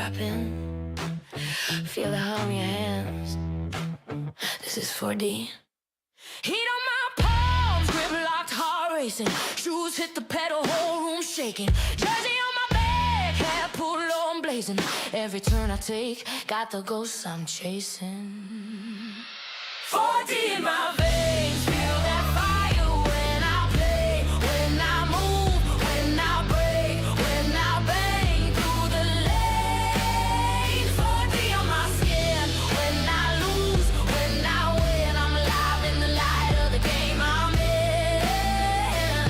dropping. Feel the hum in your hands. This is 4D. Heat on my palms, grip locked, heart racing. Shoes hit the pedal, whole room shaking. Jersey on my back, hat pulled low and blazing. Every turn I take, got the ghosts I'm chasing. 4D in my veins, feel that fire when I play, when I move, when I break, when I bang through the lane. 4D on my skin, when I lose, when I win, I'm alive in the light of the game I'm in.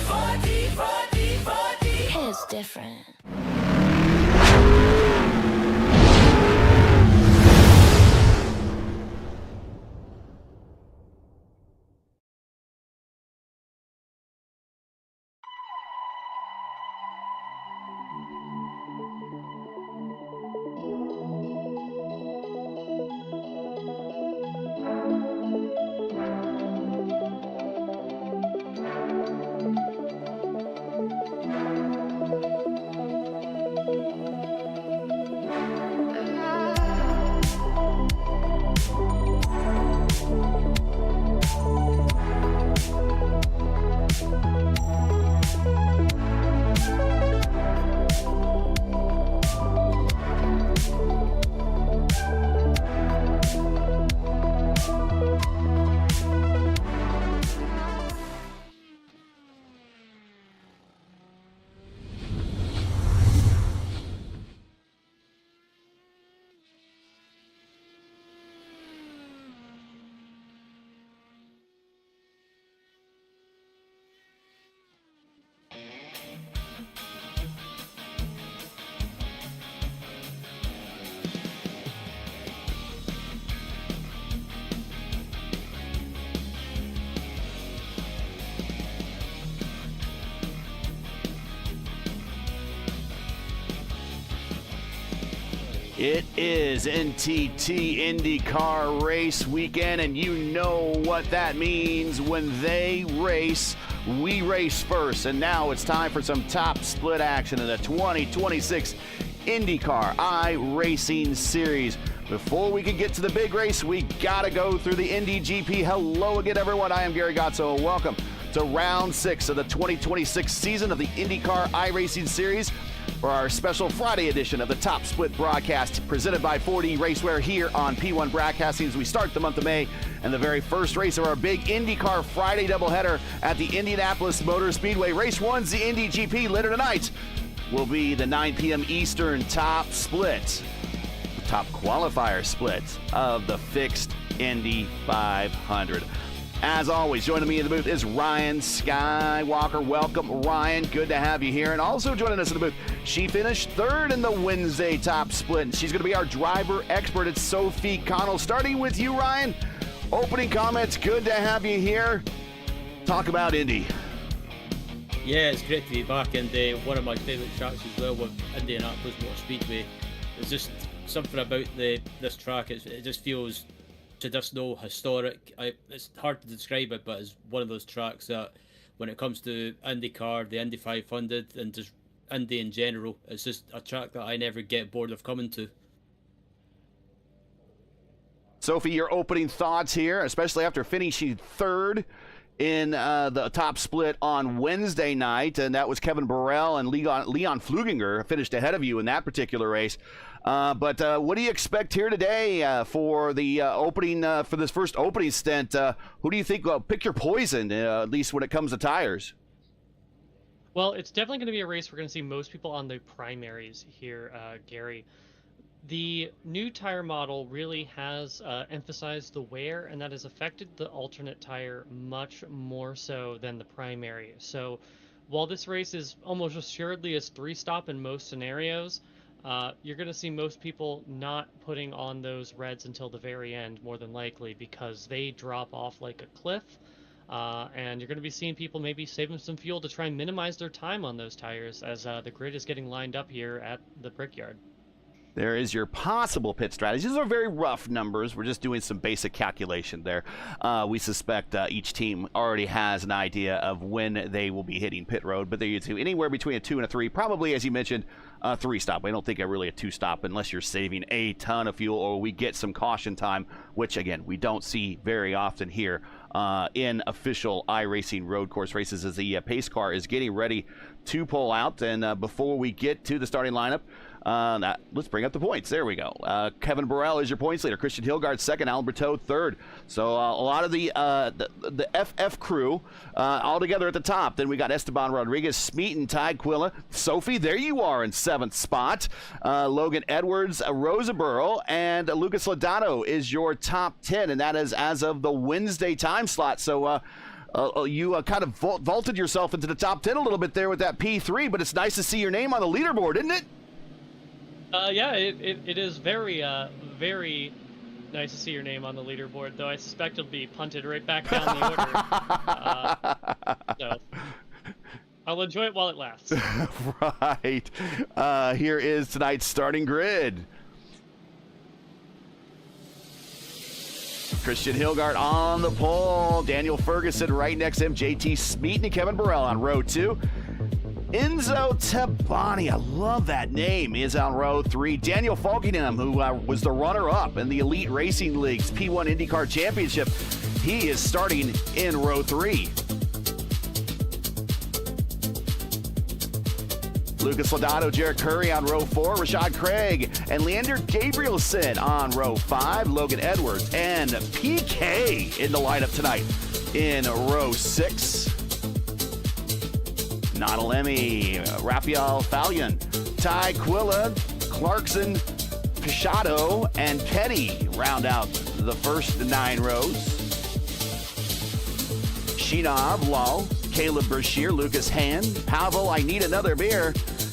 4D, 4D, 4D, it's different. It is NTT IndyCar race weekend, and you know what that means. When they race, we race first. And now it's time for some top split action in the 2026 IndyCar iRacing Series. Before we can get to the big race, we gotta go through the INDY GP. Hello again, everyone. I am Gary Gotzo. Welcome to round 6 of the 2026 season of the IndyCar iRacing Series, for our special Friday edition of the Top Split broadcast presented by 4D Racewear here on P1 Broadcasting as we start the month of May and the very first race of our big IndyCar Friday doubleheader at the Indianapolis Motor Speedway. Race 1's the INDY GP. Later tonight will be the 9 p.m. Eastern Top Split, the top qualifier split of the fixed Indy 500. As always, joining me in the booth is Ryan Skywalker. Welcome, Ryan. Good to have you here. And also joining us in the booth, she finished third in the Wednesday top split. And she's going to be our driver expert. It's Sophie Connell. Starting with you, Ryan. Opening comments. Good to have you here. Talk about Indy. Yeah, it's great to be back, and one of my favourite tracks as well with Indianapolis Motor Speedway. There's just something about this track. It just feels traditional, historic. It's hard to describe it, but it's one of those tracks that when it comes to IndyCar, the Indy 500, and just Indy in general, it's just a track that I never get bored of coming to. Sophie, your opening thoughts here, especially after finishing third in the top split on Wednesday night, and that was Kevin Burrell and Leon Fluginger finished ahead of you in that particular race. But what do you expect here today for the opening, for this first opening stint? Who do you think will pick your poison, at least when it comes to tires? Well, it's definitely going to be a race we're going to see most people on the primaries here, Gary. The new tire model really has emphasized the wear, and that has affected the alternate tire much more so than the primary. So while this race is almost assuredly a 3-stop in most scenarios, you're going to see most people not putting on those reds until the very end, more than likely, because they drop off like a cliff. And you're going to be seeing people maybe saving some fuel to try and minimize their time on those tires as the grid is getting lined up here at the Brickyard. There is your possible pit strategy. These are very rough numbers. We're just doing some basic calculation there. We suspect each team already has an idea of when they will be hitting pit road, but they're anywhere between a 2 and a 3, probably, as you mentioned, a 3-stop. I don't think really a 2-stop unless you're saving a ton of fuel or we get some caution time, which, again, we don't see very often here in official iRacing road course races as the pace car is getting ready to pull out. And before we get to the starting lineup, let's bring up the points. There we go. Kevin Burrell is your points leader. Christian Hilgard second. Alan Berteau third. So a lot of the FF crew all together at the top. Then we got Esteban Rodriguez, Smeaton, Ty Quilla, Sophie. There you are in 7th spot. Logan Edwards, Rosaborough, and Lucas Lodato is your top 10, and that is as of the Wednesday time slot. So you kind of vaulted yourself into the top 10 a little bit there with that P3, but it's nice to see your name on the leaderboard, isn't it? Yeah, it is very, very nice to see your name on the leaderboard, though I suspect it'll be punted right back down the order. So I'll enjoy it while it lasts. Right. Here is tonight's starting grid. Christian Hilgard on the pole. Daniel Ferguson right next to him. JT Smeaton and Kevin Burrell on row 2. Enzo Tabani, I love that name, is on row 3. Daniel Falkingham, who was the runner-up in the Elite Racing League's P1 IndyCar Championship, he is starting in row 3. Lucas Lodato, Jarek Curry on row 4, Rashad Craig and Leander Gabrielson on row 5, Logan Edwards and PK in the lineup tonight in row 6. Nodalemi, Rafael Fallion, Ty Quilla, Clarkson, Pichatto, and Petty round out the first 9 rows. Shinab, Lal, Caleb Brashear, Lucas Hand, Pavel, I need another beer.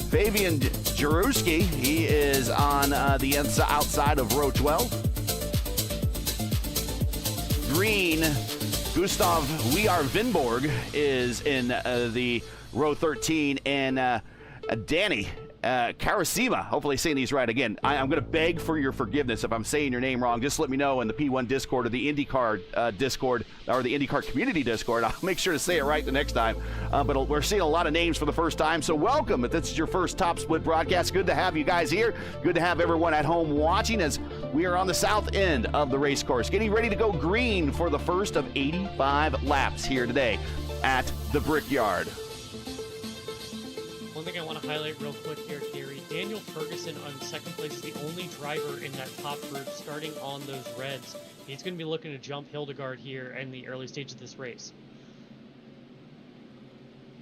Fabian Jaruski, he is on the outside of row 12. Green, Gustav We Are Vinborg is in the row 13, and Danny Karasima, hopefully saying these right again. I'm going to beg for your forgiveness if I'm saying your name wrong. Just let me know in the P1 Discord or the IndyCar Discord or the IndyCar Community Discord. I'll make sure to say it right the next time. But we're seeing a lot of names for the first time, so welcome. If this is your first Top Split broadcast, good to have you guys here. Good to have everyone at home watching as we are on the south end of the race course, getting ready to go green for the first of 85 laps here today at the Brickyard. One thing I want to highlight real quick here, Gary, Daniel Ferguson on second place is the only driver in that top group starting on those reds. He's going to be looking to jump Hildegard here in the early stage of this race.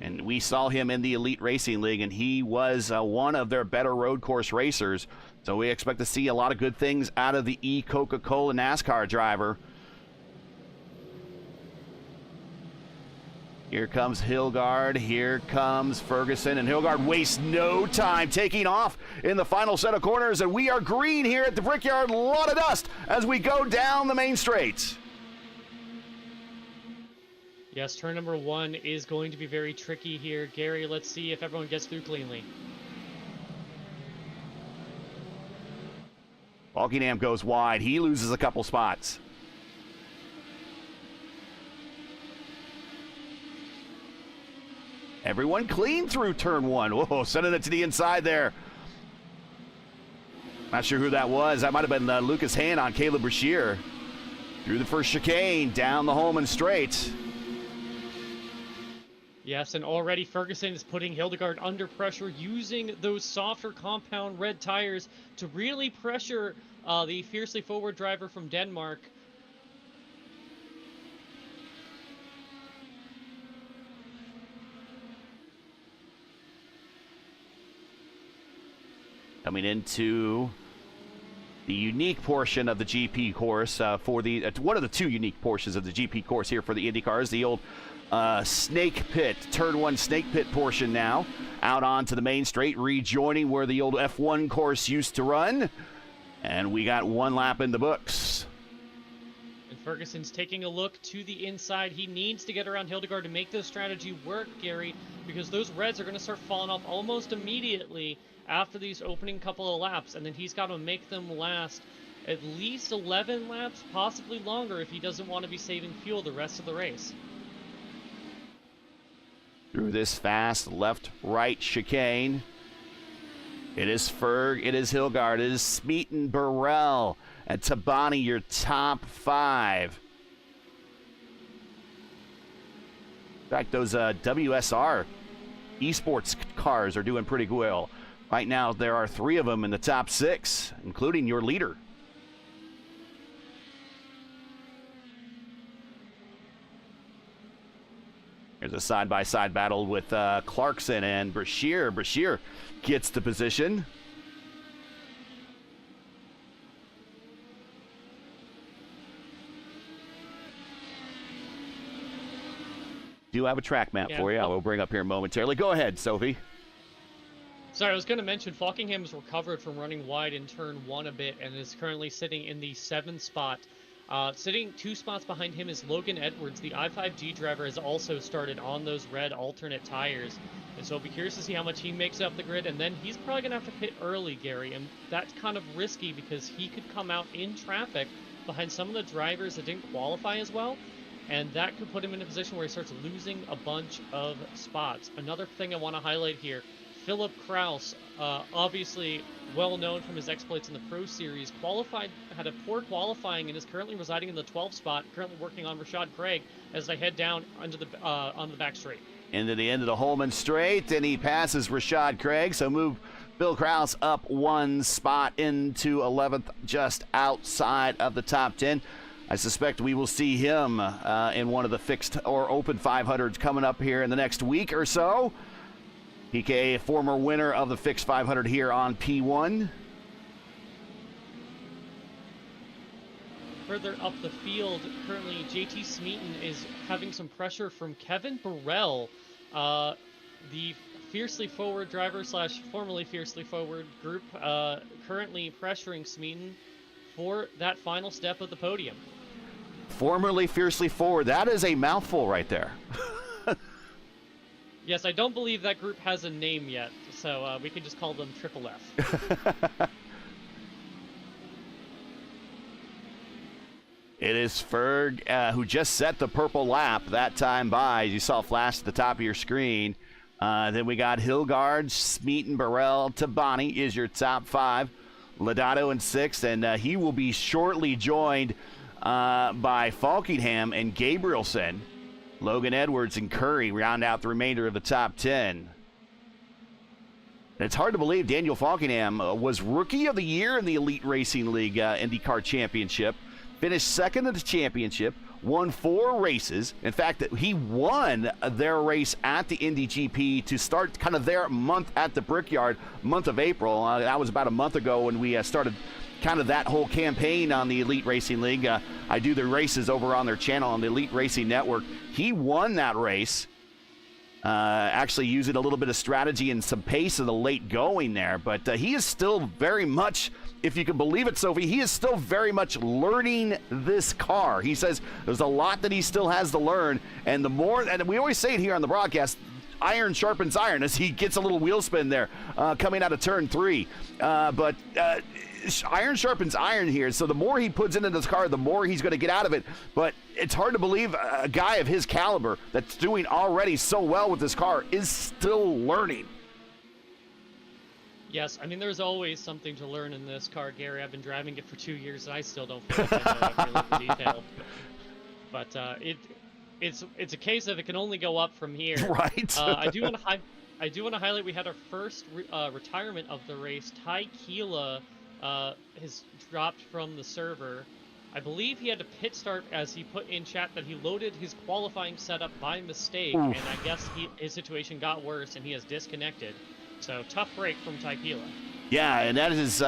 And we saw him in the Elite Racing League, and he was one of their better road course racers. So we expect to see a lot of good things out of the Coca-Cola NASCAR driver. Here comes Hilgard, here comes Ferguson, and Hilgard wastes no time taking off in the final set of corners, and we are green here at the Brickyard. A lot of dust as we go down the main straight. Yes, turn number 1 is going to be very tricky here. Gary, let's see if everyone gets through cleanly. Falkingham goes wide. He loses a couple spots. Everyone clean through turn 1. Whoa, sending it to the inside there. Not sure who that was. That might have been Lucas Hand on Caleb Brashear. Through the first chicane, down the Holman straight. Yes, and already Ferguson is putting Hildegard under pressure, using those softer compound red tires to really pressure the fiercely forward driver from Denmark. Coming into the unique portion of the GP course for the one of the 2 unique portions of the GP course here for the IndyCars, the old snake pit, turn 1 snake pit portion now, out onto the main straight, rejoining where the old F1 course used to run, and we got 1 lap in the books. And Ferguson's taking a look to the inside. He needs to get around Hildegard to make this strategy work, Gary, because those reds are going to start falling off almost immediately after these opening couple of laps, and then he's got to make them last at least 11 laps, possibly longer, if he doesn't want to be saving fuel the rest of the race. Through this fast left-right chicane. It is Ferg, it is Hilgard, it is Smeaton, Burrell, and Tabani, your top 5. In fact, those WSR eSports cars are doing pretty well. Right now, there are 3 of them in the top 6, including your leader. Here's a side-by-side battle with Clarkson and Brashear. Brashear gets the position. Do have a track map for you. I will bring up here momentarily. Go ahead, Sophie. Sorry, I was going to mention Falkingham's recovered from running wide in turn 1 a bit and is currently sitting in the 7th spot. Sitting 2 spots behind him is Logan Edwards. The i5G driver has also started on those red alternate tires. And so I'll be curious to see how much he makes up the grid. And then he's probably going to have to pit early, Gary. And that's kind of risky because he could come out in traffic behind some of the drivers that didn't qualify as well. And that could put him in a position where he starts losing a bunch of spots. Another thing I want to highlight here, Philip Kraus, obviously well known from his exploits in the Pro Series, had a poor qualifying and is currently residing in the 12th spot, currently working on Rashad Craig as they head down onto the on the back straight. Into the end of the Holman straight, and he passes Rashad Craig, so move Bill Kraus up 1 spot into 11th, just outside of the top 10. I suspect we will see him in one of the fixed or open 500s coming up here in the next week or so. PK, a former winner of the fixed 500 here on P1. Further up the field, currently JT Smeaton is having some pressure from Kevin Burrell, the Fiercely Forward driver / formerly Fiercely Forward group, currently pressuring Smeaton for that final step of the podium. Formerly Fiercely Forward. That is a mouthful right there. Yes, I don't believe that group has a name yet, so we can just call them Triple F. It is Ferg who just set the purple lap that time by. You saw flash at the top of your screen. Then we got Hilgard, Smeaton, Burrell, Tabani is your top 5. Lodato in 6th, and he will be shortly joined by Falkingham and Gabrielson. Logan Edwards and Curry round out the remainder of the top 10. It's hard to believe Daniel Falkingham was Rookie of the Year in the Elite Racing League IndyCar Championship, finished 2nd in the championship, won 4 races. In fact, he won their race at the Indy GP to start kind of their month at the Brickyard, month of April. That was about a month ago when we started kind of that whole campaign on the Elite Racing League. I do the races over on their channel on the Elite Racing Network. He won that race, actually using a little bit of strategy and some pace in the late going there. But he is still very much, if you can believe it, Sophie, he is still very much learning this car. He says there's a lot that he still has to learn. And the more, and we always say it here on the broadcast, iron sharpens iron, as he gets a little wheel spin there coming out of turn 3. But iron sharpens iron here, so the more he puts into this car, the more he's going to get out of it. But it's hard to believe a guy of his caliber that's doing already so well with this car is still learning. Yes, I mean, there's always something to learn in this car, Gary. I've been driving it for 2 years, and I still don't feel like I know every little detail. But it's a case of it can only go up from here. Right. I do want to highlight we had our first retirement of the race. Ty Keela has dropped from the server. I believe he had a pit start, as he put in chat that he loaded his qualifying setup by mistake. Oof. And I guess his situation got worse and he has disconnected. So tough break from Ty Keela. Yeah, and that is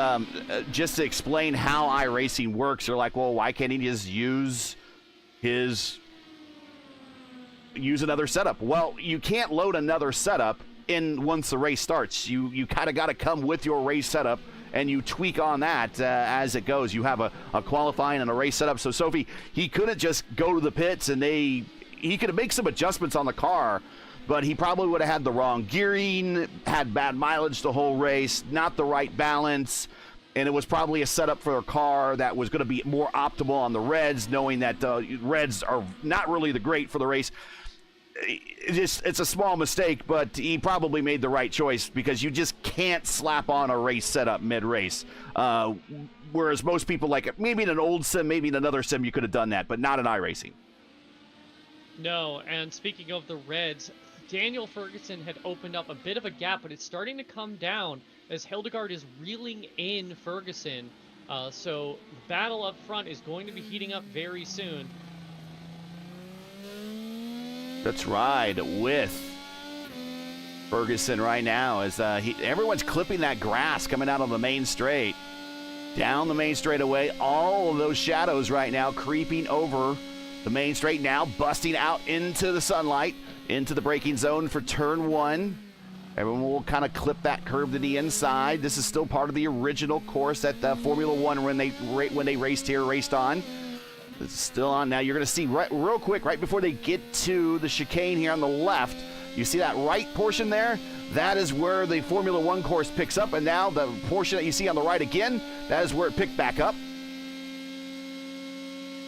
just to explain how iRacing works. They're like, well, why can't he just use another setup? Well, you can't load another setup in once the race starts. You kind of got to come with your race setup, and you tweak on that as it goes. You have a qualifying and a race setup. So, Sophie, he couldn't just go to the pits, and he could make some adjustments on the car, but he probably would have had the wrong gearing, had bad mileage the whole race, not the right balance, and it was probably a setup for a car that was going to be more optimal on the Reds, knowing that Reds are not really the great for the race. It's a small mistake, but he probably made the right choice because you just can't slap on a race setup mid-race. Whereas most people, like maybe in an old sim, maybe in another sim, you could have done that, but not in iRacing. No, and speaking of the Reds, Daniel Ferguson had opened up a bit of a gap, but it's starting to come down as Hildegard is reeling in Ferguson. So the battle up front is going to be heating up very soon. Let's ride with Ferguson right now as everyone's clipping that grass coming out on the main straight. Down the main straightaway, all of those shadows right now creeping over the main straight, now busting out into the sunlight, into the braking zone for turn one. Everyone will kind of clip that curve to the inside. This is still part of the original course that Formula One when they raced here, raced on. It's still on now. You're going to see real quick, right before they get to the chicane here on the left, you see that right portion there? That is where the Formula One course picks up, and now the portion that you see on the right again, that is where it picked back up.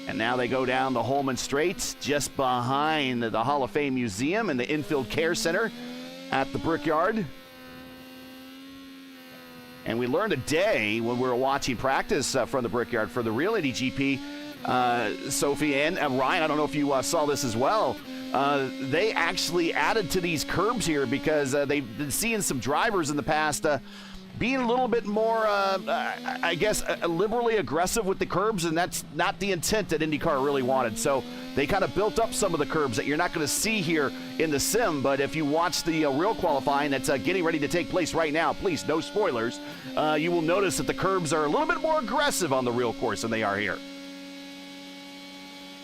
And now they go down the Holman Straits, just behind the Hall of Fame Museum and the Infield Care Center at the Brickyard. And we learned today when we were watching practice from the Brickyard for the real Indy GP, Sophie and Ryan, I don't know if you saw this as well, they actually added to these curbs here because they've been seeing some drivers in the past being a little bit more, I guess, liberally aggressive with the curbs, and that's not the intent that IndyCar really wanted. So they kind of built up some of the curbs that you're not going to see here in the sim, but if you watch the real qualifying that's getting ready to take place right now, please, no spoilers, you will notice that the curbs are a little bit more aggressive on the real course than they are here.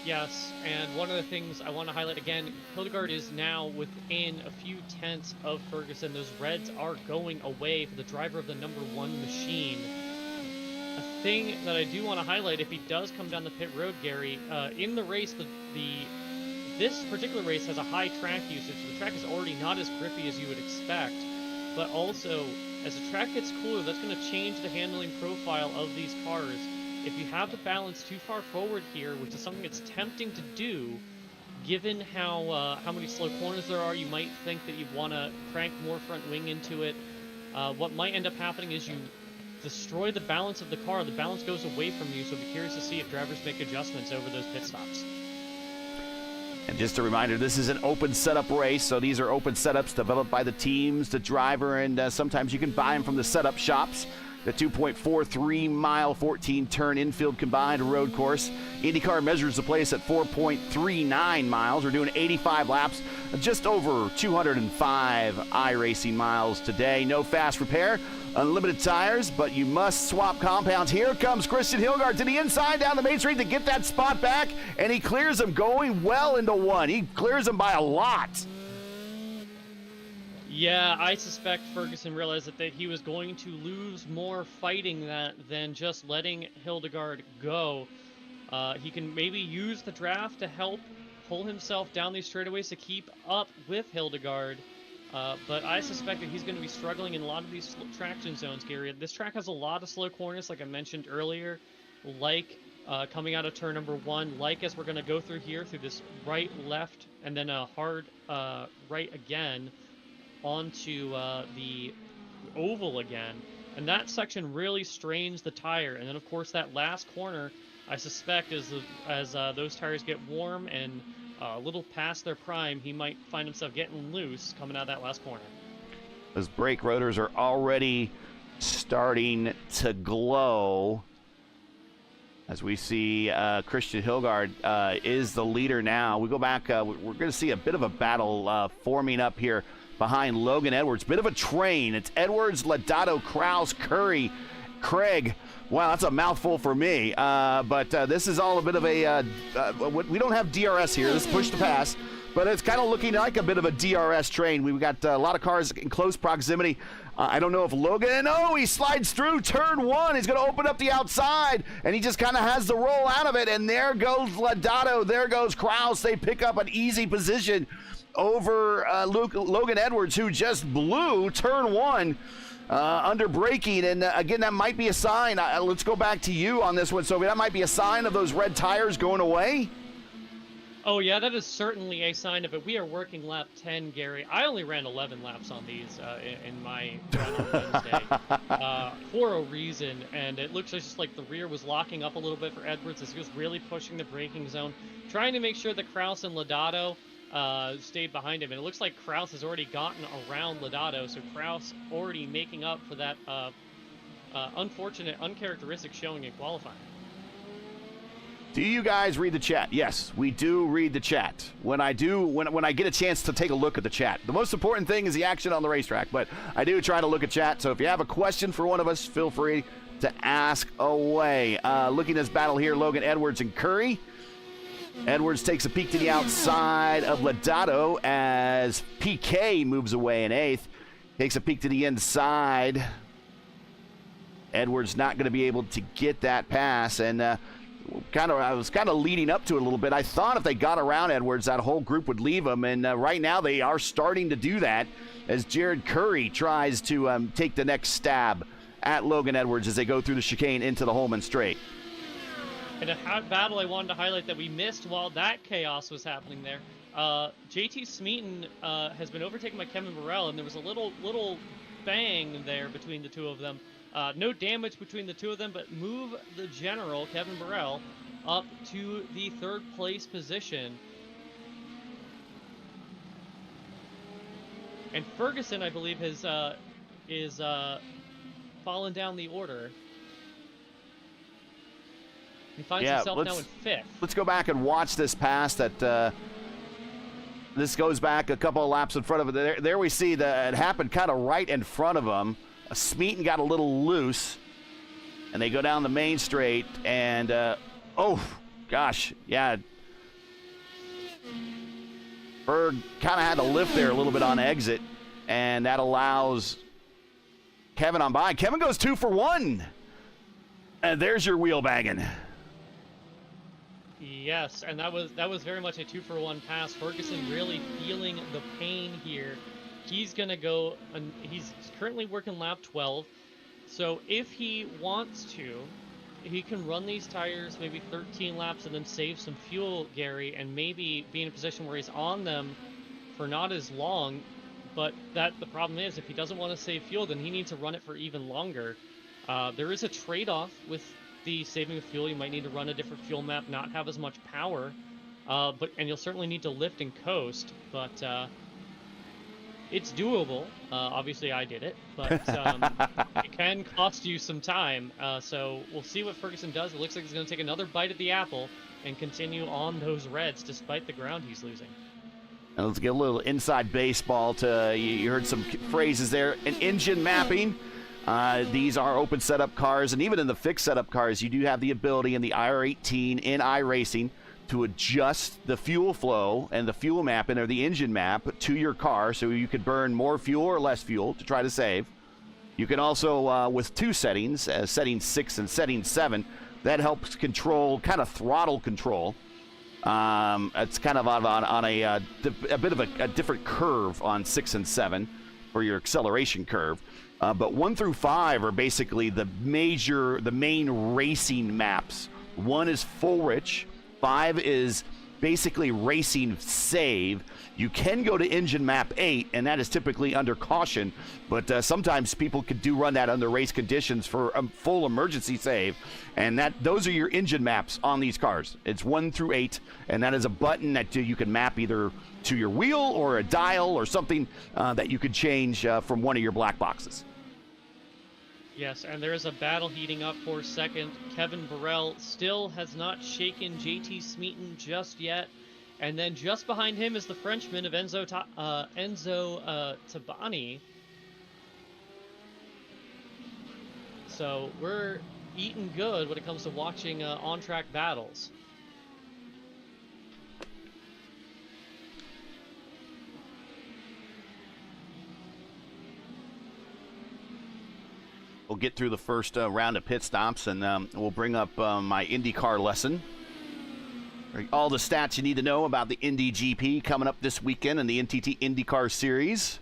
Yes, and one of the things I want to highlight again, Hildegard is now within a few tenths of Ferguson. Those Reds are going away for the driver of the number one machine. A thing that I do want to highlight, if he does come down the pit road, Gary, in the race, this particular race has a high track usage. The track is already not as grippy as you would expect, but also as the track gets cooler, that's going to change the handling profile of these cars. If you have the balance too far forward here, which is something that's tempting to do, given how many slow corners there are, you might think that you want to crank more front wing into it. What might end up happening is you destroy the balance of the car. The balance goes away from you, so be curious to see if drivers make adjustments over those pit stops. And just a reminder, this is an open setup race, so these are open setups developed by the teams, the driver, and sometimes you can buy them from the setup shops. The 2.43 mile, 14 turn infield combined road course. IndyCar measures the place at 4.39 miles. We're doing 85 laps, just over 205 iRacing miles today. No fast repair, unlimited tires, but you must swap compounds. Here comes Christian Hildegard to the inside down the main street to get that spot back, and he clears them going well into one. He clears them by a lot. Yeah, I suspect Ferguson realized that he was going to lose more fighting that than just letting Hildegard go. He can maybe use the draft to help pull himself down these straightaways to keep up with Hildegard. But I suspect that he's going to be struggling in a lot of these traction zones, Gary. This track has a lot of slow corners, like I mentioned earlier, like coming out of turn number one, like as we're going to go through here, through this right, left, and then a hard right again, onto the oval again, and that section really strains the tire. And then of course that last corner, I suspect as those tires get warm and a little past their prime, he might find himself getting loose coming out of that last corner. Those brake rotors are already starting to glow as we see Christian Hildegard is the leader now. We go back, we're going to see a bit of a battle forming up here behind Logan Edwards. Bit of a train. It's Edwards, Lodato, Kraus, Curry, Craig. Wow, that's a mouthful for me. But this is all a bit of a, we don't have DRS here. This is push to pass. But it's kind of looking like a bit of a DRS train. We've got a lot of cars in close proximity. I don't know if Logan, he slides through turn one. He's going to open up the outside, and he just kind of has the roll out of it. And there goes Lodato. There goes Kraus. They pick up an easy position over Logan Edwards, who just blew turn 1 under braking. And again, that might be a sign. Let's go back to you on this one, Sophie. That might be a sign of those red tires going away. Oh, yeah, that is certainly a sign of it. We are working lap 10, Gary. I only ran 11 laps on these in my run on Wednesday for a reason, and it looks just like the rear was locking up a little bit for Edwards as he was really pushing the braking zone, trying to make sure that Kraus and Lodato stayed behind him. And it looks like Kraus has already gotten around Lodato, so Kraus already making up for that unfortunate, uncharacteristic showing in qualifying. Do you guys read the chat? Yes, we do read the chat. When I get a chance to take a look at the chat. The most important thing is the action on the racetrack, but I do try to look at chat. So if you have a question for one of us, feel free to ask away. Looking at this battle here, Logan Edwards and Curry. Edwards takes a peek to the outside of Lodato as PK moves away in 8th. Takes a peek to the inside. Edwards not going to be able to get that pass, and I was kind of leading up to it a little bit. I thought if they got around Edwards, that whole group would leave him, and right now they are starting to do that as Jared Curry tries to take the next stab at Logan Edwards as they go through the chicane into the Holman Straight. And a hot battle I wanted to highlight that we missed while that chaos was happening there. JT Smeaton has been overtaken by Kevin Burrell, and there was a little bang there between the two of them. No damage between the two of them, but move the general, Kevin Burrell, up to the 3rd place position. And Ferguson, I believe, is fallen down the order. He finds himself now in 5th. Let's go back and watch this pass that this goes back a couple of laps in front of it. There we see that it happened kind of right in front of him. Smeaton got a little loose, and they go down the main straight, and oh gosh, yeah, Berg kind of had to lift there a little bit on exit, and that allows Kevin on by. Kevin goes 2 for 1, and there's your wheel bagging. Yes, and that was very much a 2 for 1 pass. Ferguson really feeling the pain here. He's going to go, and he's currently working lap 12, so if he wants to, he can run these tires maybe 13 laps and then save some fuel, Gary, and maybe be in a position where he's on them for not as long, but the problem is if he doesn't want to save fuel, then he needs to run it for even longer. There is a trade-off with the saving of fuel. You might need to run a different fuel map, not have as much power, and you'll certainly need to lift and coast, but it's doable. Obviously, I did it, but it can cost you some time. So we'll see what Ferguson does. It looks like he's going to take another bite at the apple and continue on those reds despite the ground he's losing. And let's get a little inside baseball. You heard some phrases there. An engine mapping. These are open setup cars, and even in the fixed setup cars, you do have the ability in the R18 in iRacing to adjust the fuel flow and the fuel map or the engine map to your car, so you could burn more fuel or less fuel to try to save. You can also, with 2 settings, setting 6 and setting 7, that helps control, kind of throttle control. It's kind of on a bit of a different curve on 6 and 7 for your acceleration curve. But 1 through 5 are basically the main racing maps. 1 is full rich. 5 is basically racing save. You can go to engine map 8, and that is typically under caution, but sometimes people could run that under race conditions for a full emergency save, and those are your engine maps on these cars. It's 1 through 8, and that is a button that you can map either to your wheel or a dial or something that you could change from one of your black boxes. Yes, and there is a battle heating up for second. Kevin Burrell still has not shaken JT Smeaton just yet. And then just behind him is the Frenchman of Enzo Tabani. So we're eating good when it comes to watching on-track battles. We'll get through the first round of pit stops, and we'll bring up my IndyCar lesson. All the stats you need to know about the Indy GP coming up this weekend and the NTT IndyCar Series.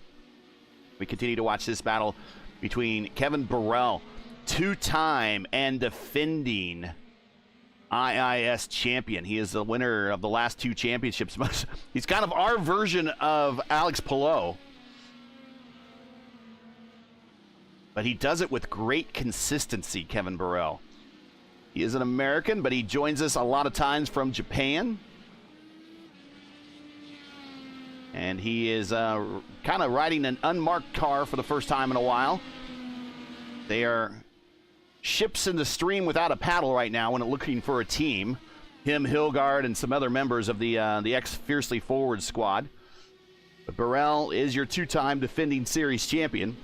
We continue to watch this battle between Kevin Burrell, two-time and defending IIS champion. He is the winner of the last 2 championships. He's kind of our version of Alex Palou. But he does it with great consistency, Kevin Burrell. He is an American, but he joins us a lot of times from Japan. And he is kind of riding an unmarked car for the first time in a while. They are ships in the stream without a paddle right now when looking for a team. Him, Hilgard, and some other members of the ex-Fiercely Forward squad. But Burrell is your 2-time defending series champion.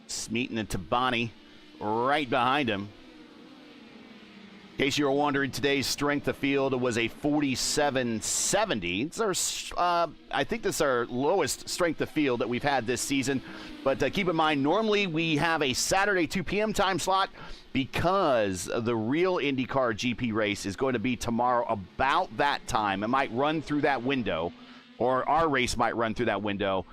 Smeaton and Tabani right behind him. In case you were wondering, today's strength of field was a 47.70. It's our, I think this is our lowest strength of field that we've had this season. But keep in mind, normally we have a Saturday 2 p.m. time slot because the real IndyCar GP race is going to be tomorrow about that time. It might run through that window, or our race might run through that window.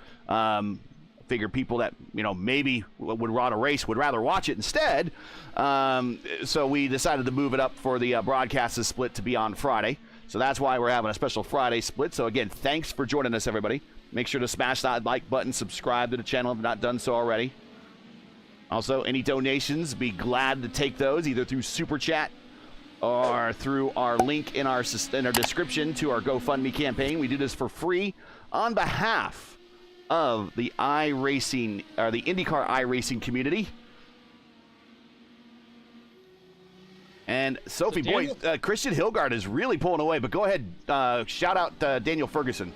Figure people that, maybe would rather race would rather watch it instead. So we decided to move it up for the broadcast split to be on Friday. So that's why we're having a special Friday split. So again, thanks for joining us, everybody. Make sure to smash that like button, subscribe to the channel if not done so already. Also, any donations, be glad to take those either through Super Chat or through our link in our description to our GoFundMe campaign. We do this for free on behalf of the iRacing, or the IndyCar iRacing community. And Sophie, Christian Hilgard is really pulling away, but go ahead, shout out Daniel Ferguson.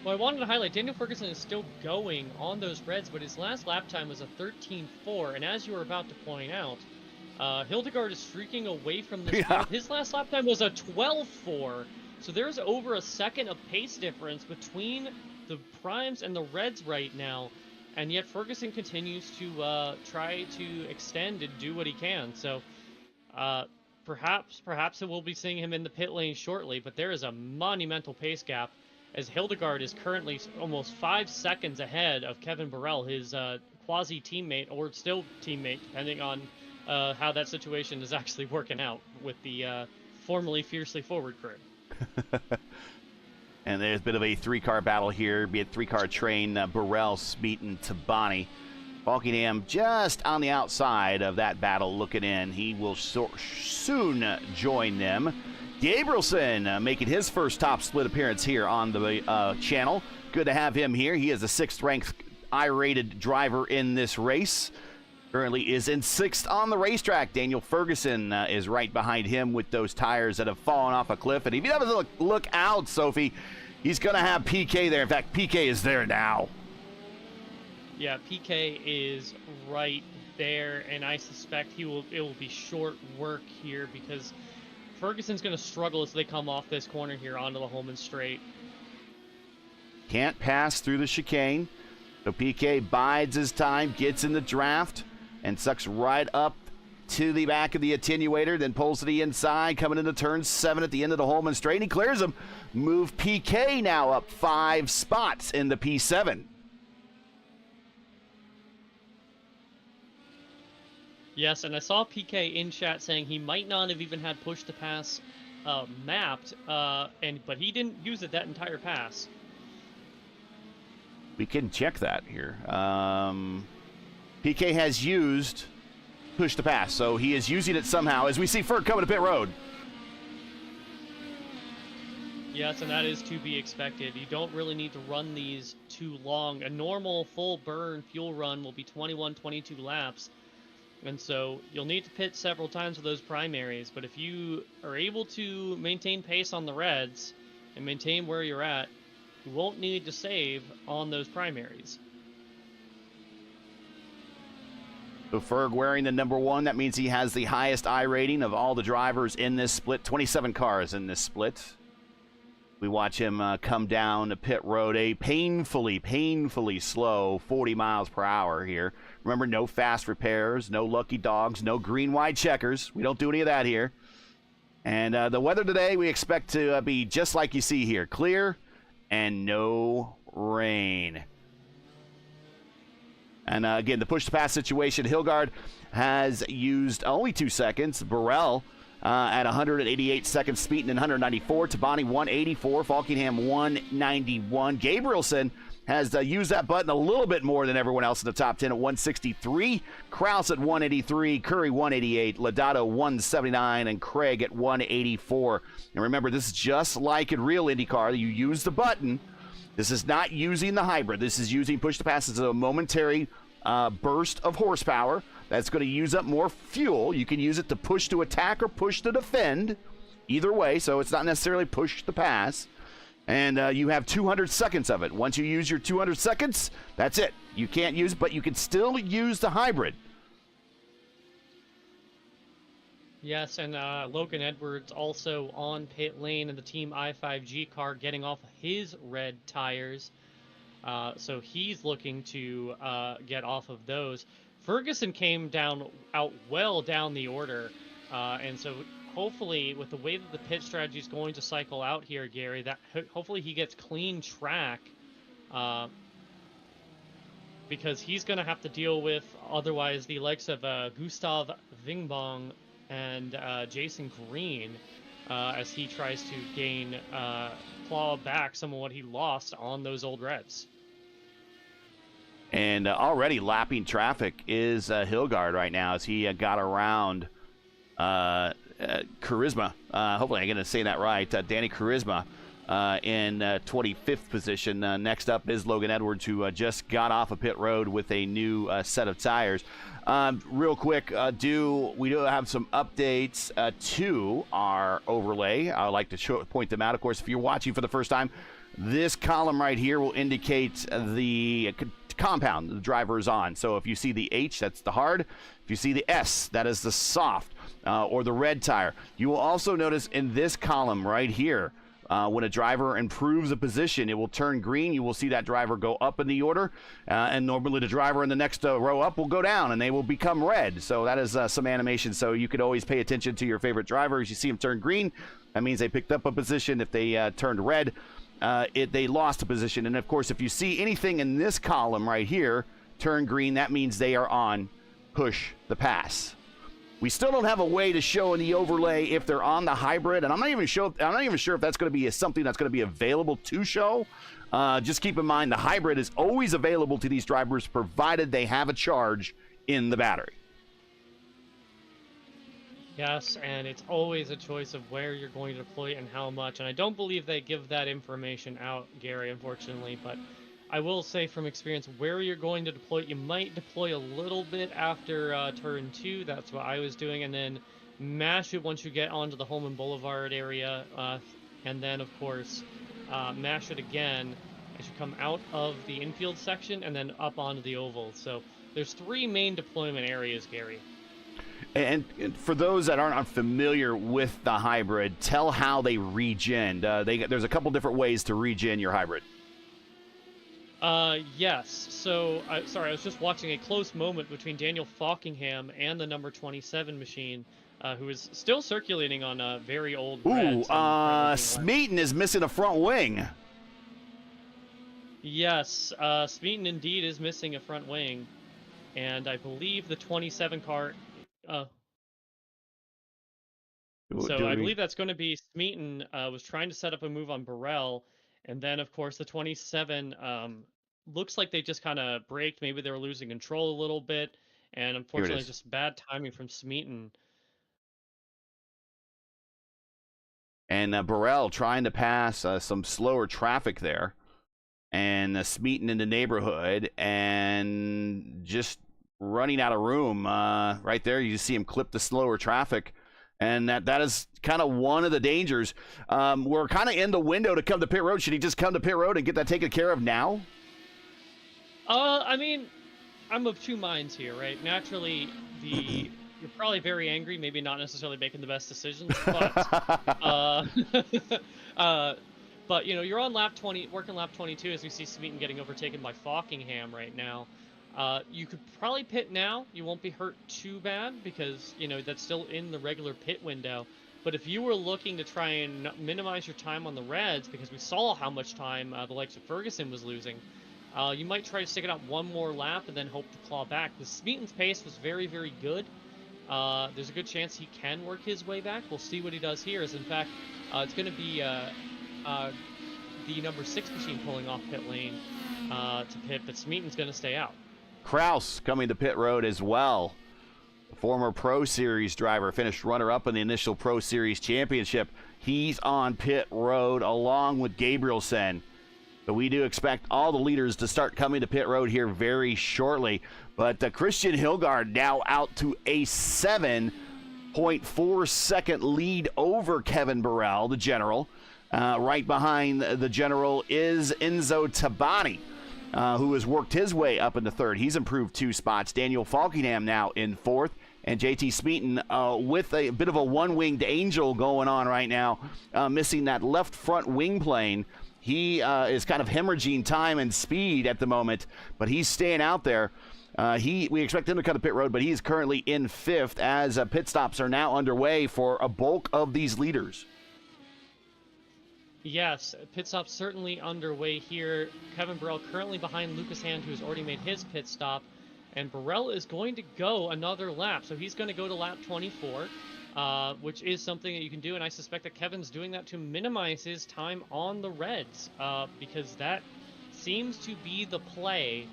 Well, I wanted to highlight Daniel Ferguson is still going on those reds, but his last lap time was a 13.4, and as you were about to point out, Hildegard is streaking away from this. Yeah. His last lap time was a 12.4, so there's over a second of pace difference between the primes and the reds right now, and yet Ferguson continues to try to extend and do what he can. So perhaps we'll be seeing him in the pit lane shortly, but there is a monumental pace gap as Hildegard is currently almost 5 seconds ahead of Kevin Burrell, his quasi teammate, or still teammate, depending on how that situation is actually working out with the formerly Fiercely Forward crew. And there's a bit of a 3-car battle here, be it 3-car train, Burrell, Smeaton, Tabani. Buckingham just on the outside of that battle looking in. He will soon join them. Gabrielson making his first top split appearance here on the channel. Good to have him here. He is a 6th-ranked I-rated driver in this race. Currently is in 6th on the racetrack. Daniel Ferguson is right behind him with those tires that have fallen off a cliff. And if you have a look out, Sophie, he's going to have PK there. In fact, PK is there now. Yeah, PK is right there, and I suspect it will be short work here because Ferguson's going to struggle as they come off this corner here onto the home and straight. Can't pass through the chicane. So PK bides his time, gets in the draft, and sucks right up to the back of the attenuator, then pulls to the inside, coming into turn 7 at the end of the Holman straight. He clears him. Move PK now up 5 spots in the P7. Yes, and I saw PK in chat saying he might not have even had push to pass mapped, but he didn't use it that entire pass. We can check that here. PK has used push to pass, so he is using it somehow as we see Ferg coming to pit road. Yes, and that is to be expected. You don't really need to run these too long. A normal full burn fuel run will be 21, 22 laps. And so you'll need to pit several times for those primaries, but if you are able to maintain pace on the reds and maintain where you're at, you won't need to save on those primaries. So Ferg wearing the number 1, that means he has the highest I rating of all the drivers in this split. 27 cars in this split. We watch him come down the pit road, a painfully slow 40 miles per hour here. Remember, no fast repairs, no lucky dogs, no green, white checkers. We don't do any of that here. And the weather today, we expect to be just like you see here. Clear and no rain. And again, the push-to-pass situation, Hilgard has used only 2 seconds. Burrell at 188 seconds, Speeton 194, Tabani 184, Falkingham 191. Gabrielson has used that button a little bit more than everyone else in the top 10 at 163. Kraus at 183, Curry 188, Lodato 179, and Craig at 184. And remember, this is just like in real IndyCar. You use the button. This is not using the hybrid. This is using push-to-pass as a momentary burst of horsepower. That's going to use up more fuel. You can use it to push to attack or push to defend. Either way, so it's not necessarily push to pass. And you have 200 seconds of it. Once you use your 200 seconds, that's it. You can't use it, but you can still use the hybrid. Yes, and Logan Edwards also on pit lane in the Team I5G car, getting off his red tires. So he's looking to get off of those. Ferguson came out well down the order, and so hopefully with the way that the pit strategy is going to cycle out here, Gary, that hopefully he gets clean track, because he's going to have to deal with otherwise the likes of Gustav Vingbong and Jason Green as he tries to claw back some of what he lost on those old Reds. And already lapping traffic is Hilgard right now as he got around Charisma. Hopefully I'm going to say that right. Danny Charisma in 25th position. Next up is Logan Edwards, who just got off a pit road with a new set of tires. Real quick, we do have some updates to our overlay. I would like to point them out. Of course, if you're watching for the first time, this column right here will indicate the compound the driver is on. So if you see the H, that's the hard. If you see the S, that is the soft or the red tire. You will also notice in this column right here, when a driver improves a position, it will turn green. You will see that driver go up in the order, and normally the driver in the next row up will go down, and they will become red. So that is some animation. So you could always pay attention to your favorite driver. As you see them turn green, that means they picked up a position. If they turned red, they lost a position. And of course, if you see anything in this column right here turn green, that means they are on push the pass. We still don't have a way to show in the overlay if they're on the hybrid, and I'm not even sure if that's going to be something that's going to be available to show. Just keep in mind the hybrid is always available to these drivers provided they have a charge in the battery. Yes, and it's always a choice of where you're going to deploy it and how much. And I don't believe they give that information out, Gary, unfortunately. But I will say from experience, where you're going to deploy it, you might deploy a little bit after turn 2. That's what I was doing. And then mash it once you get onto the Holman Boulevard area. And then, of course, mash it again as you come out of the infield section and then up onto the oval. So there's 3 main deployment areas, Gary. And for those that aren't familiar with the hybrid, tell how they regen. There's a couple different ways to regen your hybrid. Yes. So, sorry, I was just watching a close moment between Daniel Falkingham and the number 27 machine, who is still circulating on very old Reds. Smeaton is missing a front wing. Yes, Smeaton indeed is missing a front wing, and I believe the 27 car. So I believe that's going to be Smeaton was trying to set up a move on Burrell, and then of course the 27 looks like they just kind of braked. Maybe they were losing control a little bit, and unfortunately just bad timing from Smeaton. And Burrell trying to pass some slower traffic there, and Smeaton in the neighborhood, and just running out of room right there. You see him clip the slower traffic, and that is kind of one of the dangers. We're kind of in the window to come to pit road. Should he just come to pit road and get that taken care of now? I mean, I'm of two minds here, right? Naturally, you're probably very angry, maybe not necessarily making the best decisions, but But, you know, you're on lap 20, working lap 22 as we see Smeaton getting overtaken by Falkingham right now. You could probably pit now. You won't be hurt too bad because, you know, that's still in the regular pit window. But if you were looking to try and minimize your time on the reds, because we saw how much time the likes of Ferguson was losing, you might try to stick it out one more lap and then hope to claw back. The Smeaton's pace was very, very good. There's a good chance he can work his way back. We'll see what he does here. As in fact, it's going to be the number 6 machine pulling off pit lane to pit, but Smeaton's going to stay out. Kraus coming to pit road as well. The former Pro Series driver finished runner-up in the initial Pro Series championship. He's on pit road along with Gabrielson. But we do expect all the leaders to start coming to pit road here very shortly. But Christian Hilgard now out to a 7.4 second lead over Kevin Burrell, the general. Right behind the general is Enzo Tabani, who has worked his way up into third. He's improved 2 spots. Daniel Falkingham now in fourth. And JT Smeaton with a bit of a one-winged angel going on right now, missing that left front wing plane. He is kind of hemorrhaging time and speed at the moment, but he's staying out there. We expect him to cut the pit road, but he is currently in 5th as pit stops are now underway for a bulk of these leaders. Yes, pit stop certainly underway here. Kevin Burrell currently behind Lucas Hand, who has already made his pit stop. And Burrell is going to go another lap. So he's going to go to lap 24, which is something that you can do. And I suspect that Kevin's doing that to minimize his time on the reds, because that seems to be the play,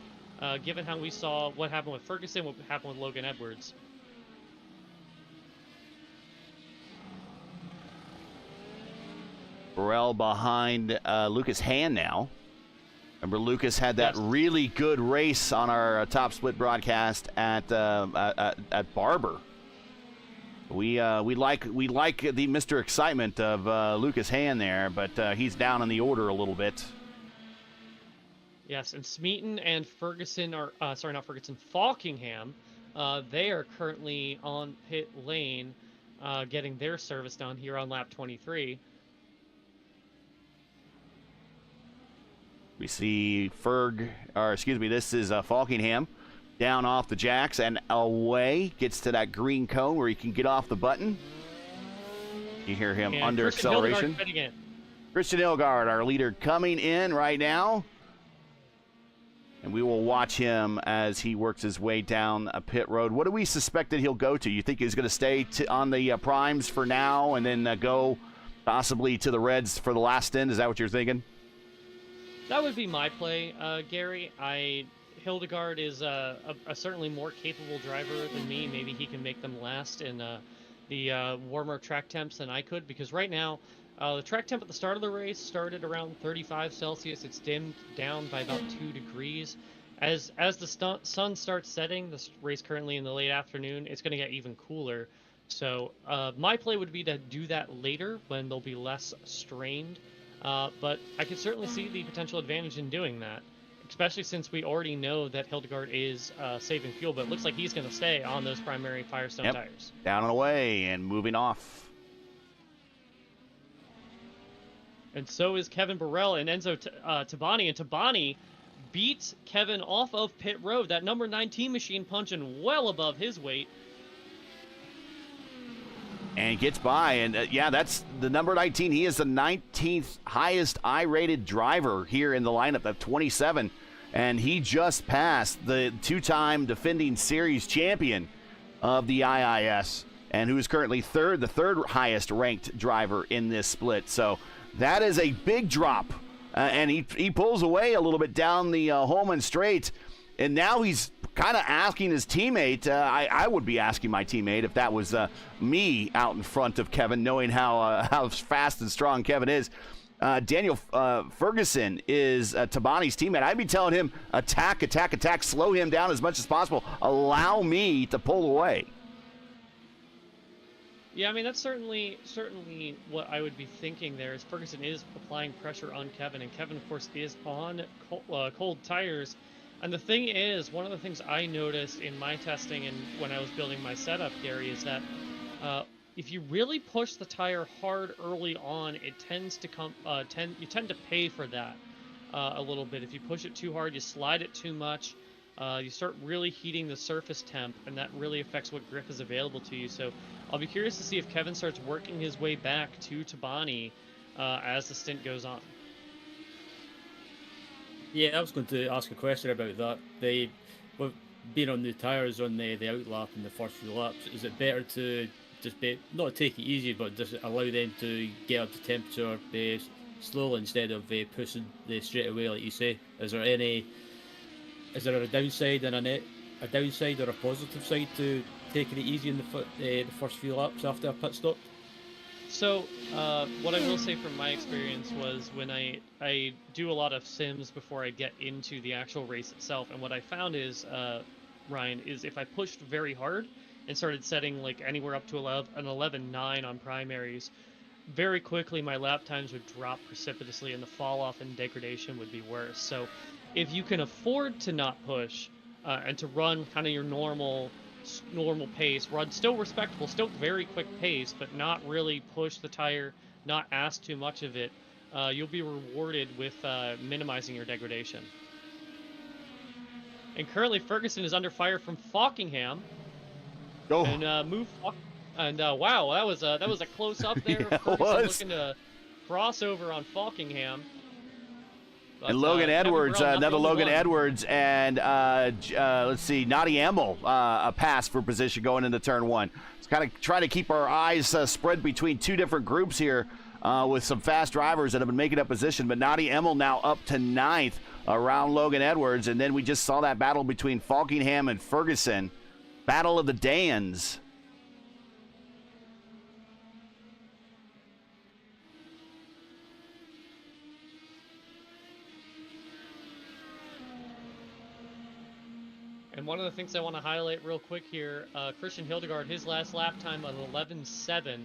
given how we saw what happened with Ferguson, what happened with Logan Edwards. Burrell behind Lucas Hand now. Remember, Lucas had that really good race on our top split broadcast at Barber. We like the Mr. Excitement of Lucas Hand there, but he's down in the order a little bit. Yes, and Smeaton and Ferguson are sorry, not Ferguson, Falkingham. They are currently on pit lane, getting their service done here on lap 23. We see this is Falkingham down off the jacks and away. Gets to that green cone where he can get off the button. You hear him And under Christian acceleration. Hildegard Christian Hilgard, our leader, coming in right now. And we will watch him as he works his way down a pit road. What do we suspect that he'll go to? You think he's going to stay on the primes for now and then go possibly to the reds for the last stint? Is that what you're thinking? That would be my play, Gary. Hildegard is a certainly more capable driver than me. Maybe he can make them last in the warmer track temps than I could, because right now the track temp at the start of the race started around 35 Celsius. It's dimmed down by about 2 degrees. As the sun starts setting, this race currently in the late afternoon, it's going to get even cooler. So my play would be to do that later when they'll be less strained. But I could certainly see the potential advantage in doing that, especially since we already know that Hildegard is saving fuel, but it looks like he's going to stay on those primary Firestone tires. Down and away and moving off. And so is Kevin Burrell and Enzo Tabani, and Tabani beats Kevin off of pit road. That number 19 machine punching well above his weight. And gets by, and yeah, that's the number 19. He is the 19th highest I-rated driver here in the lineup at 27, and he just passed the 2-time defending series champion of the IIS, and who is currently the third highest ranked driver in this split. So that is a big drop, and he pulls away a little bit down the Holman Straight, and now he's kind of asking his teammate, I would be asking my teammate if that was me out in front of Kevin, knowing how fast and strong Kevin is. Daniel Ferguson is Tabani's teammate. I'd be telling him, attack, attack, attack, slow him down as much as possible. Allow me to pull away. Yeah, I mean, that's certainly what I would be thinking there, is Ferguson is applying pressure on Kevin, and Kevin, of course, is on cold tires. And the thing is, one of the things I noticed in my testing and when I was building my setup, Gary, is that if you really push the tire hard early on, it tends to you tend to pay for that a little bit. If you push it too hard, you slide it too much, you start really heating the surface temp, and that really affects what grip is available to you. So I'll be curious to see if Kevin starts working his way back to Tabani as the stint goes on. Yeah, I was going to ask a question about that. With being on new tyres on the outlap in the first few laps, is it better to just not take it easy, but just allow them to get up to temperature slowly instead of pushing straight away, like you say? Is there a downside and a downside or a positive side to taking it easy in the first few laps after a pit stop? So what I will say from my experience was when I do a lot of sims before I get into the actual race itself, and what I found is, Ryan, is if I pushed very hard and started setting like anywhere up to an 11.9 on primaries, very quickly my lap times would drop precipitously and the fall off and degradation would be worse. So if you can afford to not push and to run kind of your normal pace, run still respectable, still very quick pace, but not really push the tire, not ask too much of it, you'll be rewarded with minimizing your degradation. And currently Ferguson is under fire from Falkingham. Oh. And wow, that was a close up there. Yeah, Ferguson looking to cross over on Falkingham. But, and Logan Edwards, another Logan Edwards, and let's see, Nadi Emmel, a pass for position going into turn one. It's kind of trying to keep our eyes spread between two different groups here with some fast drivers that have been making up position. But Nadi Emmel now up to 9th around Logan Edwards, and then we just saw that battle between Falkingham and Ferguson. Battle of the Dans. And one of the things I want to highlight real quick here, Christian Hildegard, his last lap time of 11.7.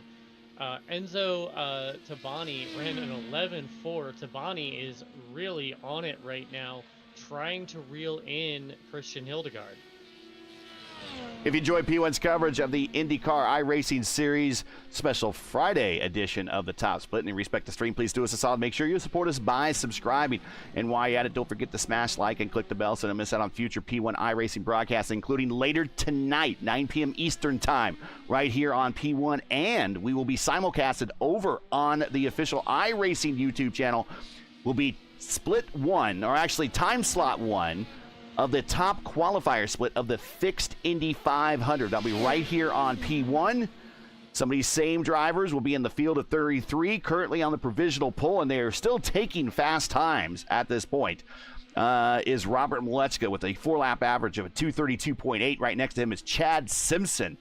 Enzo Tabani ran an 11.4. Tabani is really on it right now, trying to reel in Christian Hildegard. If you enjoy P1's coverage of the IndyCar iRacing Series special Friday edition of the Top Split and you respect the stream, please do us a solid. Make sure you support us by subscribing. And while you're at it, don't forget to smash like and click the bell so you don't miss out on future P1 iRacing broadcasts, including later tonight, 9 p.m. Eastern Time, right here on P1. And we will be simulcasted over on the official iRacing YouTube channel. Will be split one, or actually time slot one, of the top qualifier split of the fixed Indy 500. That'll be right here on P1. Some of these same drivers will be in the field of 33, currently on the provisional poll, and they are still taking fast times at this point. Is Robert Malechka with a 4-lap average of a 232.8. Right next to him is Chad Simpson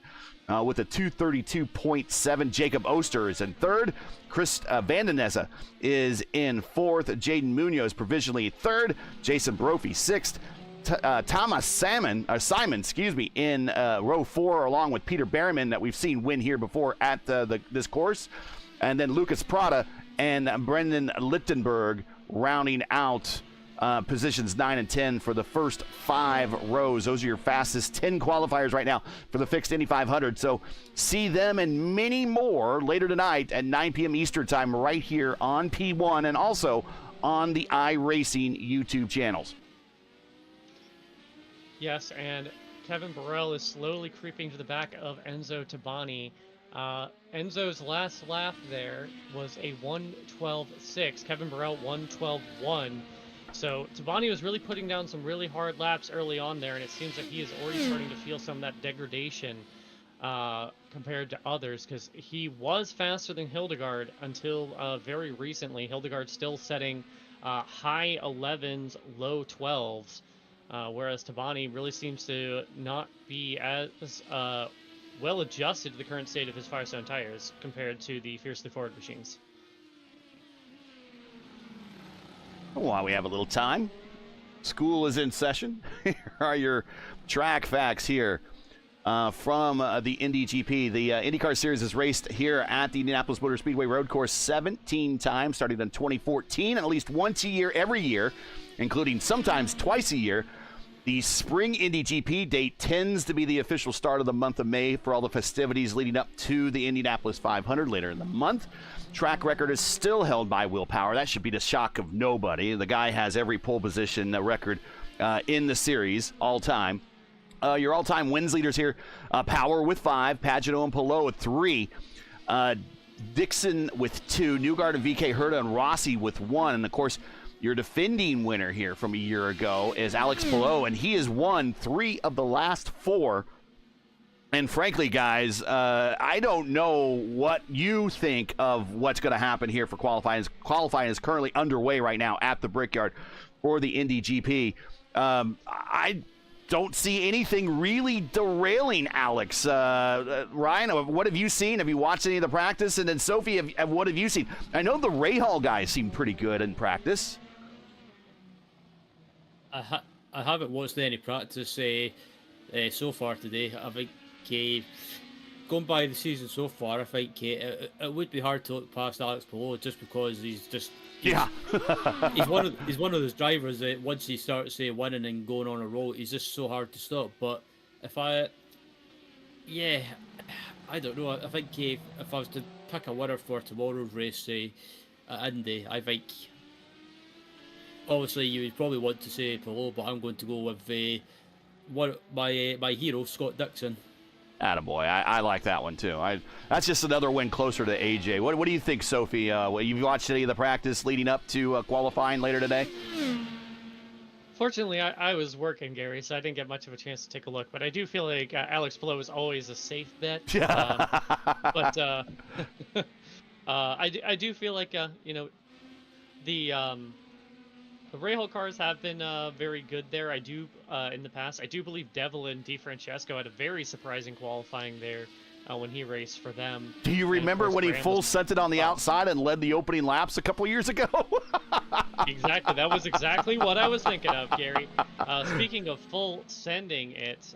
with a 232.7. Jacob Oster is in third. Chris Vandenessa is in fourth. Jaden Munoz provisionally third. Jason Brophy sixth. Thomas Simon, in row 4, along with Peter Berryman that we've seen win here before at this course. And then Lucas Prada and Brendan Lichtenberg rounding out positions 9 and 10 for the first 5 rows. Those are your fastest 10 qualifiers right now for the fixed Indy 500. So see them and many more later tonight at 9 p.m. Eastern Time right here on P1 and also on the iRacing YouTube channels. Yes, and Kevin Burrell is slowly creeping to the back of Enzo Tabani. Enzo's last lap there was a 1:12.6. Kevin Burrell 1:12.1. So Tabani was really putting down some really hard laps early on there, and it seems like he is already starting to feel some of that degradation compared to others, because he was faster than Hildegard until very recently. Hildegard still setting high 11s, low 12s. Whereas Tabani really seems to not be as well adjusted to the current state of his Firestone tires compared to the Fiercely Forward machines. While we have a little time, school is in session. Here are your track facts here from the Indy GP. The IndyCar Series is raced here at the Indianapolis Motor Speedway Road Course 17 times, starting in 2014, and at least once a year, every year, including sometimes twice a year. The spring Indy GP date tends to be the official start of the month of May for all the festivities leading up to the Indianapolis 500 later in the month. Track record is still held by Will Power. That should be the shock of nobody. The guy has every pole position record in the series all time. Your all-time wins leaders here, Power with 5, Pagano and Palou with 3, Dixon with 2, Newgarden and VK Herta and Rossi with 1, and of course, your defending winner here from a year ago is Alex Palou, and he has won 3 of the last 4. And frankly, guys, I don't know what you think of what's going to happen here for qualifying. Qualifying is currently underway right now at the Brickyard for the Indy GP. I don't see anything really derailing Alex. Ryan, what have you seen? Have you watched any of the practice? And then Sophie, what have you seen? I know the Rahal guys seem pretty good in practice. I haven't watched any practice so far today. I think going by the season so far, I think it would be hard to look past Alex Palou just because he's one of those drivers that once he starts winning and going on a roll, he's just so hard to stop. But I don't know. I think if I was to pick a winner for tomorrow's race, at Indy, I think obviously you would probably want to say Palou, but I'm going to go with my hero, Scott Dixon. Attaboy. I like that one too. That's just another win closer to AJ. What do you think, Sophie? You've watched any of the practice leading up to qualifying later today? Fortunately, I was working, Gary, so I didn't get much of a chance to take a look. But I do feel like Alex Palou is always a safe bet. I do feel like the Rahal cars have been very good there. I do in the past. I do believe Devlin DeFrancesco had a very surprising qualifying there when he raced for them. Do you remember when he full sent on the outside and led the opening laps a couple years ago? Exactly. That was exactly what I was thinking of, Gary. Speaking of full sending it,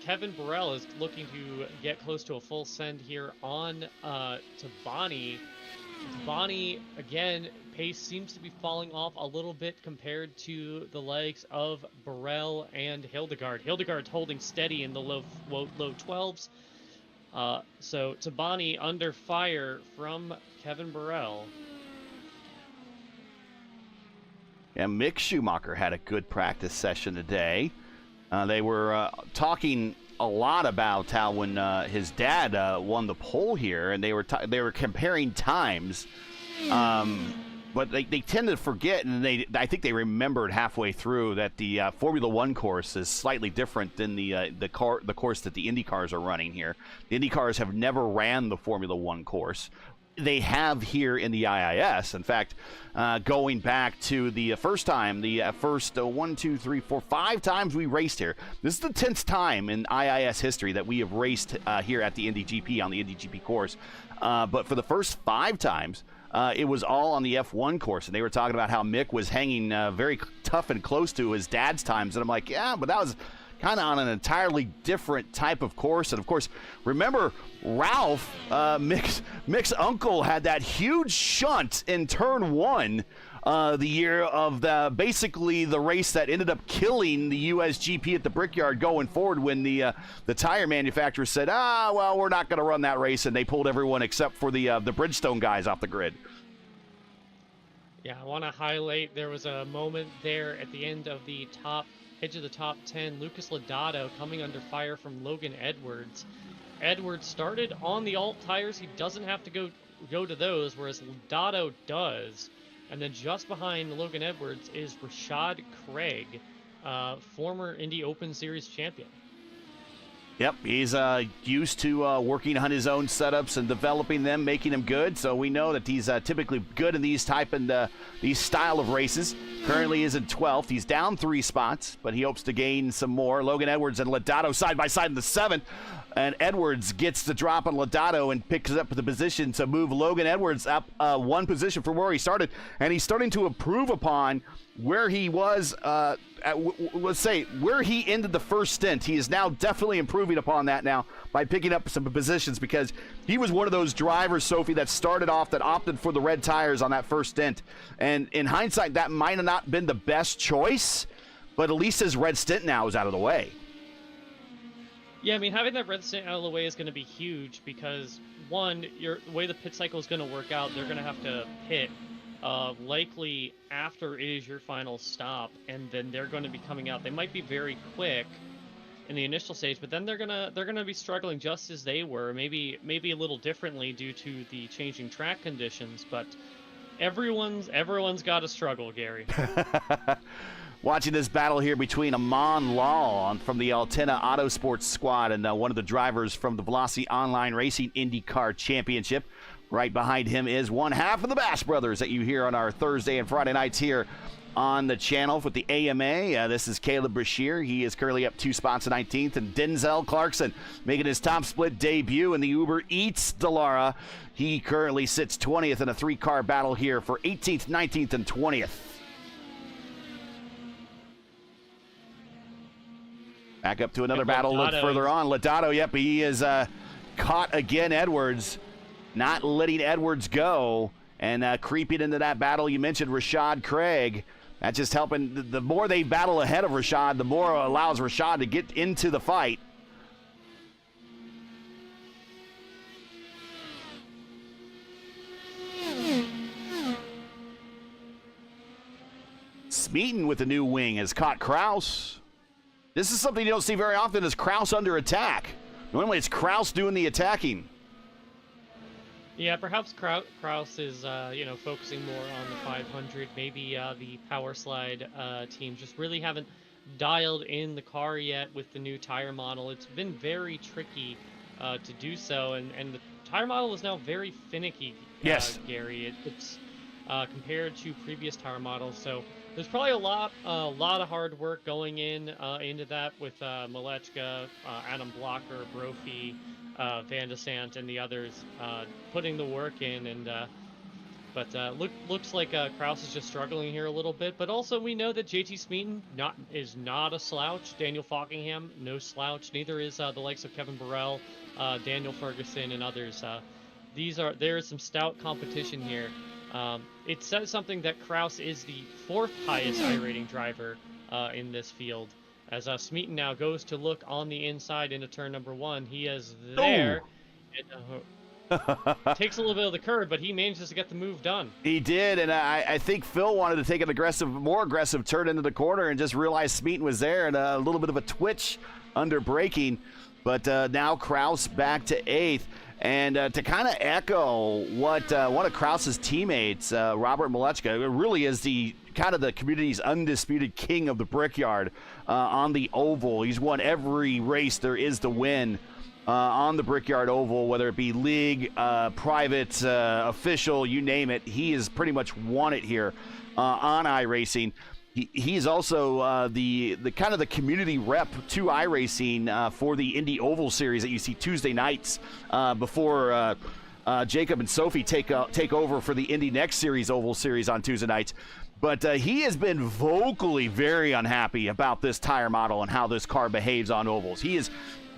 Kevin Burrell is looking to get close to a full send here on Tabani. Tabani, again, pace seems to be falling off a little bit compared to the legs of Burrell and Hildegard. Hildegard's holding steady in the low 12s. So Tabani under fire from Kevin Burrell. Yeah, Mick Schumacher had a good practice session today. They were talking a lot about how when his dad won the pole here, and they were comparing times, but they tend to forget, and I think they remembered halfway through that the Formula One course is slightly different than the course that the Indy cars are running here. The Indy cars have never ran the Formula One course. They have here in the IIS. In fact, going back to the first time, the first 5 times we raced here. This is the 10th time in IIS history that we have raced here at the Indy GP on the Indy GP course. But for the first 5 times, it was all on the F1 course, and they were talking about how Mick was hanging very tough and close to his dad's times. And I'm like, yeah, but that was kind of on an entirely different type of course. And of course, remember Ralph, Mick's uncle, had that huge shunt in turn 1 the year of basically the race that ended up killing the USGP at the Brickyard going forward, when the tire manufacturer said, well, we're not going to run that race, and they pulled everyone except for the Bridgestone guys off the grid. Yeah, I want to highlight there was a moment there at the end of the edge of the top 10, Lucas Lodato coming under fire from Logan Edwards. Edwards started on the alt tires. He doesn't have to go to those, whereas Lodato does. And then just behind Logan Edwards is Rashad Craig, former Indy Open Series champion. Yep, he's used to working on his own setups and developing them, making them good. So we know that he's typically good in these style of races. Currently is in 12th. He's down 3 spots, but he hopes to gain some more. Logan Edwards and Lodato side by side in the 7th. And Edwards gets the drop on Lodato and picks up the position to move Logan Edwards up 1 position from where he started. And he's starting to improve upon where he was, let's say, where he ended the first stint. He is now definitely improving upon that now by picking up some positions, because he was one of those drivers, Sophie, that started off that opted for the red tires on that first stint. And in hindsight, that might have not been the best choice, but at least his red stint now is out of the way. Yeah, I mean, having that red stint out of the way is going to be huge because, one, the way the pit cycle is going to work out, they're going to have to pit likely after it is your final stop, and then they're going to be coming out. They might be very quick in the initial stage, but then they're gonna be struggling just as they were, maybe a little differently due to the changing track conditions. But everyone's got to struggle, Gary. Watching this battle here between Amon Law from the Altina Autosports squad and one of the drivers from the Velocity Online Racing IndyCar Championship. Right behind him is one half of the Bash Brothers that you hear on our Thursday and Friday nights here on the channel with the AMA. This is Caleb Brashear. He is currently up 2 spots in 19th. And Denzel Clarkson making his top split debut in the Uber Eats Dallara. He currently sits 20th in a 3-car battle here for 18th, 19th, and 20th. Back up to another battle a little further on. Lodato, yep, he is caught again, Edwards. Not letting Edwards go and creeping into that battle. You mentioned Rashad Craig. That's just helping. The more they battle ahead of Rashad, the more it allows Rashad to get into the fight. Smeaton with the new wing has caught Kraus. This is something you don't see very often, is Kraus under attack. Normally it's Kraus doing the attacking. Yeah, perhaps Kraus is, focusing more on the 500. Maybe the Power Slide team just really haven't dialed in the car yet with the new tire model. It's been very tricky to do so, and the tire model is now very finicky, yes, Gary. It's compared to previous tire models, so there's probably a lot of hard work going into that with Malechka, Adam Blocker, Brophy, Van de Sant, and the others putting the work in. But looks like Kraus is just struggling here a little bit. But also we know that JT Smeaton is not a slouch. Daniel Fockingham, no slouch. Neither is the likes of Kevin Burrell, Daniel Ferguson, and others. There is some stout competition here. It says something that Kraus is the 4th highest iRating driver in this field. As Smeaton now goes to look on the inside into turn number 1, he is there. And, takes a little bit of the curve, but he manages to get the move done. He did, and I think Phil wanted to take an more aggressive turn into the corner and just realized Smeaton was there, and a little bit of a twitch under braking. But now Kraus back to 8th. And to kind of echo what one of Kraus's teammates, Robert Malechka, really is the community's undisputed king of the Brickyard on the oval. He's won every race there is to win on the Brickyard Oval, whether it be league, private, official, you name it. He has pretty much won it here on iRacing. He's also the kind of the community rep to iRacing for the Indy Oval Series that you see Tuesday nights before Jacob and Sophie take over for the Indy Next Series Oval Series on Tuesday nights. But he has been vocally very unhappy about this tire model and how this car behaves on ovals. He has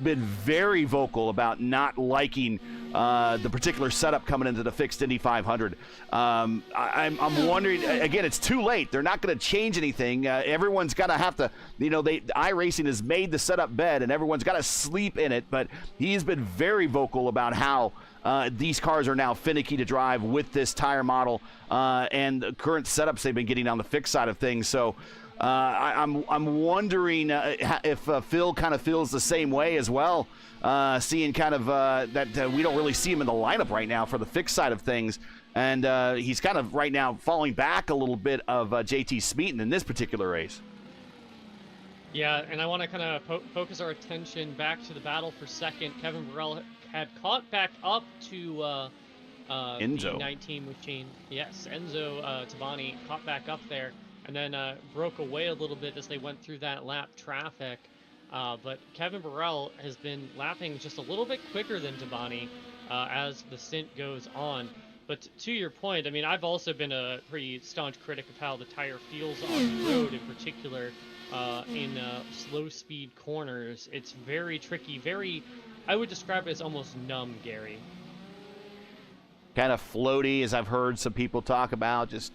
been very vocal about not liking the particular setup coming into the fixed Indy 500. I'm wondering, again, it's too late. They're not going to change anything. Everyone's got to have to, iRacing has made the setup bed and everyone's got to sleep in it. But he's been very vocal about how these cars are now finicky to drive with this tire model and the current setups they've been getting on the fixed side of things. So I'm wondering if Phil kind of feels the same way as well, seeing kind of that we don't really see him in the lineup right now for the fixed side of things. And he's kind of right now falling back a little bit of JT Smeaton in this particular race. Yeah, and I want to kind of focus our attention back to the battle for second. Kevin Burrell had caught back up to Enzo. the 19 machine. Yes, Enzo Tabani caught back up there and then broke away a little bit as they went through that lap traffic. But Kevin Burrell has been lapping just a little bit quicker than Tabani as the stint goes on. But to your point, I mean, I've also been a pretty staunch critic of how the tire feels on the road, in particular in slow speed corners. It's very tricky, I would describe it as almost numb, Gary. Kind of floaty, as I've heard some people talk about, just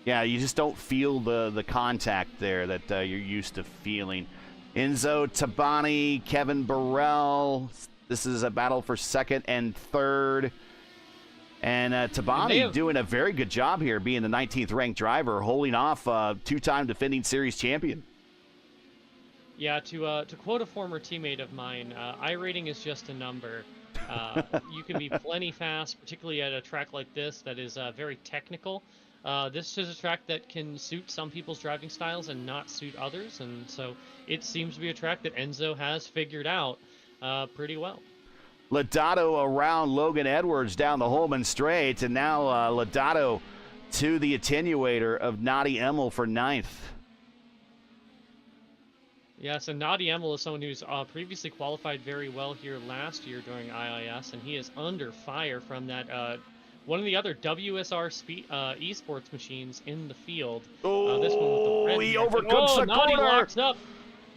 Yeah, you just don't feel the contact there that you're used to feeling. Enzo Tabani, Kevin Burrell. This is a battle for second and third. And Tabani doing a very good job here, being the 19th ranked driver, holding off two-time defending series champion. Yeah, to quote a former teammate of mine, iRating is just a number. You can be plenty fast, particularly at a track like this that is very technical. This is a track that can suit some people's driving styles and not suit others, and so it seems to be a track that Enzo has figured out pretty well. Lodato around Logan Edwards down the Holman Straight, and now Lodato to the attenuator of Nadi Emmel for ninth. Yes, and Nadi Emmel is someone who's previously qualified very well here last year during IIS, and he is under fire from that one of the other WSR eSports machines in the field. This one with the red he mark. overcooks the Nadi corner. locks up.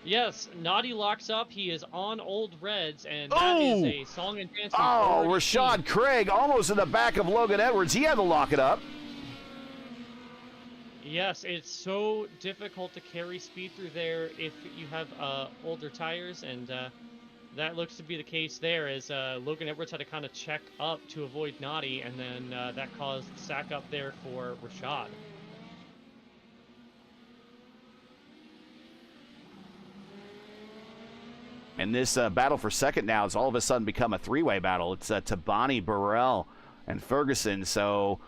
Yes, Nadi locks up. He is on old reds, and that is a song and dance. Oh, Rashad Craig almost in the back of Logan Edwards. He had to lock it up. Yes, it's so difficult to carry speed through there if you have older tires, and that looks to be the case there, as Logan Edwards had to kind of check up to avoid Nadi, and then that caused the sack up there for Rashad. And this battle for second now has all of a sudden become a three-way battle. It's Tabani, Burrell, and Ferguson. So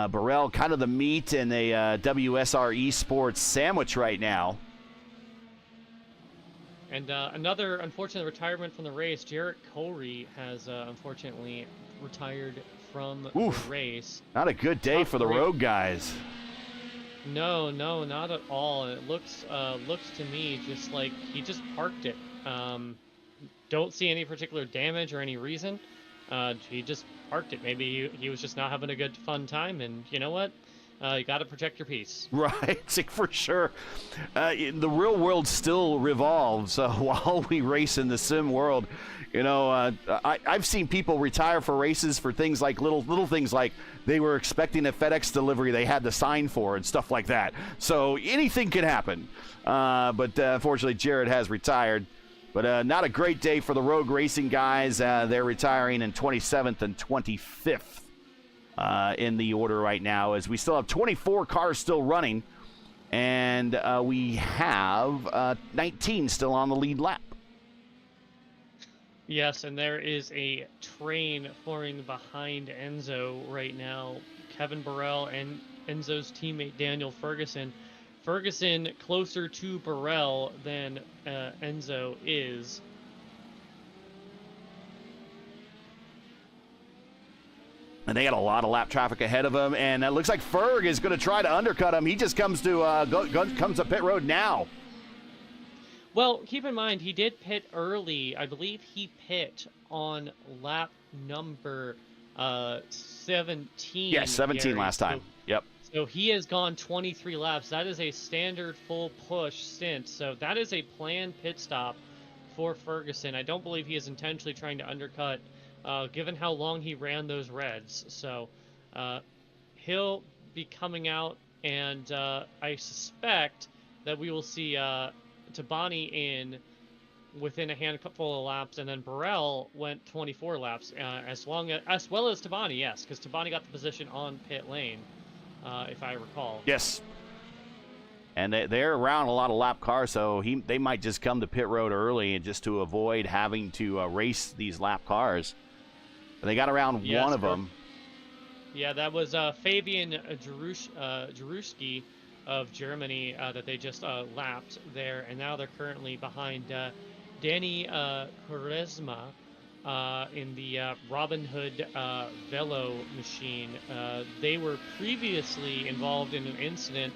Burrell kind of the meat in a WSR eSports sandwich right now. And another unfortunate retirement from the race. Jarrett Corey has unfortunately retired from the race. Not a good day for the road guys. No, not at all. It looks to me just like he just parked it. Don't see any particular damage or any reason. He just parked it. Maybe he was just not having a good fun time, and you know what? You got to protect your peace. Right, for sure. The real world still revolves while we race in the sim world. You know, I've seen people retire for races for things like little things like they were expecting a FedEx delivery they had to sign for and stuff like that. So anything can happen. But unfortunately, Jared has retired. But not a great day for the Rogue Racing guys. They're retiring in 27th and 25th in the order right now, as we still have 24 cars still running, and we have 19 still on the lead lap. Yes, and there is a train forming behind Enzo right now. Kevin Burrell and Enzo's teammate Daniel Ferguson. Ferguson closer to Burrell than Enzo is. And they got a lot of lap traffic ahead of him, and it looks like Ferg is going to try to undercut him. He just comes to comes to pit road now. Well, keep in mind, he did pit early. I believe he pit on lap number 17. Yes, 17 Gary. last time. Yep. So he has gone 23 laps. That is a standard full push stint. So that is a planned pit stop for Ferguson. I don't believe he is intentionally trying to undercut, given how long he ran those reds. So he'll be coming out, and I suspect that we will see Tabani in within a handful of laps, and then Burrell went 24 laps, as well as Tabani, yes, because Tabani got the position on pit lane, if I recall. Yes. And they're around a lot of lap cars, so they might just come to pit road early and just to avoid having to race these lap cars. And they got around one of them. Yeah, that was Fabian Jaruski of Germany that they just lapped there, and now they're currently behind Danny Quaresma in the Robin Hood Velo machine. They were previously involved in an incident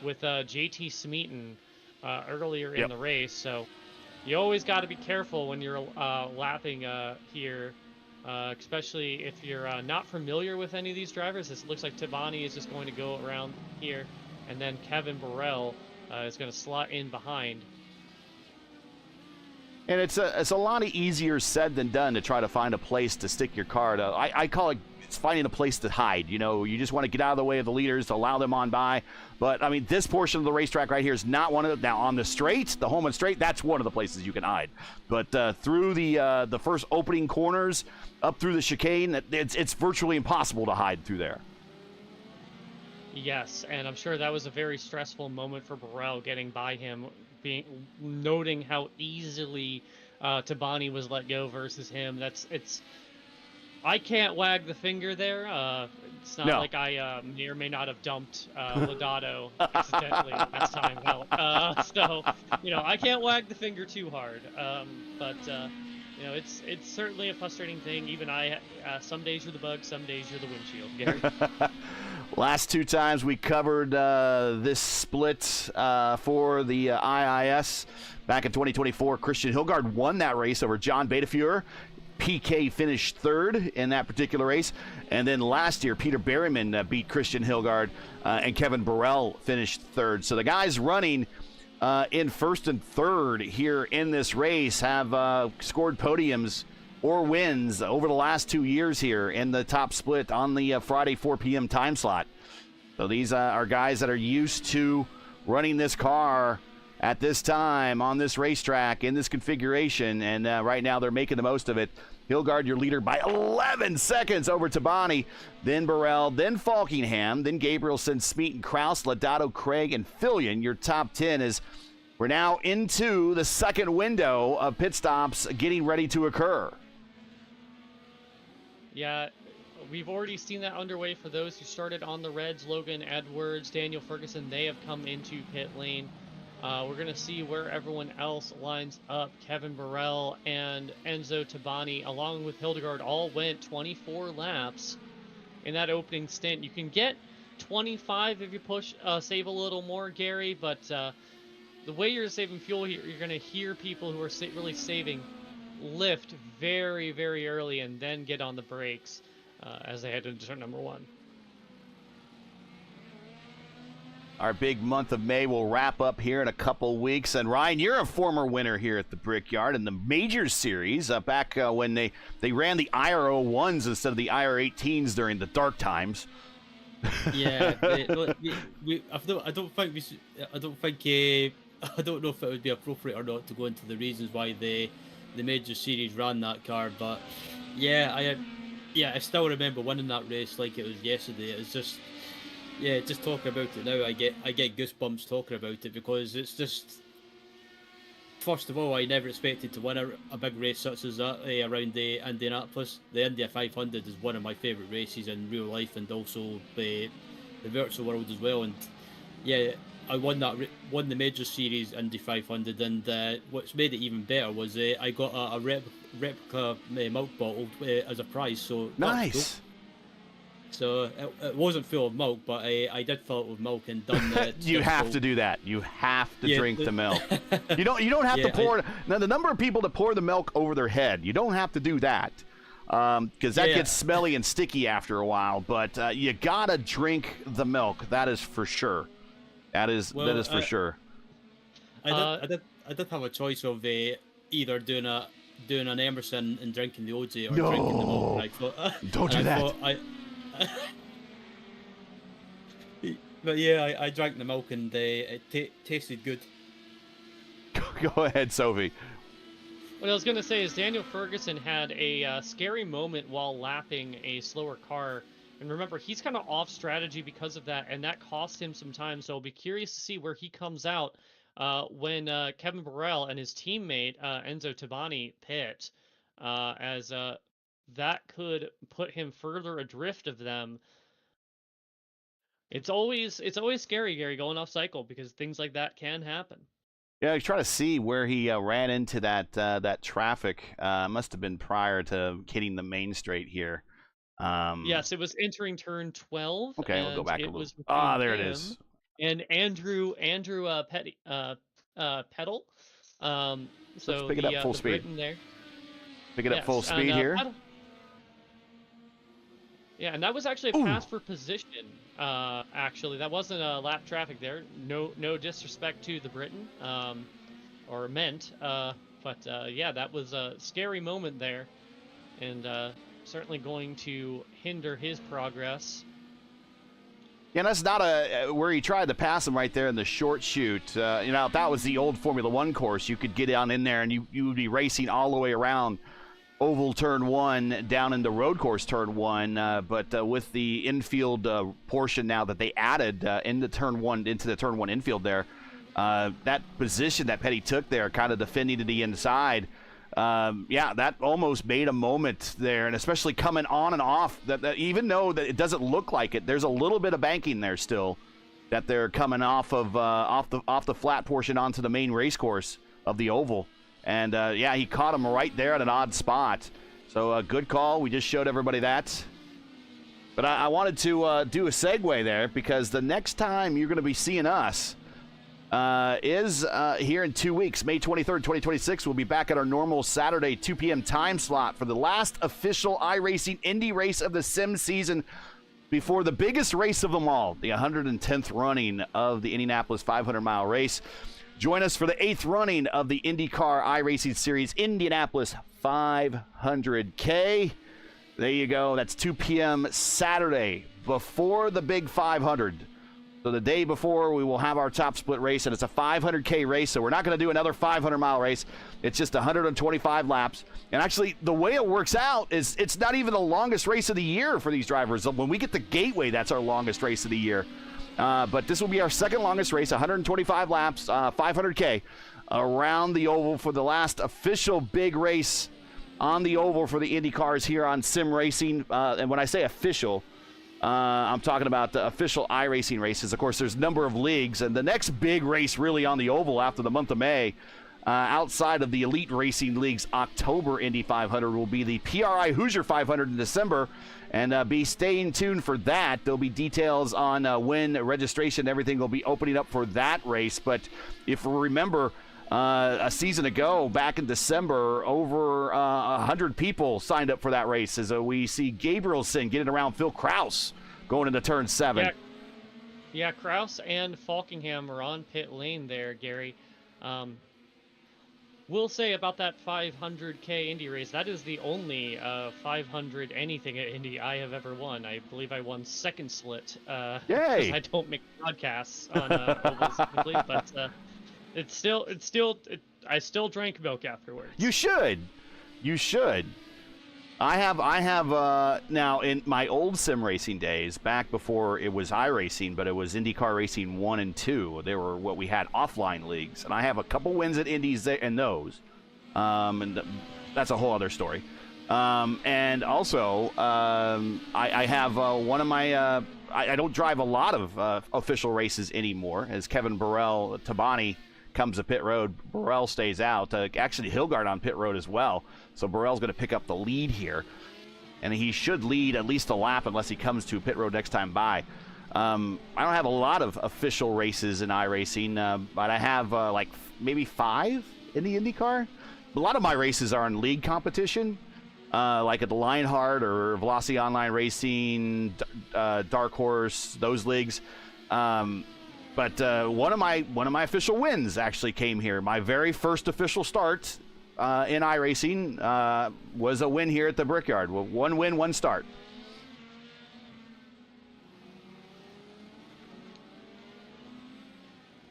with JT Smeaton earlier in the race, so you always got to be careful when you're lapping here, especially if you're not familiar with any of these drivers. It looks like Tabani is just going to go around here, and then Kevin Burrell is going to slot in behind. And it's a lot easier said than done to try to find a place to stick your car. I call it, it's finding a place to hide. You know, you just want to get out of the way of the leaders to allow them on by. But, I mean, this portion of the racetrack right here is not one of them. Now, on the straight, the home and straight, that's one of the places you can hide. But through the first opening corners, up through the chicane, it's virtually impossible to hide through there. Yes, and I'm sure that was a very stressful moment for Burrell getting by him, noting how easily Tabani was let go versus him. I can't wag the finger there. It's not like I may or may not have dumped Lodato accidentally last time out. So, you know, I can't wag the finger too hard. But you know, it's certainly a frustrating thing. Even some days you're the bug, some days you're the windshield, Gary. Last two times we covered this split for the IIS. Back in 2024, Christian Hilgard won that race over John Betafuhr. PK finished third in that particular race. And then last year, Peter Berryman beat Christian Hilgard, and Kevin Burrell finished third. So the guys running in first and third here in this race have scored podiums or wins over the last 2 years here in the top split on the Friday 4 p.m. time slot. So these are guys that are used to running this car at this time on this racetrack in this configuration, and right now they're making the most of it. Hilgard, your leader, by 11 seconds over Tabani, then Burrell, then Falkingham, then Gabrielson, Smeat, and Kraus, Lodato, Craig, and Fillion. Your top 10 is we're now into the second window of pit stops getting ready to occur. Yeah, we've already seen that underway for those who started on the Reds. Logan Edwards, Daniel Ferguson, they have come into pit lane. We're going to see where everyone else lines up. Kevin Burrell and Enzo Tabani, along with Hildegard, all went 24 laps in that opening stint. You can get 25 if you save a little more, Gary, but the way you're saving fuel here, you're going to hear people who are really saving lift very, very early and then get on the brakes as they head into turn number one. Our big month of May will wrap up here in a couple weeks. And Ryan, you're a former winner here at the Brickyard in the Majors Series back when they ran the IR01s instead of the IR18s during the dark times. Yeah, I don't know if it would be appropriate or not to go into the reasons why the Major Series ran that car, but I still remember winning that race like it was yesterday. It's just. Yeah, just talking about it now, I get goosebumps talking about it, because it's just. First of all, I never expected to win a big race such as that around the Indianapolis. The Indy 500 is one of my favourite races in real life, and also the virtual world as well. And yeah, I won the Major Series Indy 500, and what's made it even better was I got a replica milk bottle as a prize. So nice. So it wasn't full of milk, but I did fill it with milk and done the. You have to do that. You have to drink the milk. You don't have to pour. Now the number of people that pour the milk over their head, you don't have to do that, because that gets smelly and sticky after a while. But you gotta drink the milk. That is for sure. That is for sure. I did have a choice of either doing an Emerson and drinking the OJ or drinking the milk. And I thought, don't do that. But yeah, I drank the milk and it tasted good. Go ahead, Sophie. What I was going to say is Daniel Ferguson had a scary moment while lapping a slower car. And remember, he's kind of off strategy because of that, and that cost him some time. So I'll be curious to see where he comes out when Kevin Burrell and his teammate Enzo Tabani pit, as that could put him further adrift of them. It's always scary, Gary, going off cycle, because things like that can happen. Yeah, I was trying to see where he ran into that traffic. Must have been prior to hitting the main straight here. Yes, it was entering turn 12. Okay, we'll go back a little. There it is. And Andrew Peddle. So let's pick it up full speed. There. Pick it up full speed here. Yeah, and that was actually a pass for position. Actually, that wasn't a lap traffic there. No disrespect to the Briton, or meant. But yeah, that was a scary moment there, and certainly going to hinder his progress. Yeah, that's not where he tried to pass him right there in the short chute. If that was the old Formula One course, you could get down in there and you would be racing all the way around oval turn 1 down into road course turn 1. But with the infield portion now that they added into the turn 1 infield there, that position that Petty took there, kind of defending to the inside, that almost made a moment there, and especially coming on and off. That even though that it doesn't look like it, there's a little bit of banking there still. That they're coming off of off the flat portion onto the main race course of the oval, and he caught him right there at an odd spot. So good call. We just showed everybody that. But I wanted to do a segue there, because the next time you're going to be seeing us is here in 2 weeks, May 23rd, 2026. We'll be back at our normal Saturday 2 p.m. time slot for the last official iRacing Indy race of the sim season before the biggest race of them all, the 110th running of the Indianapolis 500-mile race. Join us for the 8th running of the IndyCar iRacing Series Indianapolis 500K. There you go. That's 2 p.m. Saturday before the big 500. So the day before, we will have our top split race, and it's a 500K race, so we're not going to do another 500-mile race. It's just 125 laps. And actually, the way it works out is it's not even the longest race of the year for these drivers. When we get the Gateway, that's our longest race of the year. But this will be our second longest race, 125 laps, 500K, around the oval for the last official big race on the oval for the Indy cars here on Sim Racing. And when I say official, I'm talking about the official iRacing races. Of course, there's a number of leagues, and the next big race really on the oval after the month of May, outside of the Elite Racing League's October Indy 500, will be the PRI Hoosier 500 in December, and be staying tuned for that. There'll be details on when registration and everything will be opening up for that race. But if we remember, a season ago, back in December, over 100 people signed up for that race, as we see Gabrielson getting around Phil Kraus going into turn 7. Yeah, Kraus and Falkingham are on pit lane there, Gary. We'll say about that 500K Indy race, that is the only 500 anything at Indy I have ever won. I believe I won second slit. Yay! Because I don't make podcasts on ovals typically, but I still drank milk afterwards. You should. I have now, in my old sim racing days, back before it was iRacing, but it was IndyCar Racing 1 and 2. They were what we had offline leagues, and I have a couple wins at Indies in those, and that's a whole other story. And also, I have one of my. I don't drive a lot of official races anymore, as Kevin Burrell Tabani comes to pit road. Burrell stays out. Actually, Hilgard on pit road as well. So Burrell's going to pick up the lead here. And he should lead at least a lap unless he comes to pit road next time by. I don't have a lot of official races in iRacing, but I have like maybe 5 in the IndyCar. A lot of my races are in league competition, like at the Lionheart or Velocity Online Racing, Dark Horse, those leagues. But one of my official wins actually came here. My very first official start in iRacing was a win here at the Brickyard. Well, 1 win, 1 start.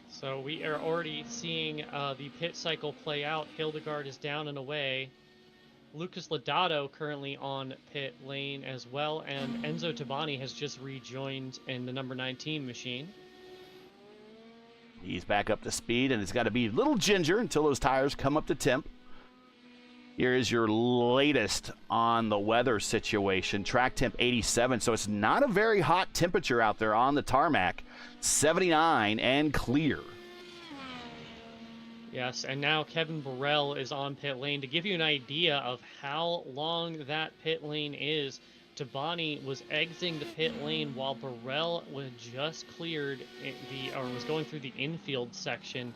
So we are already seeing the pit cycle play out. Hildegard is down and away. Lucas Lodato currently on pit lane as well, and Enzo Tabani has just rejoined in the number 19 machine. He's back up to speed, and it's got to be a little ginger until those tires come up to temp. Here is your latest on the weather situation. Track temp 87, so it's not a very hot temperature out there on the tarmac. 79 and clear. Yes, and now Kevin Burrell is on pit lane. To give you an idea of how long that pit lane is, Tabani was exiting the pit lane while Burrell was just cleared was going through the infield section,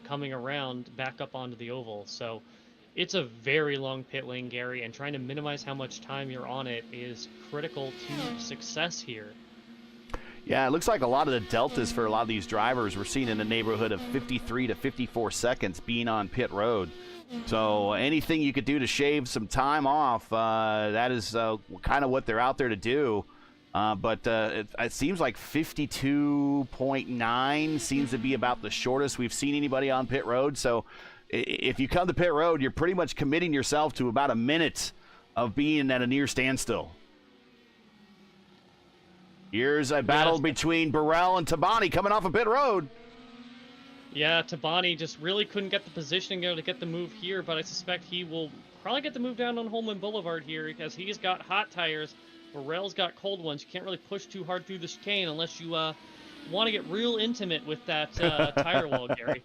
coming around back up onto the oval. So it's a very long pit lane, Gary, and trying to minimize how much time you're on it is critical to success here. Yeah, it looks like a lot of the deltas for a lot of these drivers we're seeing in the neighborhood of 53 to 54 seconds being on pit road. So anything you could do to shave some time off, that is kind of what they're out there to do. But it seems like 52.9 seems to be about the shortest we've seen anybody on pit road. So if you come to pit road, you're pretty much committing yourself to about a minute of being at a near standstill. Here's a battle between Burrell and Tabani coming off of pit road. Yeah, Tabani just really couldn't get the positioning there to get the move here, but I suspect he will probably get the move down on Holman Boulevard here because he's got hot tires. Burrell's got cold ones. You can't really push too hard through the chicane unless you want to get real intimate with that tire wall, Gary.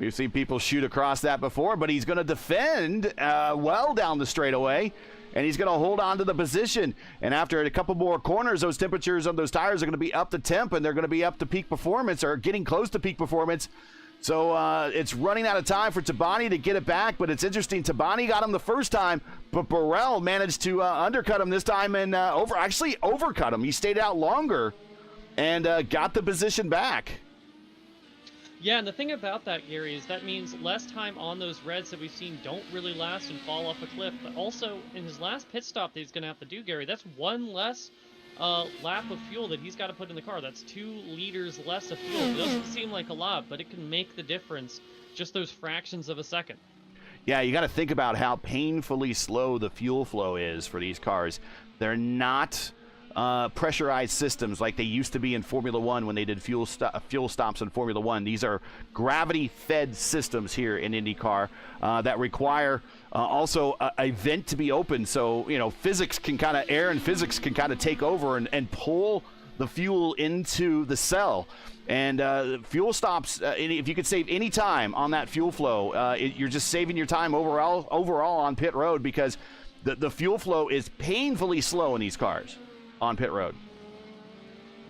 We've seen people shoot across that before, but he's going to defend well down the straightaway, and he's going to hold on to the position. And after a couple more corners, those temperatures on those tires are going to be up to temp, and they're going to be up to peak performance or getting close to peak performance. So it's running out of time for Tabani to get it back, but it's interesting. Tabani got him the first time, but Burrell managed to undercut him this time and overcut him. He stayed out longer and got the position back. Yeah, and the thing about that, Gary, is that means less time on those reds that we've seen don't really last and fall off a cliff. But also, in his last pit stop that he's going to have to do, Gary, that's one less lap of fuel that he's got to put in the car. That's 2 liters less of fuel. It doesn't seem like a lot, but it can make the difference, just those fractions of a second. Yeah, you got to think about how painfully slow the fuel flow is for these cars. They're not pressurized systems like they used to be in Formula One when they did fuel stops in Formula One. These are gravity-fed systems here in IndyCar that require also a vent to be open. So, you know, air and physics can kind of take over and pull the fuel into the cell. And fuel stops, if you could save any time on that fuel flow, you're just saving your time overall on pit road because the fuel flow is painfully slow in these cars on pit road.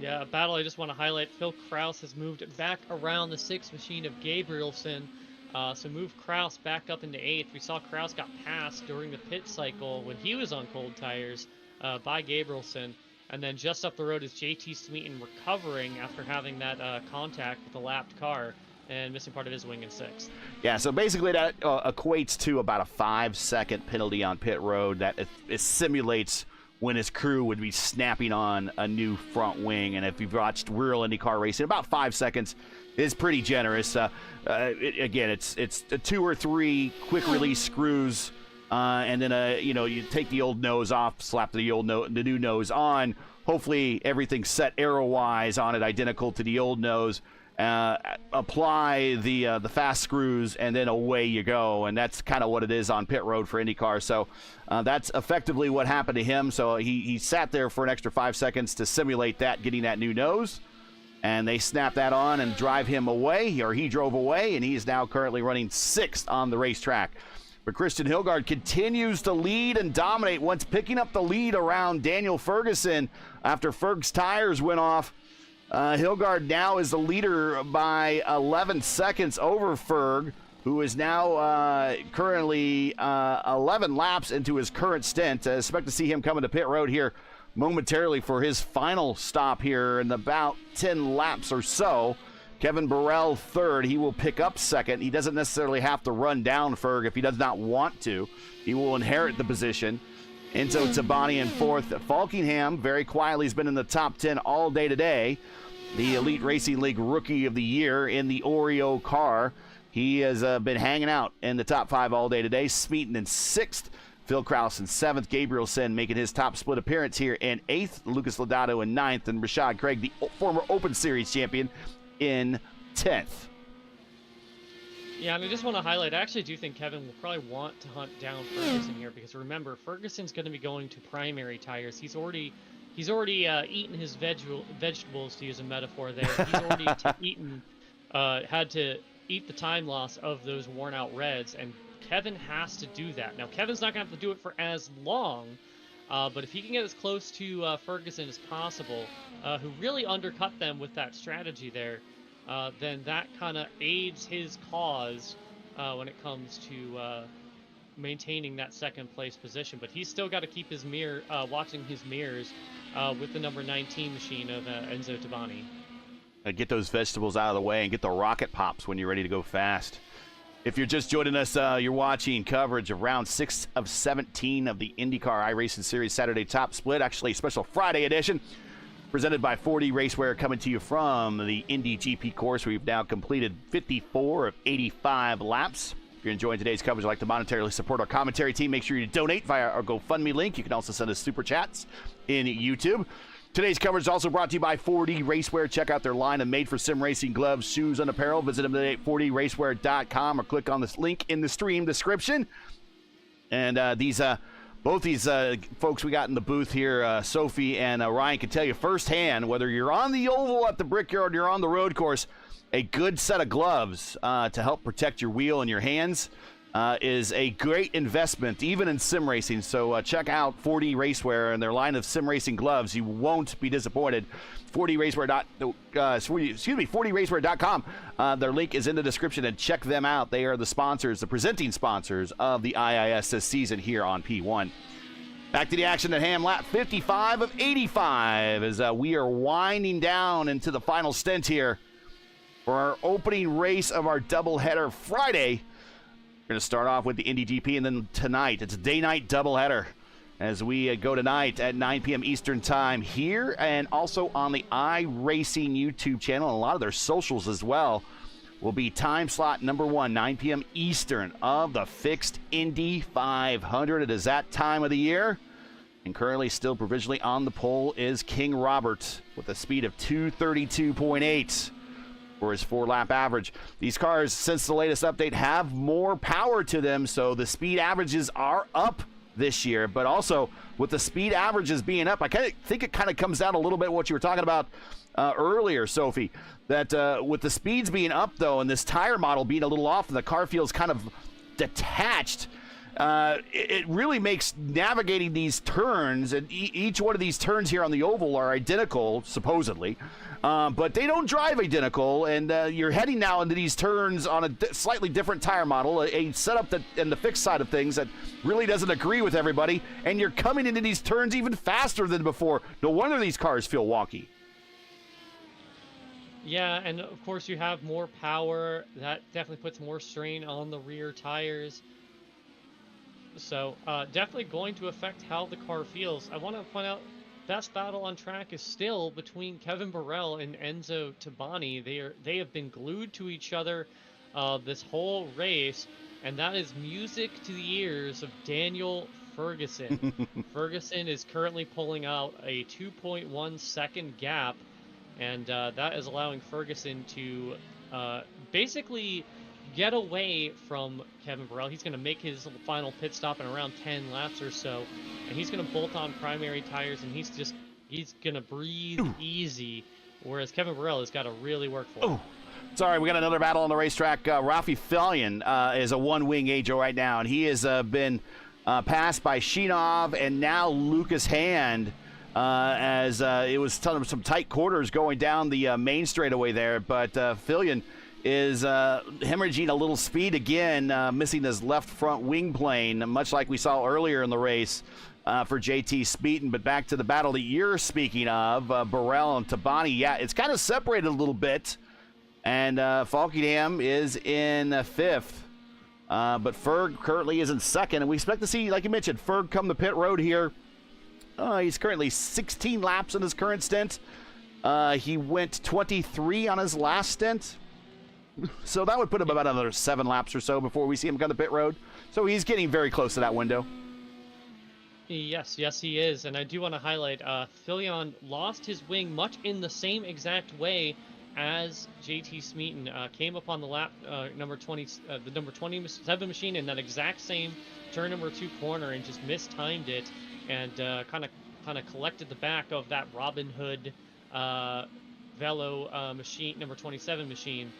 Yeah, a battle I just want to highlight. Phil Krause has moved back around the 6th machine of Gabrielson. So move Krause back up into 8th. We saw Krause got passed during the pit cycle when he was on cold tires by Gabrielson. And then just up the road is JT Smeaton recovering after having that contact with a lapped car and missing part of his wing in 6th. Yeah, so basically that equates to about a 5-second penalty on pit road. That it simulates when his crew would be snapping on a new front wing. And if you've watched real IndyCar racing, about 5 seconds is pretty generous. Again, it's 2 or 3 quick release screws, and then you take the old nose off, slap the new nose on. Hopefully everything's set aero-wise on it, identical to the old nose. Apply the fast screws, and then away you go. And that's kind of what it is on pit road for IndyCar. So that's effectively what happened to him. So he sat there for an extra 5 seconds to simulate that, getting that new nose. And they snapped that on and drive him away, or he drove away, and he is now currently running 6th on the racetrack. But Christian Hillgard continues to lead and dominate, once picking up the lead around Daniel Ferguson after Ferg's tires went off. Hillgard now is the leader by 11 seconds over Ferg, who is now currently 11 laps into his current stint. Expect to see him coming to pit road here momentarily for his final stop here in about 10 laps or so. Kevin Burrell 3rd. He will pick up 2nd. He doesn't necessarily have to run down Ferg if he does not want to. He will inherit the position. Enzo Tabani in 4th. Falkingham very quietly has been in the top 10 all day today. The Elite Racing League Rookie of the Year in the Oreo car. He has been hanging out in the top 5 all day today. Smeaton in 6th. Phil Krause in 7th. Gabrielson making his top split appearance here in 8th. Lucas Lodato in 9th. And Rashad Craig, the former Open Series champion, in 10th. Yeah, and I just want to highlight, I actually do think Kevin will probably want to hunt down Ferguson here, because remember, Ferguson's going to be going to primary tires. He's already eaten his vegetables, to use a metaphor there. He's already had to eat the time loss of those worn out reds, and Kevin has to do that. Now, Kevin's not going to have to do it for as long, but if he can get as close to Ferguson as possible, who really undercut them with that strategy there, then that kind of aids his cause when it comes to maintaining that second place position, but he's still got to keep his mirror, watching his mirrors with the number 19 machine of Enzo Tabani. Get those vegetables out of the way and get the rocket pops when you're ready to go fast. If you're just joining us, you're watching coverage of round 6 of 17 of the IndyCar iRacing Series Saturday Top Split, actually a special Friday edition, presented by 4D Racewear, coming to you from the INDY GP course. We've now completed 54 of 85 laps. If you're enjoying today's coverage, I'd like to monetarily support our commentary team. Make sure you donate via our GoFundMe link. You can also send us super chats in YouTube. Today's coverage is also brought to you by 4D Racewear. Check out their line of made-for-sim racing gloves, shoes, and apparel. Visit them today at 4dracewear.com or click on this link in the stream description. And both these folks we got in the booth here, Sophie and Ryan, can tell you firsthand, whether you're on the oval at the Brickyard or you're on the road course, a good set of gloves to help protect your wheel and your hands is a great investment, even in sim racing. So check out 4D Racewear and their line of sim racing gloves. You won't be disappointed. 4dracewear.com. Their link is in the description, and check them out. They are the sponsors, the presenting sponsors of the IIS this season here on P1. Back to the action at hand, lap 55 of 85 as we are winding down into the final stint here for our opening race of our doubleheader Friday. We're going to start off with the Indy GP, and then tonight, it's a day-night doubleheader as we go tonight at 9 p.m. Eastern Time here and also on the iRacing YouTube channel and a lot of their socials as well. Will be time slot number 1, 9 p.m. Eastern of the fixed Indy 500. It is that time of the year, and currently still provisionally on the pole is King Robert with a speed of 232.8. for his 4-lap average. These cars, since the latest update, have more power to them, so the speed averages are up this year. But also, with the speed averages being up, I think it kind of comes down a little bit what you were talking about earlier, Sophie, that with the speeds being up, though, and this tire model being a little off, and the car feels kind of detached, it really makes navigating these turns, and each one of these turns here on the oval are identical, supposedly, but they don't drive identical, and you're heading now into these turns on a slightly different tire model, a setup that, and the fixed side of things, that really doesn't agree with everybody, and you're coming into these turns even faster than before. No wonder these cars feel wonky. Yeah, and of course you have more power. That definitely puts more strain on the rear tires. So definitely going to affect how the car feels. I want to point out, best battle on track is still between Kevin Burrell and Enzo Tabani. They have been glued to each other this whole race, and that is music to the ears of Daniel Ferguson. Ferguson is currently pulling out a 2.1 second gap, and that is allowing Ferguson to basically get away from Kevin Burrell. He's going to make his final pit stop in around 10 laps or so, and he's going to bolt on primary tires, and he's going to breathe easy, whereas Kevin Burrell has got to really work for it. Sorry, we got another battle on the racetrack. Rafi Fillion is a one-wing Ajo right now, and he has been passed by Shinov and now Lucas Hand as it was some tight quarters going down the main straightaway there, but Fillion is hemorrhaging a little speed again, missing his left front wing plane, much like we saw earlier in the race for JT Smeaton. But back to the battle that you're speaking of, Burrell and Tabani. Yeah, it's kind of separated a little bit, and Falkingham is in 5th. But Ferg currently is in 2nd, and we expect to see, like you mentioned, Ferg come the pit road here. He's currently 16 laps in his current stint. He went 23 on his last stint. So that would put him about another 7 laps or so before we see him come the pit road. So he's getting very close to that window. Yes, he is. And I do want to highlight, Fillion lost his wing much in the same exact way as JT Smeaton. Came up on the lap number 20, the number 27 machine in that exact same turn number 2 corner and just mistimed it, and kind of collected the back of that Robin Hood Velo machine, number 27 machine.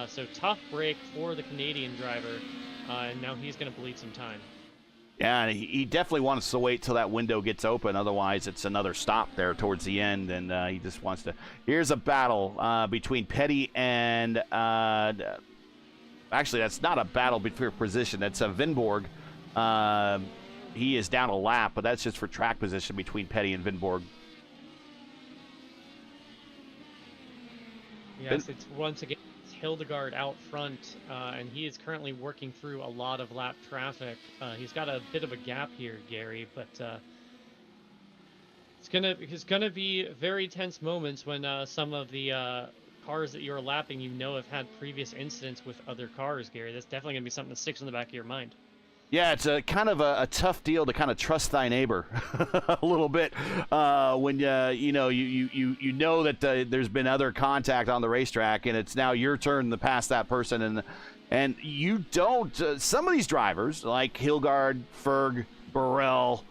So tough break for the Canadian driver, and now he's going to bleed some time. Yeah, he definitely wants to wait till that window gets open. Otherwise, it's another stop there towards the end, and he just wants to. Here's a battle between Petty and actually, that's not a battle for position. That's Vinborg He is down a lap, but that's just for track position between Petty and Vinborg. Yes, it's once again it's Hildegard out front, and he is currently working through a lot of lap traffic. He's got a bit of a gap here, Gary, but it's gonna be very tense moments when some of the cars that you're lapping, have had previous incidents with other cars, Gary. That's definitely gonna be something that sticks in the back of your mind. Yeah, it's a kind of a tough deal to kind of trust thy neighbor a little bit when you know that there's been other contact on the racetrack and it's now your turn to pass that person and you don't. Some of these drivers like Hilgard, Ferg, Burrell,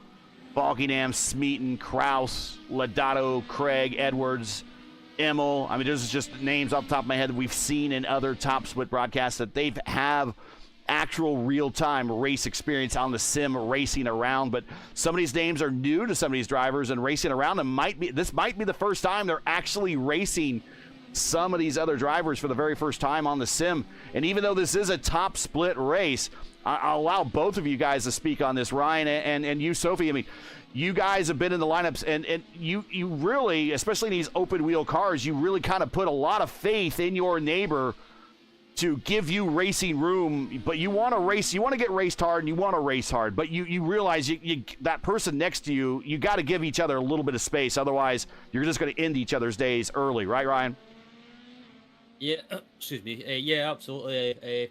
Balkingham, Smeaton, Kraus, Lodato, Craig, Edwards, Emmel. I mean, those are just names off the top of my head that we've seen in other top split broadcasts that they have actual real-time race experience on the sim racing around, but some of these names are new to some of these drivers and racing around them this might be the first time they're actually racing some of these other drivers for the very first time on the sim. And even though this is a top split race, I'll allow both of you guys to speak on this, Ryan and you, Sophie. I mean, you guys have been in the lineups and you really, especially in these open wheel cars, you really kind of put a lot of faith in your neighbor to give you racing room, but you want to race, you want to get raced hard, and you want to race hard, but you realize that person next to you, you got to give each other a little bit of space, otherwise you're just going to end each other's days early, right, Ryan? Yeah, excuse me. Yeah, absolutely.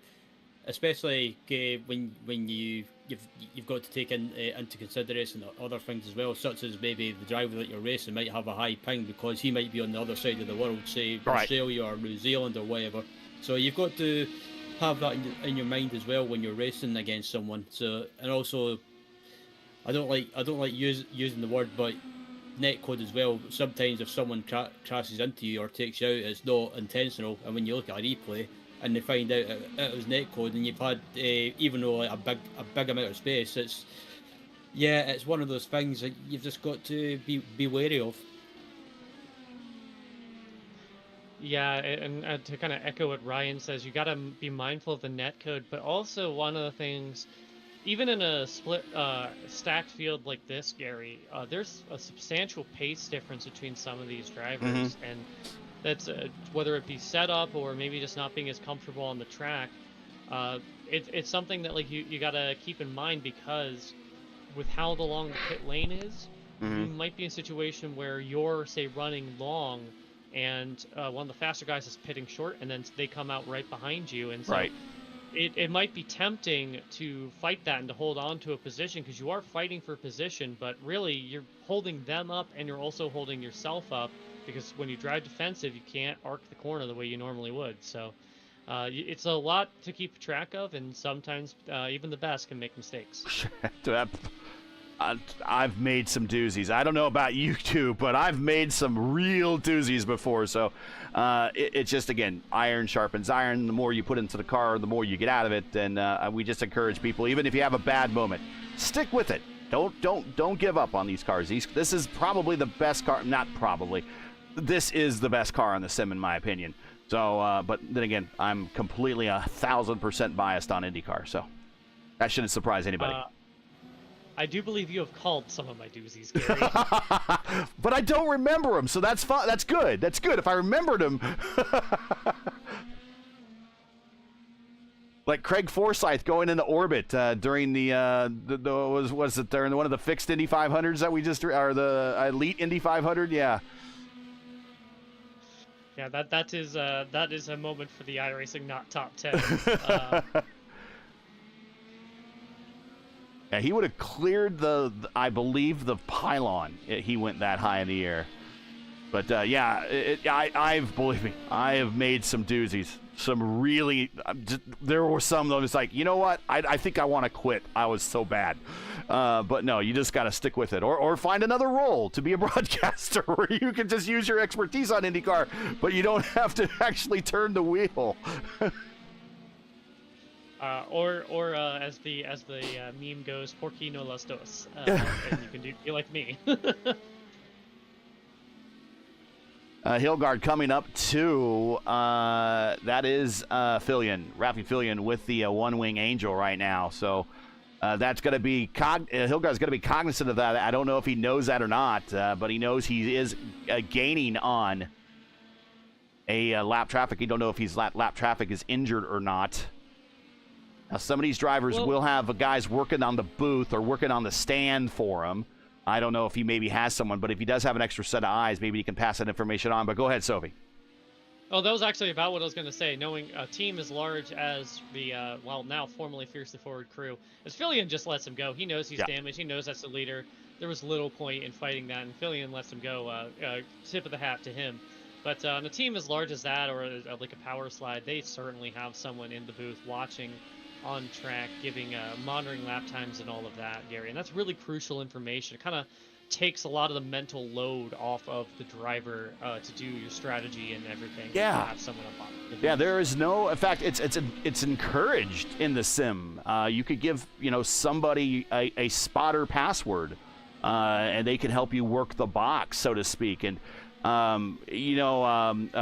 Especially when you've got to take into consideration other things as well, such as maybe the driver that you're racing might have a high ping because he might be on the other side of the world, say Australia or New Zealand or whatever. So you've got to have that in your mind as well when you're racing against someone. So, and also, I don't like using the word, but netcode as well. Sometimes if someone crashes into you or takes you out, it's not intentional. And when you look at a replay and they find out it was netcode, and you've had even though like a big amount of space, it's one of those things that you've just got to be wary of. Yeah, and to kind of echo what Ryan says, you got to be mindful of the net code, but also one of the things, even in a split stacked field like this, Gary, there's a substantial pace difference between some of these drivers, and that's whether it be setup or maybe just not being as comfortable on the track. It's something that like you got to keep in mind, because with how long the pit lane is, you might be in a situation where you're, say, running long, and one of the faster guys is pitting short, and then they come out right behind you, and so it might be tempting to fight that and to hold on to a position, because you are fighting for position, but really you're holding them up and you're also holding yourself up, because when you drive defensive, you can't arc the corner the way you normally would. So it's a lot to keep track of, and sometimes even the best can make mistakes. I've made some doozies. I don't know about you two, but I've made some real doozies before. So it's just, again, iron sharpens iron. The more you put into the car, the more you get out of it. And we just encourage people, even if you have a bad moment, stick with it. Don't give up on these cars. This is probably the best car. Not probably. This is the best car on the sim, in my opinion. So, but then again, I'm completely 1,000% biased on IndyCar. So that shouldn't surprise anybody. I do believe you have called some of my doozies, Gary. But I don't remember them, so that's fine. That's good. That's good. If I remembered them. Like Craig Forsyth going into orbit during was it during one of the fixed Indy 500s that we just, or the Elite Indy 500? Yeah. Yeah, that is a moment for the iRacing not top 10. Yeah, he would have cleared I believe, the pylon. He went that high in the air. But believe me, I have made some doozies. Some really, there were some that was like, you know what? I think I want to quit. I was so bad. But no, you just got to stick with it, or find another role to be a broadcaster where you can just use your expertise on IndyCar, but you don't have to actually turn the wheel. Or as the meme goes, "Por qué no las dos?" And you can be like me. Hilgard coming up too. That is Rafi Fillion with the one-wing Angel right now. So That's going to be Hilgard's going to be cognizant of that. I don't know if he knows that or not, but he knows he is gaining on a lap traffic. You don't know if he's lap traffic is injured or not. Now, some of these drivers will have guys working on the booth or working on the stand for him. I don't know if he maybe has someone, but if he does have an extra set of eyes, maybe he can pass that information on. But go ahead, Sophie. Oh, that was actually about what I was going to say. Knowing a team as large as the, now formerly Fiercely Forward crew, as Fillion just lets him go. He knows he's damaged. He knows that's the leader. There was little point in fighting that, and Fillion lets him go. Tip of the hat to him. But on a team as large as that, or like a power slide, they certainly have someone in the booth watching on track, giving monitoring lap times and all of that, Gary. And that's really crucial information. It kind of takes a lot of the mental load off of the driver to do your strategy and everything. Yeah. To have someone up on. Yeah, there is no. In fact, it's encouraged in the sim. You could give somebody a spotter password, and they can help you work the box, so to speak. And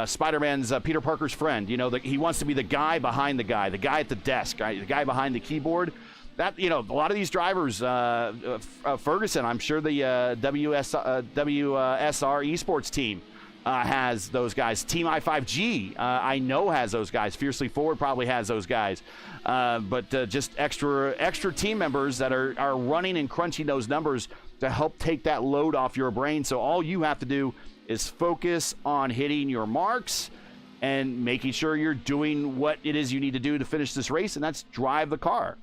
Spider-Man's Peter Parker's friend. He wants to be the guy behind the guy at the desk, right? The guy behind the keyboard. That a lot of these drivers, Ferguson, I'm sure the WSR eSports team has those guys. Team I5G, I know has those guys. Fiercely Forward probably has those guys. But just extra team members that are running and crunching those numbers to help take that load off your brain. So all you have to do is focus on hitting your marks and making sure you're doing what it is you need to do to finish this race, and that's drive the car.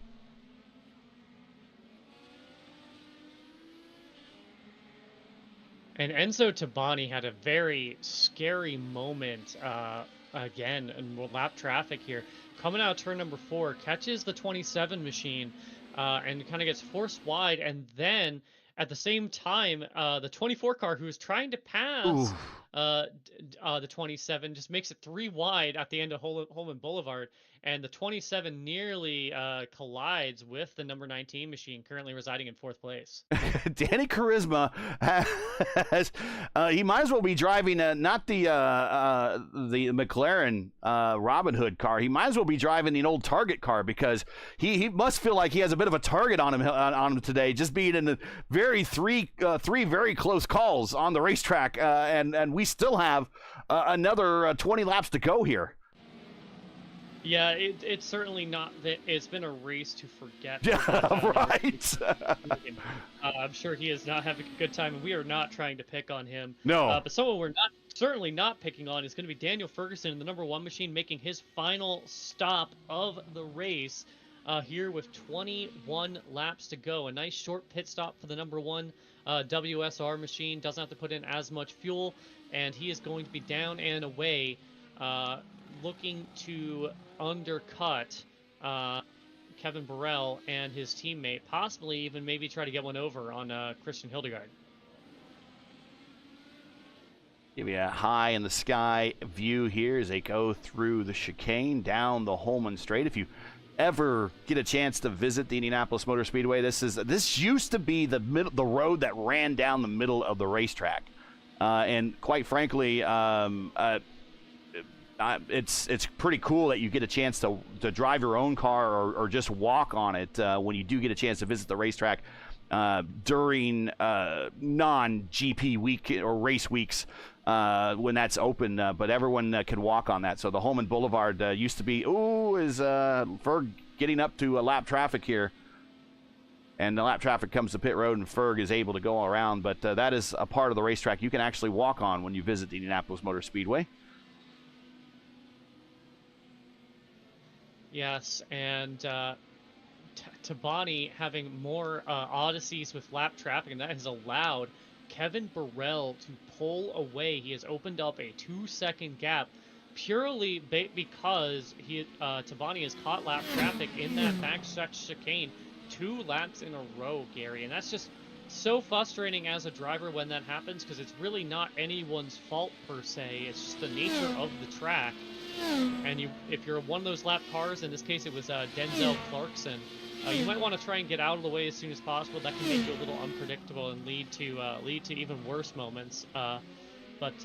And Enzo Tabani had a very scary moment again in lap traffic here. Coming out of turn number 4, catches the 27 machine and kind of gets forced wide. And then at the same time, the 24 car, who is trying to pass the 27, just makes it 3 wide at the end of Holman Boulevard. And the 27 nearly collides with the number 19 machine, currently residing in 4th place. Danny Charisma has, he might as well be driving not the McLaren Robin Hood car. He might as well be driving the old Target car, because he must feel like he has a bit of a target on him today, just being in the three very close calls on the racetrack, and we still have another 20 laps to go here. Yeah, it's certainly not that. It's been a race to forget. Yeah, right. I'm sure he is not having a good time, and we are not trying to pick on him. No. But someone we're certainly not picking on is going to be Daniel Ferguson in the number 1 machine, making his final stop of the race here with 21 laps to go. A nice short pit stop for the number 1 WSR machine. Doesn't have to put in as much fuel, and he is going to be down and away, looking to undercut Kevin Burrell and his teammate, possibly even maybe try to get one over on Christian Hildegard. Give you a high in the sky view here as they go through the chicane down the Holman Straight. If you ever get a chance to visit the Indianapolis Motor Speedway, this used to be the road that ran down the middle of the racetrack, and quite frankly, it's pretty cool that you get a chance to drive your own car or just walk on it when you do get a chance to visit the racetrack during non-GP week or race weeks when that's open. But everyone can walk on that. So the Holman Boulevard used to be, Ferg getting up to lap traffic here. And the lap traffic comes to pit road, and Ferg is able to go around. But that is a part of the racetrack you can actually walk on when you visit the Indianapolis Motor Speedway. Yes, and Tabani having more odysseys with lap traffic, and that has allowed Kevin Burrell to pull away. He has opened up a 2-second gap purely because Tabani has caught lap traffic in that backstretch chicane 2 laps in a row, Gary. And that's just so frustrating as a driver when that happens, because it's really not anyone's fault per se. It's just the nature of the track. And if you're one of those lap cars, in this case it was Denzel Clarkson, you might want to try and get out of the way as soon as possible. That can make you a little unpredictable and lead to even worse moments. But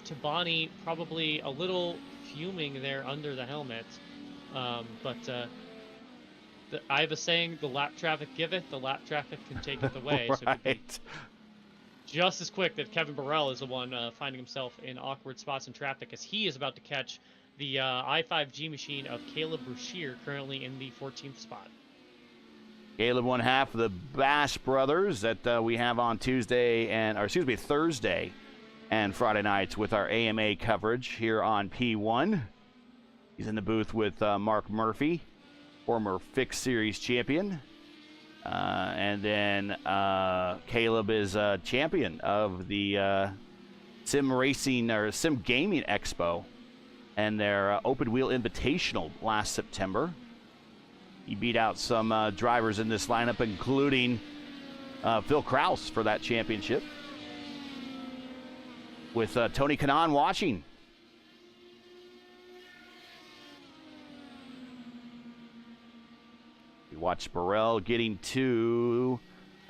Tabani probably a little fuming there under the helmet. But I have a saying: the lap traffic giveth, the lap traffic can taketh away. So it could be Right. just as quick that Kevin Burrell is the one finding himself in awkward spots in traffic as he is about to catch the i5G machine of Caleb Brashear, currently in the 14th spot. Caleb, one half of the Bash brothers that we have on Thursday and Friday nights with our AMA coverage here on P1. He's in the booth with Mark Murphy, former Fixed Series champion. And then Caleb is champion of the Sim Racing or Sim Gaming Expo and their Open Wheel Invitational last September. He beat out some drivers in this lineup, including Phil Kraus for that championship, with Tony Kanaan watching. We watch Burrell getting to...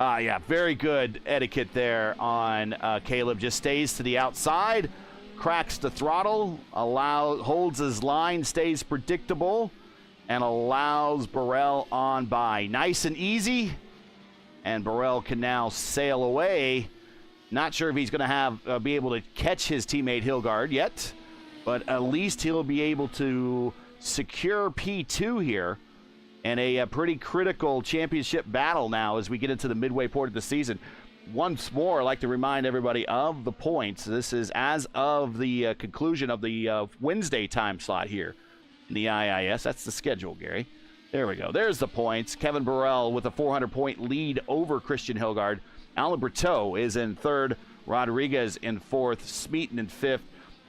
yeah, very good etiquette there on Caleb. Just stays to the outside, cracks the throttle, holds his line, stays predictable, and allows Burrell on by. Nice and easy, and Burrell can now sail away. Not sure if he's going to be able to catch his teammate Hilgard yet, but at least he'll be able to secure P2 here. And a pretty critical championship battle now as we get into the midway point of the season. Once more, I'd like to remind everybody of the points. This is as of the conclusion of the Wednesday time slot here in the IIS. That's the schedule, Gary. There we go. There's the points. Kevin Burrell with a 400-point lead over Christian Hilgard. Alan Berteau is in third. Rodriguez in fourth. Smeaton in fifth.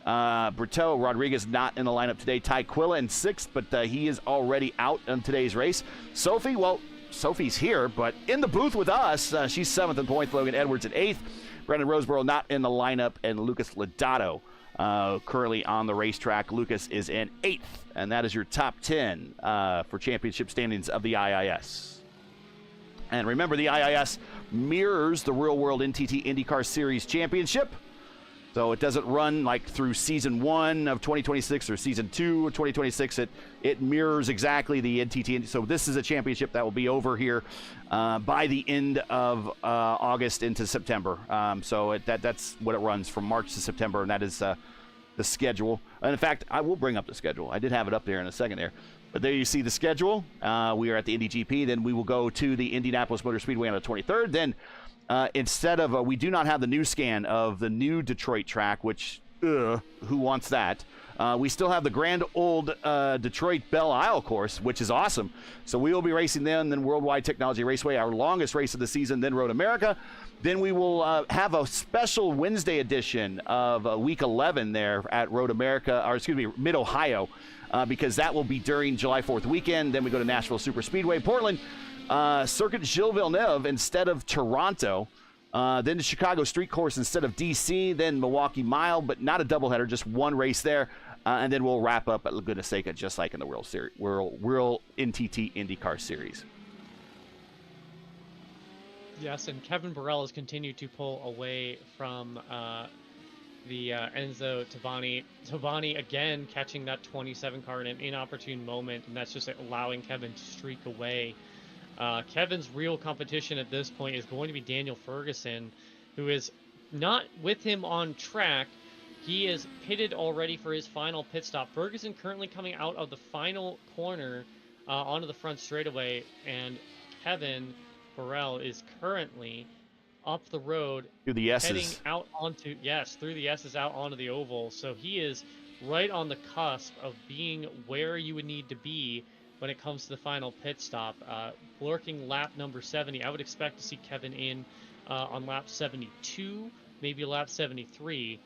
Berteau, Rodriguez not in the lineup today. Ty Quilla in sixth, but he is already out in today's race. Sophie, well, Sophie's here, but in the booth with us. She's seventh in points. Logan Edwards in eighth. Brendan Roseborough not in the lineup, and Lucas Lodato currently on the racetrack. Lucas is in eighth, and that is your top 10 for championship standings of the IIS. And remember, the IIS mirrors the real-world NTT IndyCar Series Championship. So it doesn't run like through season 1 of 2026 or season 2 of 2026. It mirrors exactly the NTT. So this is a championship that will be over here by the end of August into September. So that's what it runs from March to September, and that is the schedule. And in fact, I will bring up the schedule. I did have it up there in a second there. But there you see the schedule. We are at the Indy GP. Then we will go to the Indianapolis Motor Speedway on the 23rd. Then instead of, we do not have the new scan of the new Detroit track, which, who wants that? We still have the grand old Detroit Belle Isle course, which is awesome. So we will be racing then Worldwide Technology Raceway, our longest race of the season, then Road America. Then we will have a special Wednesday edition of Week 11 there at Road America, or excuse me, Mid-Ohio, because that will be during July 4th weekend. Then we go to Nashville Super Speedway, Portland, Circuit Gilles Villeneuve instead of Toronto, then the Chicago Street Course instead of DC, then Milwaukee Mile, but not a doubleheader, just one race there, and then we'll wrap up at Laguna Seca, just like in the World NTT IndyCar Series. Yes, and Kevin Burrell has continued to pull away from the Enzo Tavani. Tavani again catching that 27 car in an inopportune moment, and that's just allowing Kevin to streak away. Kevin's real competition at this point is going to be Daniel Ferguson, who is not with him on track. He is pitted already for his final pit stop. Ferguson currently coming out of the final corner onto the front straightaway, and Kevin Burrell is currently up the road Through the S's. heading out onto, through the S's out onto the oval. So he is right on the cusp of being where you would need to be when it comes to the final pit stop. Lurking lap number 70. I would expect to see Kevin in on lap 72, maybe lap 73,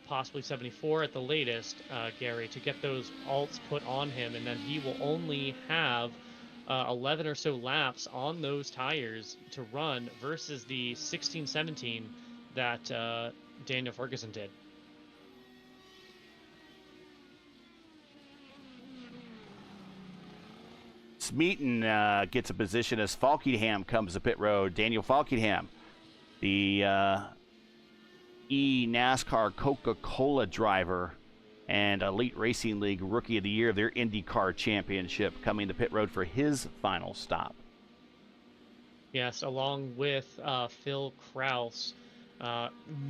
possibly 74 at the latest, Gary, to get those alts put on him, and then he will only have 11 or so laps on those tires to run versus the 16-17 that Daniel Ferguson did. Smeaton gets a position as Falkingham comes to pit road. Daniel Falkingham, the NASCAR Coca-Cola driver, and Elite Racing League Rookie of the Year, their IndyCar Championship, coming to pit road for his final stop. Yes, along with Phil Kraus.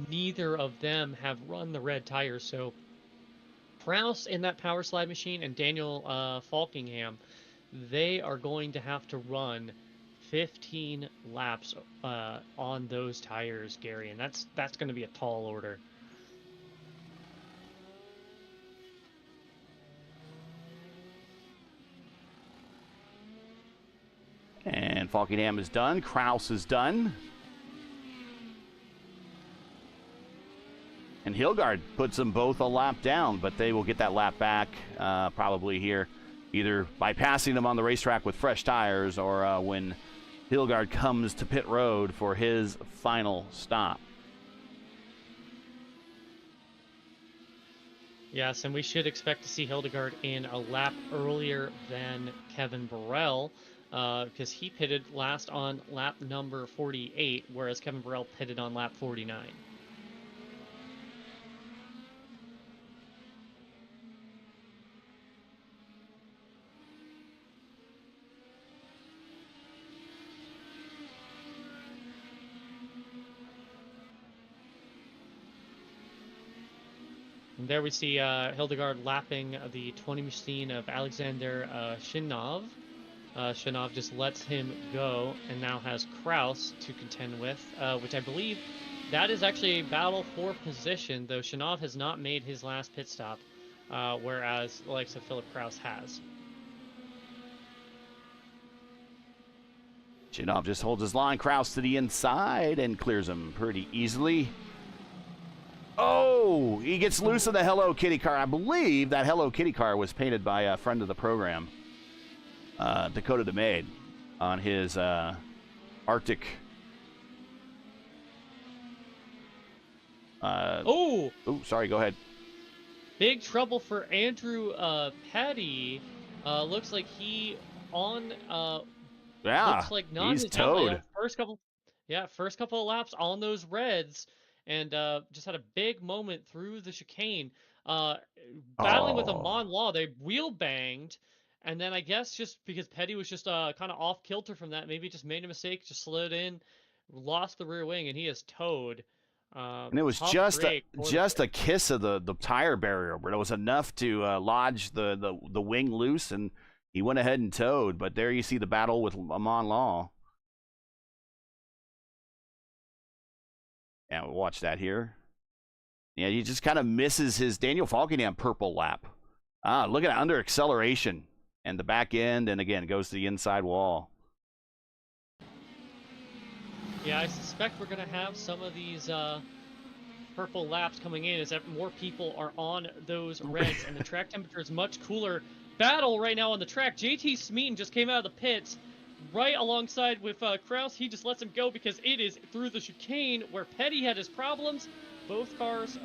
Neither of them have run the red tires, so Kraus in that power slide machine and Daniel Falkingham, they are going to have to run 15 laps on those tires, Gary, and that's going to be a tall order. And Falkingham is done. Kraus is done. And Hilgard puts them both a lap down, but they will get that lap back probably here, either by passing them on the racetrack with fresh tires or when Hilgard comes to pit road for his final stop. Yes, and we should expect to see Hildegard in a lap earlier than Kevin Burrell, because he pitted last on lap number 48, whereas Kevin Burrell pitted on lap 49. And there we see Hildegard lapping the 20 machine of Alexander Shinov. Shinov just lets him go and now has Kraus to contend with, which I believe that is actually a battle for position, though Shinov has not made his last pit stop, whereas the likes of Philip Kraus has. Shinov just holds his line. Kraus to the inside and clears him pretty easily. Oh, he gets loose of the Hello Kitty car. I believe that Hello Kitty car was painted by a friend of the program, Dakota DeMade, on his Arctic. Oh, sorry, go ahead. big trouble for Andrew Petty. Looks like he on. Looks like not he's his towed. First couple of laps on those reds. And just had a big moment through the chicane. Battling with Amon Law, they wheel banged, and then I guess just because Petty was just kind of off kilter from that, maybe just made a mistake, just slowed in, lost the rear wing, and he is towed. And it was just a kiss of the tire barrier, but it was enough to lodge the wing loose, and he went ahead and towed. But there you see the battle with Amon Law. Yeah, we'll watch that here. Yeah, he just kind of misses his Daniel Falkingham purple lap. Look at that, under acceleration. And the back end, and again, goes to the inside wall. Yeah, I suspect we're going to have some of these purple laps coming in as that more people are on those reds, and the track temperature is much cooler. Battle right now on the track. JT Smeaton just came out of the pits. Right alongside with Kraus, he just lets him go because it is through the chicane where Petty had his problems. Both cars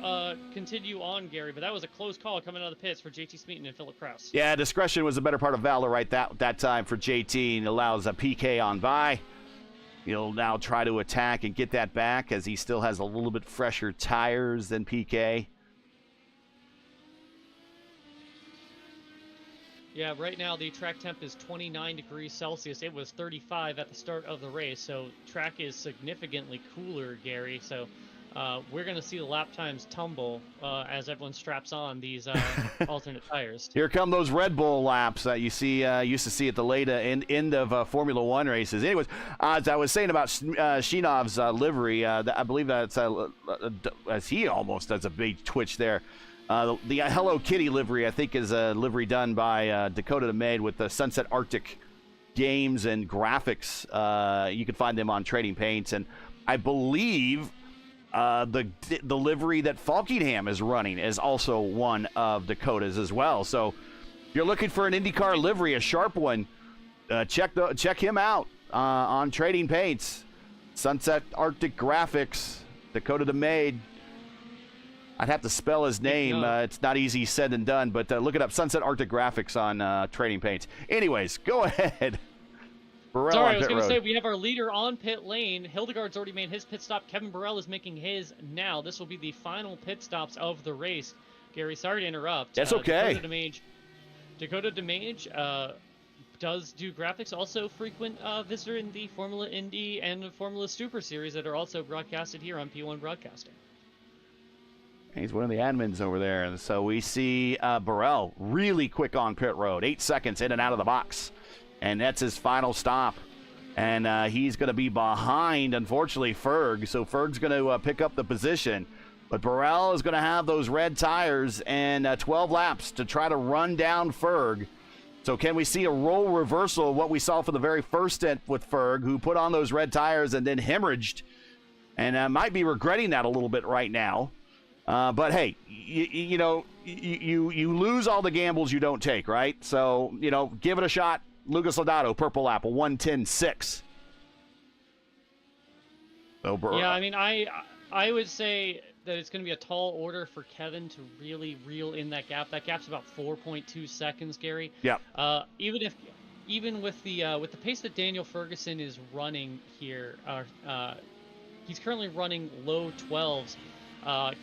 continue on, Gary, but that was a close call coming out of the pits for JT Smeaton and Philip Kraus. Yeah, discretion was a better part of valor right that time for JT, and allows a PK on by. He'll now try to attack and get that back as he still has a little bit fresher tires than PK. Yeah, right now the track temp is 29 degrees Celsius. It was 35 at the start of the race, so track is significantly cooler, Gary. So we're going to see the lap times tumble as everyone straps on these alternate tires. Here come those Red Bull laps that you see used to see at the late end of Formula One races. Anyways, as I was saying about Shinov's livery, I believe that's as he almost does a big twitch there. The Hello Kitty livery, I think, is a livery done by Dakota DeMade with the Sunset Arctic games and graphics. You can find them on Trading Paints, and I believe the livery that Falkingham is running is also one of Dakota's as well. So if you're looking for an IndyCar livery, a sharp one, check him out on Trading Paints. Sunset Arctic Graphics, Dakota DeMade. I'd have to spell his name. It's not easy said and done, but look it up. Sunset Arctic Graphics on Trading Paints. Anyways, go ahead. Burrell Sorry, on I was pit going to road. say we have our leader on pit lane. Hildegard's already made his pit stop. Kevin Burrell is making his now. This will be the final pit stops of the race. Gary, sorry to interrupt. That's okay. Dakota DeMage does do graphics, also frequent visitor in the Formula Indy and Formula Super Series that are also broadcasted here on P1 Broadcasting. He's one of the admins over there. And so we see Burrell really quick on pit road, 8 seconds in and out of the box. And that's his final stop. And he's going to be behind, unfortunately, Ferg. So Ferg's going to pick up the position. But Burrell is going to have those red tires and 12 laps to try to run down Ferg. So can we see a role reversal of what we saw for the very first stint with Ferg, who put on those red tires and then hemorrhaged, and might be regretting that a little bit right now. But hey, you lose all the gambles you don't take, right? So, give it a shot. Lucas Lodato, purple lap, a 1:10.6. So, yeah, I mean, I would say that it's going to be a tall order for Kevin to really reel in that gap. That gap's about 4.2 seconds, Gary. Yeah. Even with the pace that Daniel Ferguson is running here, he's currently running low 12s.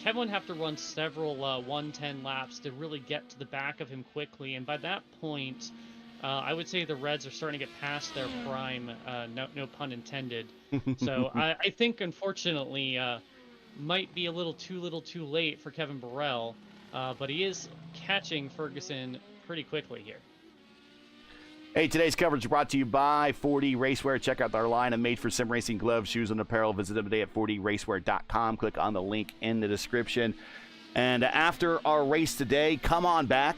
Kevin would have to run several 1:10 laps to really get to the back of him quickly, and by that point, I would say the Reds are starting to get past their prime. No pun intended. So I think, unfortunately, might be a little too late for Kevin Burrell, but he is catching Ferguson pretty quickly here. Hey, today's coverage is brought to you by 4D Racewear. Check out our line of made-for-sim racing gloves, shoes, and apparel. Visit them today at 4dracewear.com. Click on the link in the description. And after our race today, come on back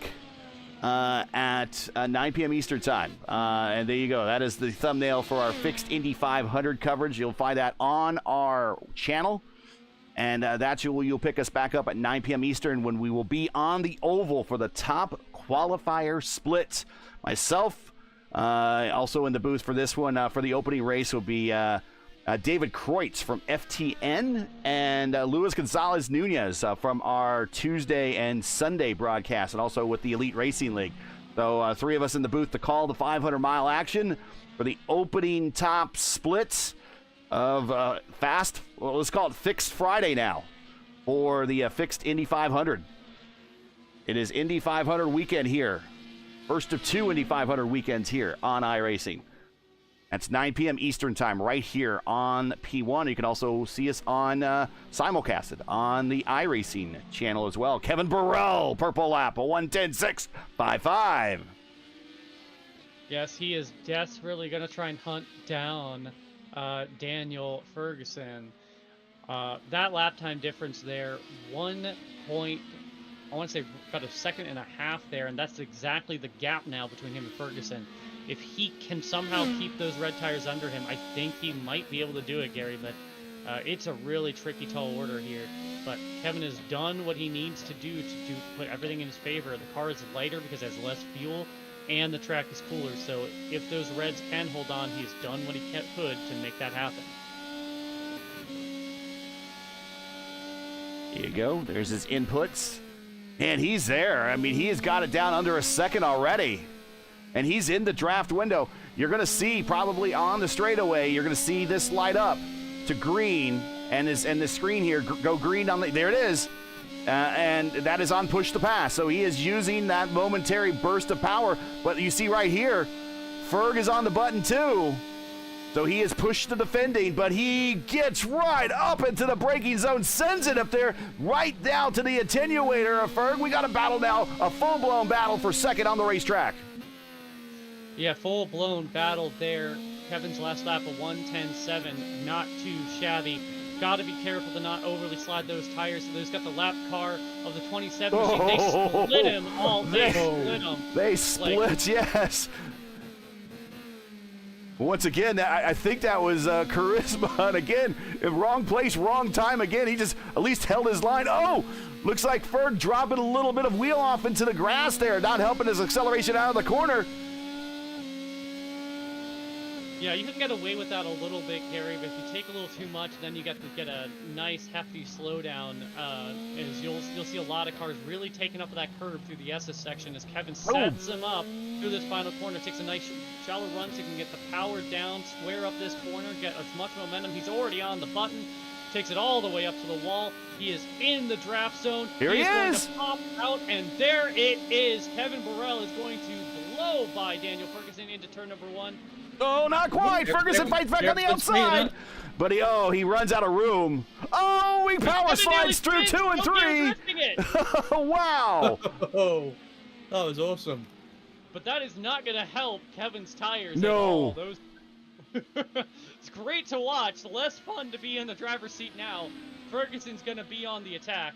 at 9 p.m. Eastern Time. And there you go. That is the thumbnail for our fixed Indy 500 coverage. You'll find that on our channel. And you'll pick us back up at 9 p.m. Eastern when we will be on the oval for the top qualifier split. Myself, also in the booth for this one, for the opening race, will be David Kreutz from FTN and Luis Gonzalez Nunez from our Tuesday and Sunday broadcast, and also with the Elite Racing League. So 3 of us in the booth to call the 500-mile action for the opening top splits of let's call it Fixed Friday now for the fixed Indy 500. It is Indy 500 weekend here. First of 2 Indy 500 weekends here on iRacing. That's 9 p.m. Eastern Time right here on P1. You can also see us on simulcasted on the iRacing channel as well. Kevin Burrell, purple lap, a 1:10.655. Yes, he is desperately going to try and hunt down Daniel Ferguson. That lap time difference there, 1 point, I want to say about a second and a half there, and that's exactly the gap now between him and Ferguson. If he can somehow keep those red tires under him, I think he might be able to do it, Gary, but it's a really tricky tall order here. But Kevin has done what he needs to do to put everything in his favor. The car is lighter because it has less fuel, and the track is cooler, so if those Reds can hold on, he's done what he could to make that happen. Here you go. There's his inputs. And he's there. I mean, he has got it down under a second already. And he's in the draft window. You're going to see probably on the straightaway, you're going to see this light up to green, and the screen here go green on the, there it is. And that is on push to pass. So he is using that momentary burst of power. But you see right here, Ferg is on the button too. So he is pushed to defending, but he gets right up into the braking zone, sends it up there, right down to the attenuator of Ferg. We got a battle now, a full-blown battle for second on the racetrack. Yeah, full-blown battle there. Kevin's last lap of 1:10.7, not too shabby. Got to be careful to not overly slide those tires. So he's got the lap car of the 27 machine. They split him all. They split him. They split, yes. Once again, I think that was charisma. And again, in wrong place, wrong time. Again, he just at least held his line. Oh, looks like Ferg dropping a little bit of wheel off into the grass there, not helping his acceleration out of the corner. Yeah, you can get away with that a little bit, Gary, but if you take a little too much, then you get a nice, hefty slowdown. As you'll see a lot of cars really taking up that curve through the SS section as Kevin sets him up through this final corner. Takes a nice shallow run so he can get the power down, square up this corner, get as much momentum. He's already on the button. Takes it all the way up to the wall. He is in the draft zone. Here he is. Going to pop out, and there it is. Kevin Burrell is going to blow by Daniel Ferguson into turn number 1. Oh, not quite. Ferguson fights back on the outside. But he runs out of room. Oh, he power slides through 2 and 3. Wow. Oh, that was awesome. But that is not going to help Kevin's tires No. at all. It's great to watch. Less fun to be in the driver's seat now. Ferguson's going to be on the attack.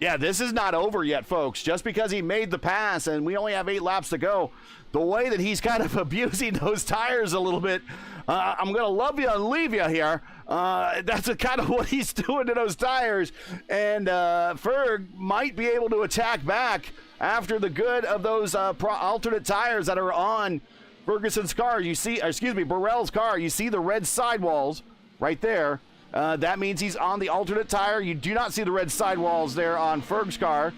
Yeah, this is not over yet, folks. Just because he made the pass and we only have 8 laps to go, the way that he's kind of abusing those tires a little bit, I'm going to love you and leave you here. That's kind of what he's doing to those tires. And Ferg might be able to attack back after the good of those alternate tires that are on Ferguson's car. Burrell's car. You see the red sidewalls right there. That means he's on the alternate tire. You do not see the red sidewalls there on Ferg's car.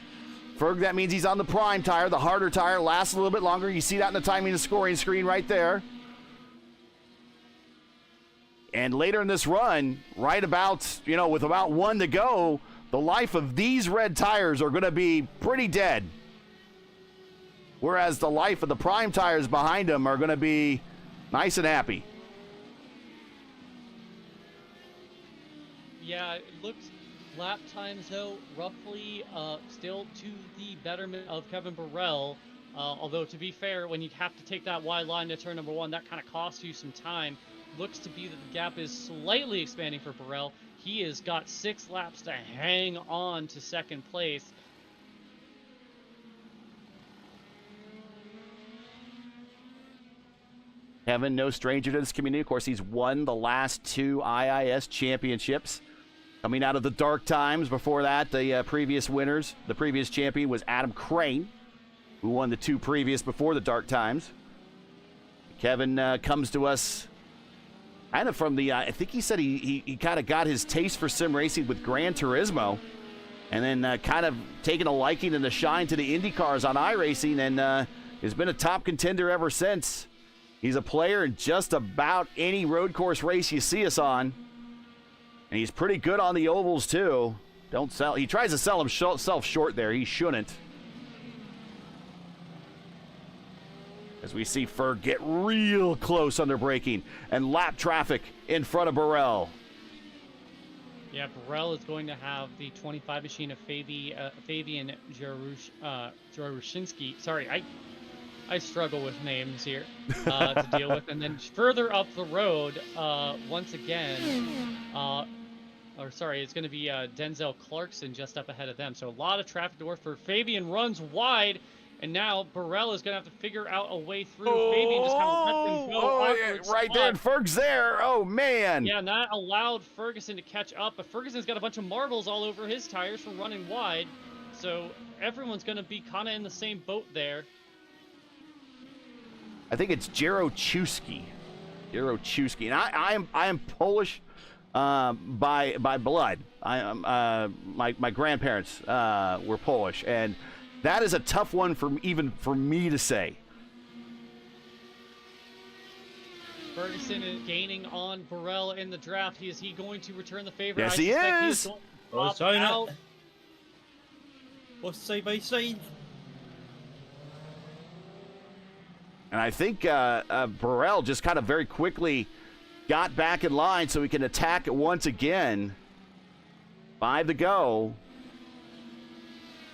Ferg, that means he's on the prime tire. The harder tire lasts a little bit longer. You see that in the timing and scoring screen right there. And later in this run, right about, with about 1 to go, the life of these red tires are going to be pretty dead. Whereas the life of the prime tires behind them are going to be nice and happy. Yeah, it looks lap times, though, roughly still to the betterment of Kevin Burrell. Although, to be fair, when you have to take that wide line to turn number 1, that kind of costs you some time. Looks to be that the gap is slightly expanding for Burrell. He has got 6 laps to hang on to second place. Kevin, no stranger to this community. Of course, he's won the last 2 IIS championships. Coming out of the dark times. Before that, the previous winners, the previous champion was Adam Crane, who won the 2 previous before the dark times. Kevin comes to us kind of from the, I think he said he kind of got his taste for sim racing with Gran Turismo, and then kind of taken a liking and the shine to the IndyCars on iRacing, and has been a top contender ever since. He's a player in just about any road course race you see us on. And he's pretty good on the ovals, too. He tries to sell himself short there. He shouldn't. As we see Ferg get real close under braking and lap traffic in front of Burrell. Yeah, Burrell is going to have the 25 machine of Fabian Jarushinsky. Sorry, I struggle with names here to deal with. And then further up the road, once again, it's going to be Denzel Clarkson just up ahead of them. So a lot of traffic to work for. Fabian runs wide, and now Burrell is going to have to figure out a way through. Fabian just kind of let them go. Yeah, right there, and Ferg's there. Oh, man. Yeah, and that allowed Ferguson to catch up, but Ferguson's got a bunch of marbles all over his tires from running wide. So everyone's going to be kind of in the same boat there. I think it's Jarochewski. And I am Polish by blood. I am my grandparents were Polish, and that is a tough one for me to say. Ferguson is gaining on Burrell in the draft. Is he going to return the favor? Yes, he is. What's side by side? And I think Burrell just kind of very quickly got back in line so he can attack it once again. 5 to go.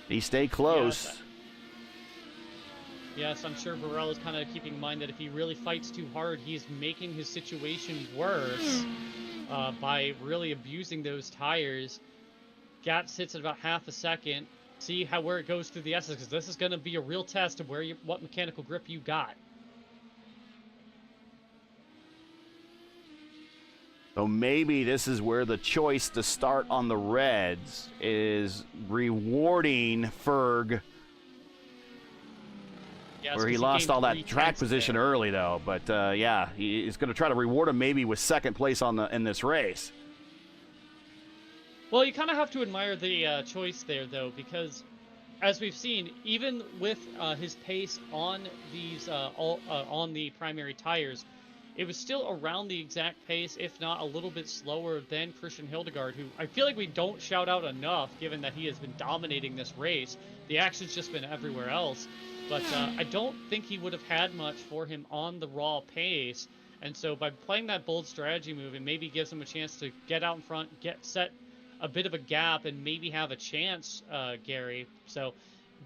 He stayed close. Yes, I'm sure Burrell is kind of keeping in mind that if he really fights too hard, he's making his situation worse by really abusing those tires. Gap sits at about half a second. See where it goes through the S's, because this is going to be a real test of what mechanical grip you got. So maybe this is where the choice to start on the Reds is rewarding Ferg. Yeah, yes. where he 'cause lost gained all that 3 track tenths position there. early, though. But yeah, he's going to try to reward him maybe with second place in this race. Well, you kind of have to admire the choice there, though, because as we've seen, even with his pace on these on the primary tires, it was still around the exact pace, if not a little bit slower than Christian Hildegard, who I feel like we don't shout out enough, given that he has been dominating this race. The action's just been everywhere else, but I don't think he would have had much for him on the raw pace. And so by playing that bold strategy move, it maybe gives him a chance to get out in front, set a bit of a gap, and maybe have a chance, Gary. So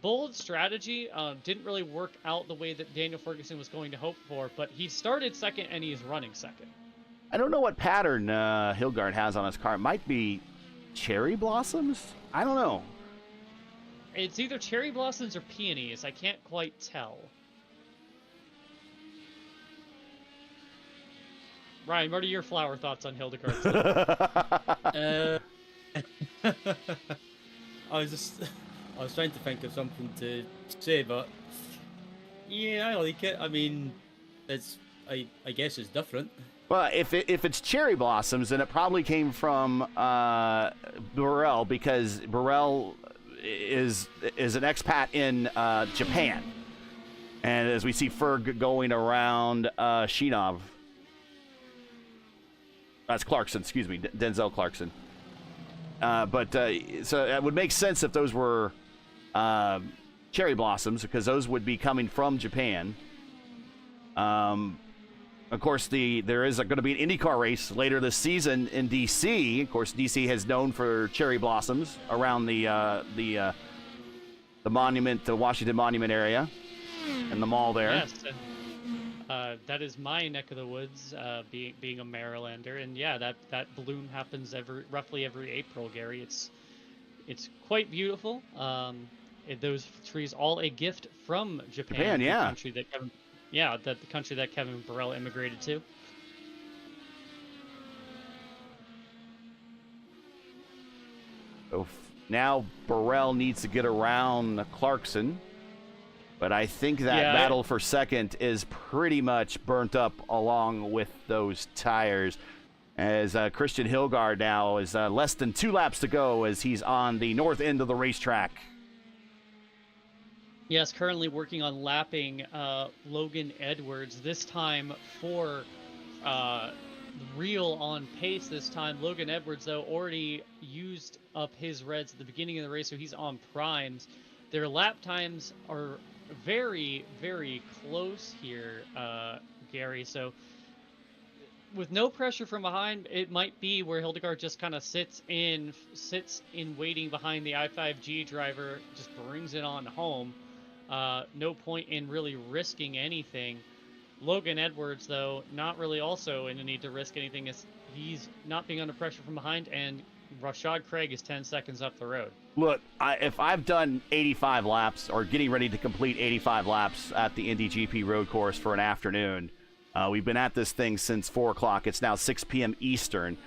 bold strategy didn't really work out the way that Daniel Ferguson was going to hope for, but he started second and he's running second. I don't know what pattern Hildegard has on his car. It might be cherry blossoms? I don't know. It's either cherry blossoms or peonies. I can't quite tell. Ryan, what are your flower thoughts on Hildegard? I was trying to think of something to say, but yeah, I like it. I mean, I guess it's different. Well, if it's cherry blossoms, then it probably came from Burrell, because Burrell is an expat in Japan, and as we see Ferg going around Shinov. That's Clarkson, excuse me, Denzel Clarkson. So it would make sense if those were cherry blossoms, because those would be coming from Japan. Of course, there is going to be an IndyCar race later this season in DC. Of course, DC is known for cherry blossoms around the monument, the Washington Monument area, and the mall there. Yes, and that is my neck of the woods, being a Marylander, and yeah, that bloom happens roughly every April, Gary. It's quite beautiful. Those trees all a gift from Japan, yeah. the country that the country that Kevin Burrell immigrated to. So now Burrell needs to get around Clarkson. But I think that battle for second is pretty much burnt up along with those tires, as Christian Hildegard now is less than 2 laps to go as he's on the north end of the racetrack. Yes, currently working on lapping Logan Edwards, this time for real on pace this time. Logan Edwards, though, already used up his reds at the beginning of the race, so he's on primes. Their lap times are very, very close here, Gary. So with no pressure from behind, it might be where Hildegard just kind of sits in waiting behind the I5G driver, just brings it on home. No point in really risking anything. Logan Edwards, though, not really also in the need to risk anything, as he's not being under pressure from behind, and Rashad Craig is 10 seconds up the road. Look, if I've done 85 laps or getting ready to complete 85 laps at the INDY GP road course for an afternoon, we've been at this thing since 4 o'clock. It's now 6 p.m. Eastern.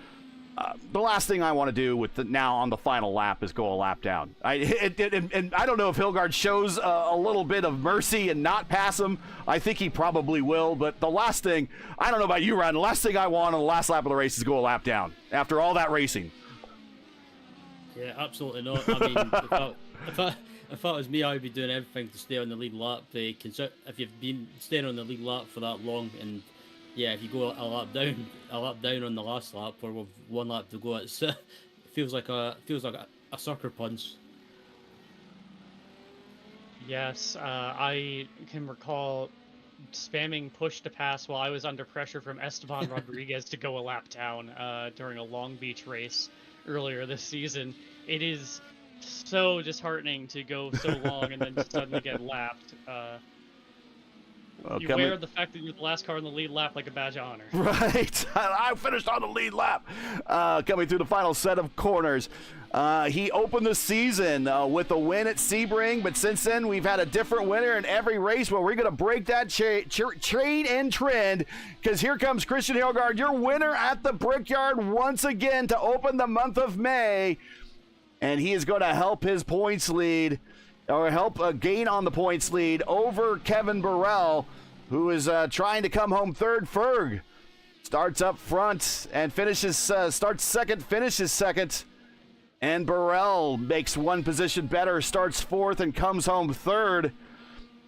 The last thing I want to do now on the final lap is go a lap down. And I don't know if Hildegard shows a little bit of mercy and not pass him. I think he probably will. But the last thing, I don't know about you, Ryan, the last thing I want on the last lap of the race is go a lap down after all that racing. Yeah, absolutely not. I mean, if it was me, I would be doing everything to stay on the lead lap. If you've been staying on the lead lap for that long, and yeah, if you go a lap down on the last lap, or with 1 lap to go, it feels like a sucker punch. Yes, I can recall spamming push to pass while I was under pressure from Esteban Rodriguez to go a lap down during a Long Beach race earlier this season. It is so disheartening to go so long and then suddenly get lapped. You wear the fact that you're the last car in the lead lap like a badge of honor. Right. I finished on the lead lap. Coming through the final set of corners. He opened the season with a win at Sebring, but since then we've had a different winner in every race. Well, we're going to break that trade and trend, because here comes Christian Hildegard, your winner at the Brickyard once again to open the month of May. And he is going to help his points lead or help gain on the points lead over Kevin Burrell, who is trying to come home third. Ferg starts up front and starts second, finishes second. And Burrell makes one position better, starts fourth, and comes home third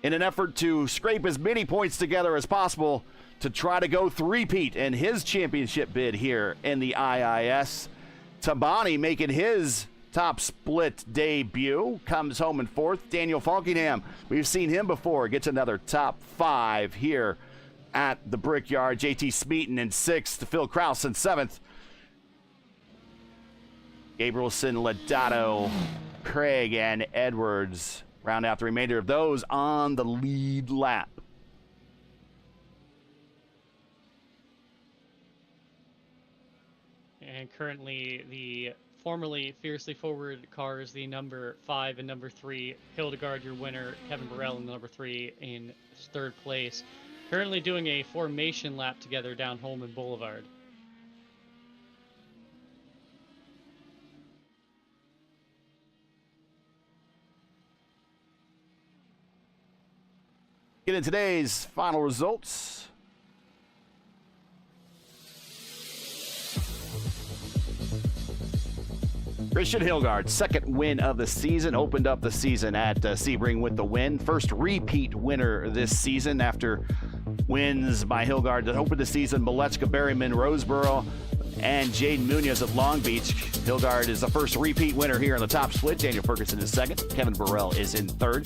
in an effort to scrape as many points together as possible to try to go three-peat in his championship bid here in the IIS. Tabani making his top split debut, comes home in fourth. Daniel Falkingham, we've seen him before, gets another top 5 here at the Brickyard. JT Smeaton in sixth, Phil Kraus in seventh. Gabrielson, Lodato, Craig, and Edwards round out the remainder of those on the lead lap. And currently the formerly Fiercely Forward cars, the number 5 and number 3, Hildegard, your winner, Kevin Burrell in number 3 in third place. Currently doing a formation lap together down Holman Boulevard. Get in today's final results. Christian Hildegard, second win of the season, opened up the season at Sebring with the win. First repeat winner this season after wins by Hildegard that opened the season. Malechka, Berryman, Roseboro, and Jaden Munoz at Long Beach. Hildegard is the first repeat winner here in the top split. Daniel Ferguson is second. Kevin Burrell is in third.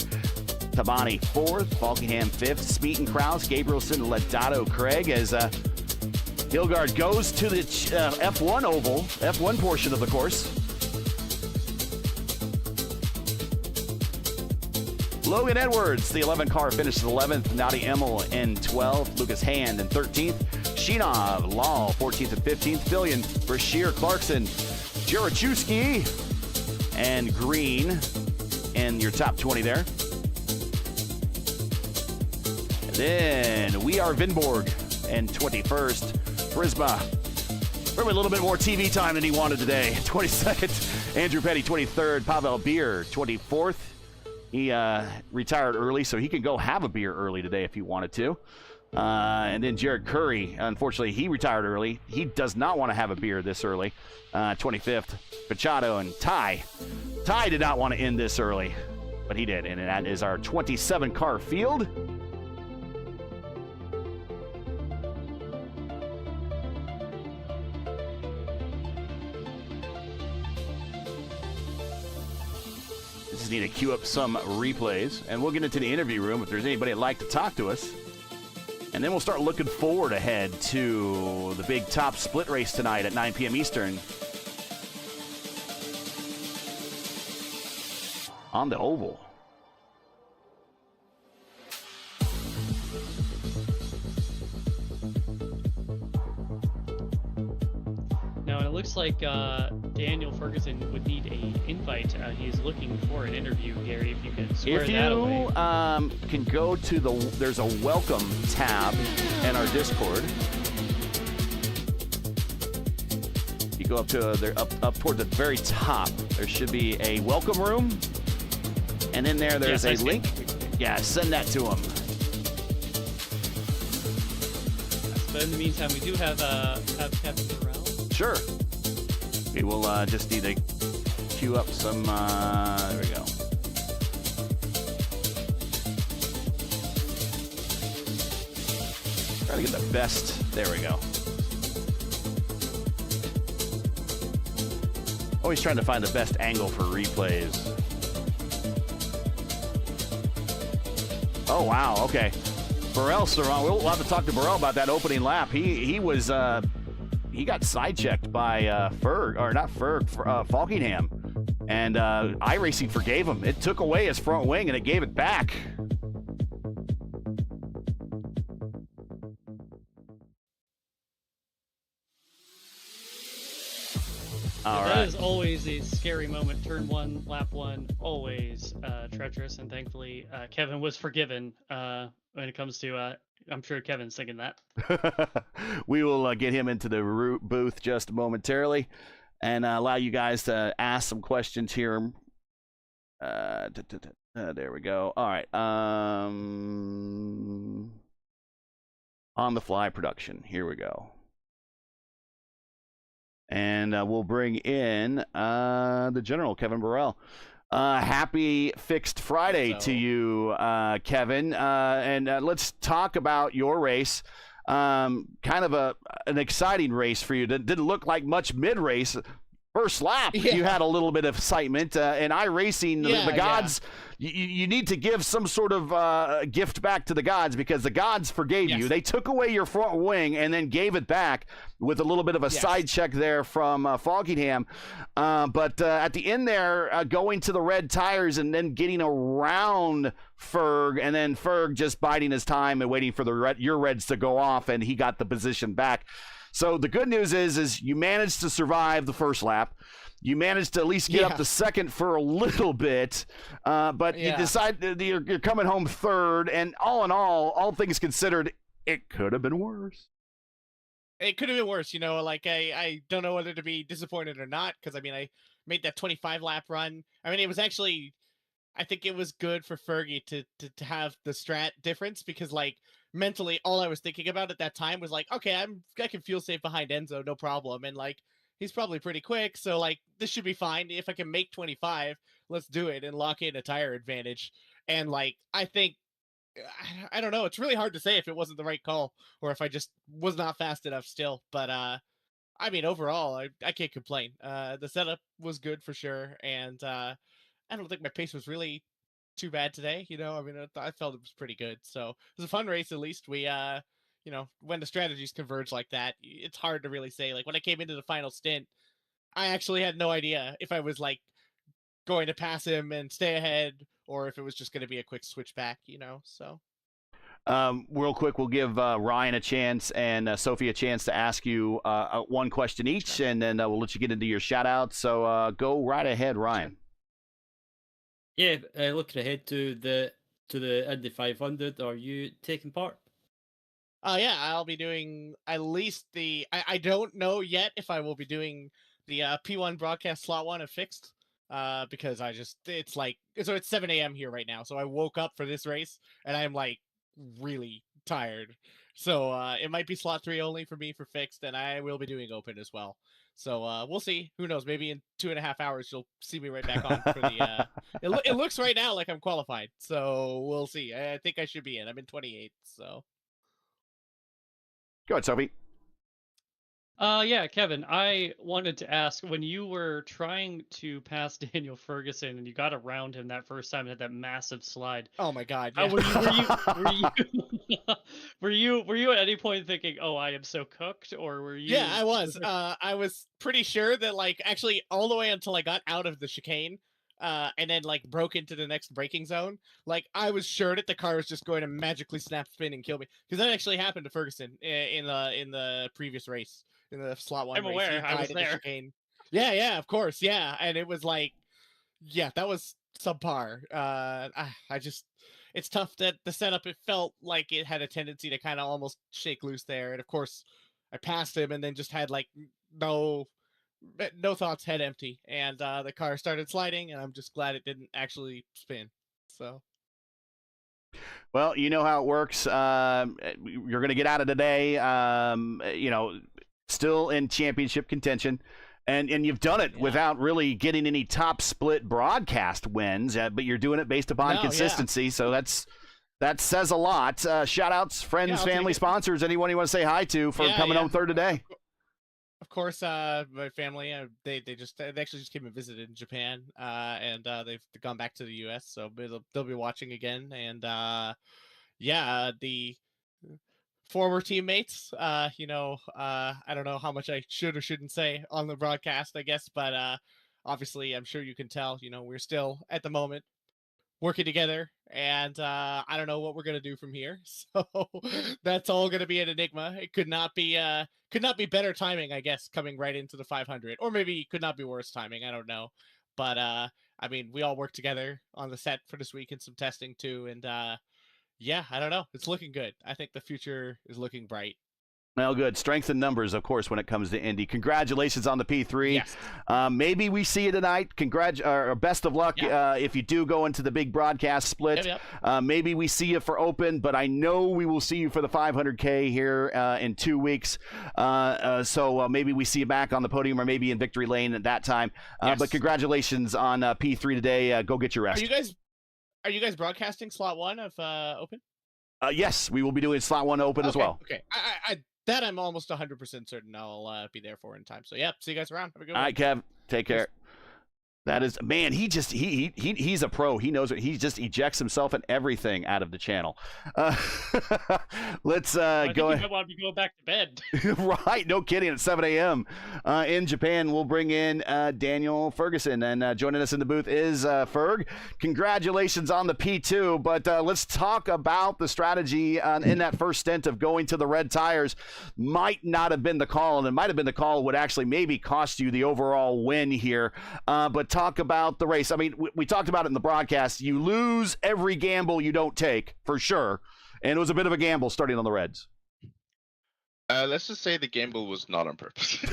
Tabani fourth. Falkingham fifth. Smeaton, Kraus, Gabrielson, Lodato, Craig, as Hildegard goes to the F1 oval, F1 portion of the course. Logan Edwards, the 11 car, finishes 11th. Nadi Emmel in 12th. Lucas Hand in 13th. Sheenov, Law, 14th and 15th. Fillion, Brashear, Clarkson, Jerichewski, and Green in your top 20 there. And then we are Vinborg in 21st. Prisma, probably a little bit more TV time than he wanted today. 22nd. Andrew Petty, 23rd. Pavel Beer, 24th. He retired early, so he can go have a beer early today if he wanted to. And then Jared Curry, unfortunately, he retired early. He does not want to have a beer this early. 25th, Pachado and Ty. Ty did not want to end this early, but he did. And that is our 27-car field. Just need to queue up some replays, and we'll get into the interview room if there's anybody that'd like to talk to us. And then we'll start looking forward ahead to the big top split race tonight at 9 p.m. Eastern on the oval. Now, it looks like Daniel Ferguson would need an invite. He's looking for an interview, Gary, if you can square that away. If you can go to there's a welcome tab in our Discord. You go up to up toward the very top. There should be a welcome room, and in there's a link. Yeah, send that to him. But in the meantime, we do have Kevin Burrell. Sure. We will just need to queue up some. There we go. Try to get the best. There we go. Always trying to find the best angle for replays. Oh wow. Okay. Burrell, we'll have to talk to Burrell about that opening lap. He was. He got sidechecked by Falkingham, and iRacing forgave him. It took away his front wing and it gave it back. That is always a scary moment. Turn 1, lap 1, always treacherous, and thankfully Kevin was forgiven when it comes to I'm sure Kevin's thinking that. We will get him into the booth just momentarily and allow you guys to ask some questions here. There we go. All right. On the fly production. Here we go. And we'll bring in the general, Kevin Burrell. Happy Fixed Friday to you, Kevin. And let's talk about your race. Kind of an exciting race for you. Didn't look like much mid-race. First lap, you had a little bit of excitement. And iRacing, the gods, you need to give some sort of gift back to the gods, because the gods forgave you. They took away your front wing and then gave it back with a little bit of a side check there from Foggingham. But at the end there, going to the red tires and then getting around Ferg, and then Ferg just biding his time and waiting for your reds to go off, and he got the position back. So the good news is you managed to survive the first lap. You managed to at least get up to second for a little bit, but you decide that you're coming home third. And all in all things considered, it could have been worse. It could have been worse, like I don't know whether to be disappointed or not, because I mean, I made that 25 lap run. I mean, it was actually, I think it was good for Fergie to have the strat difference, because like mentally all I was thinking about at that time was like, okay, I can feel safe behind Enzo, no problem, and like he's probably pretty quick, so like this should be fine. If I can make 25, let's do it and lock in a tire advantage. And like I think, I don't know, it's really hard to say if it wasn't the right call or if I just was not fast enough still. But I mean, overall, I can't complain. The setup was good for sure, and I don't think my pace was really too bad today. I mean, I felt it was pretty good. So it was a fun race. At least we, when the strategies converge like that, it's hard to really say. Like when I came into the final stint, I actually had no idea if I was like going to pass him and stay ahead, or if it was just going to be a quick switch back, so. Real quick, we'll give Ryan a chance and Sophie a chance to ask you one question each, and then we'll let you get into your shout out. So go right ahead, Ryan. Yeah, looking ahead to the Indy 500, are you taking part? Yeah, I'll be doing at least I don't know yet if I will be doing the P1 broadcast slot one at Fixed, because it's 7 a.m. here right now, so I woke up for this race and I'm like really tired. So it might be slot 3 only for me for Fixed, and I will be doing open as well. So we'll see. Who knows? Maybe in 2.5 hours you'll see me right back on for the. It looks right now like I'm qualified, so we'll see. I think I should be in. I'm in 28th, so. Go ahead, Sophie. Yeah, Kevin, I wanted to ask, when you were trying to pass Daniel Ferguson and you got around him that first time and had that massive slide. Oh my God! Yeah. Yeah. Were you at any point thinking, "Oh, I am so cooked," or were you? Yeah, I was. I was pretty sure that like actually all the way until I got out of the chicane, and then like broke into the next braking zone. Like I was sure that the car was just going to magically snap spin and kill me, because that actually happened to Ferguson in the previous race. In the slot 1 I'm race, aware. I was there. Yeah, of course, yeah, and it was like, yeah, that was subpar. It's tough that the setup, it felt like it had a tendency to kind of almost shake loose there, and of course, I passed him and then just had like no thoughts, head empty, and the car started sliding, and I'm just glad it didn't actually spin. So. Well, you know how it works. You're going to get out of today. Still in championship contention, and you've done it without really getting any top split broadcast wins, but you're doing it based upon consistency. So that says a lot. Shout outs, friends, family, sponsors, anyone you want to say hi to for coming home third today. Of course, my family, they actually just came and visited in Japan, and they've gone back to the U.S., so they'll be watching again. And the former teammates, I don't know how much I should or shouldn't say on the broadcast, I guess, but obviously I'm sure you can tell, we're still at the moment working together, and I don't know what we're gonna do from here. So that's all gonna be an enigma. It could not be better timing, I guess, coming right into the 500, or maybe could not be worse timing. I don't know, but I mean, we all worked together on the set for this week and some testing too, and yeah, I don't know. It's looking good. I think the future is looking bright. Well, good. Strength in numbers, of course, when it comes to Indy. Congratulations on the P3. Yes. Maybe we see you tonight. Best of luck if you do go into the big broadcast split. Yep. Maybe we see you for Open, but I know we will see you for the 500K here in 2 weeks. So maybe we see you back on the podium or maybe in victory lane at that time. Yes. But congratulations on P3 today. Go get your rest. Are you guys broadcasting slot 1 of Open? Yes, we will be doing slot 1 Open as well. Okay. That I'm almost 100% certain I'll be there for in time. So, see you guys around. Have a good one. All right, Kev. Take care. That is, man, he's a pro. He knows it. He just ejects himself and everything out of the channel. Let's I go think ahead. you want to go back to bed. Right, no kidding. At 7 a.m. In Japan, we'll bring in Daniel Ferguson. And joining us in the booth is Ferg. Congratulations on the P2. But let's talk about the strategy in that first stint of going to the red tires. Might not have been the call, and it might have been the call would actually maybe cost you the overall win here. But talk about the race. I mean, we talked about it in the broadcast. You lose every gamble you don't take, for sure. And it was a bit of a gamble starting on the Reds. Let's just say the gamble was not on purpose.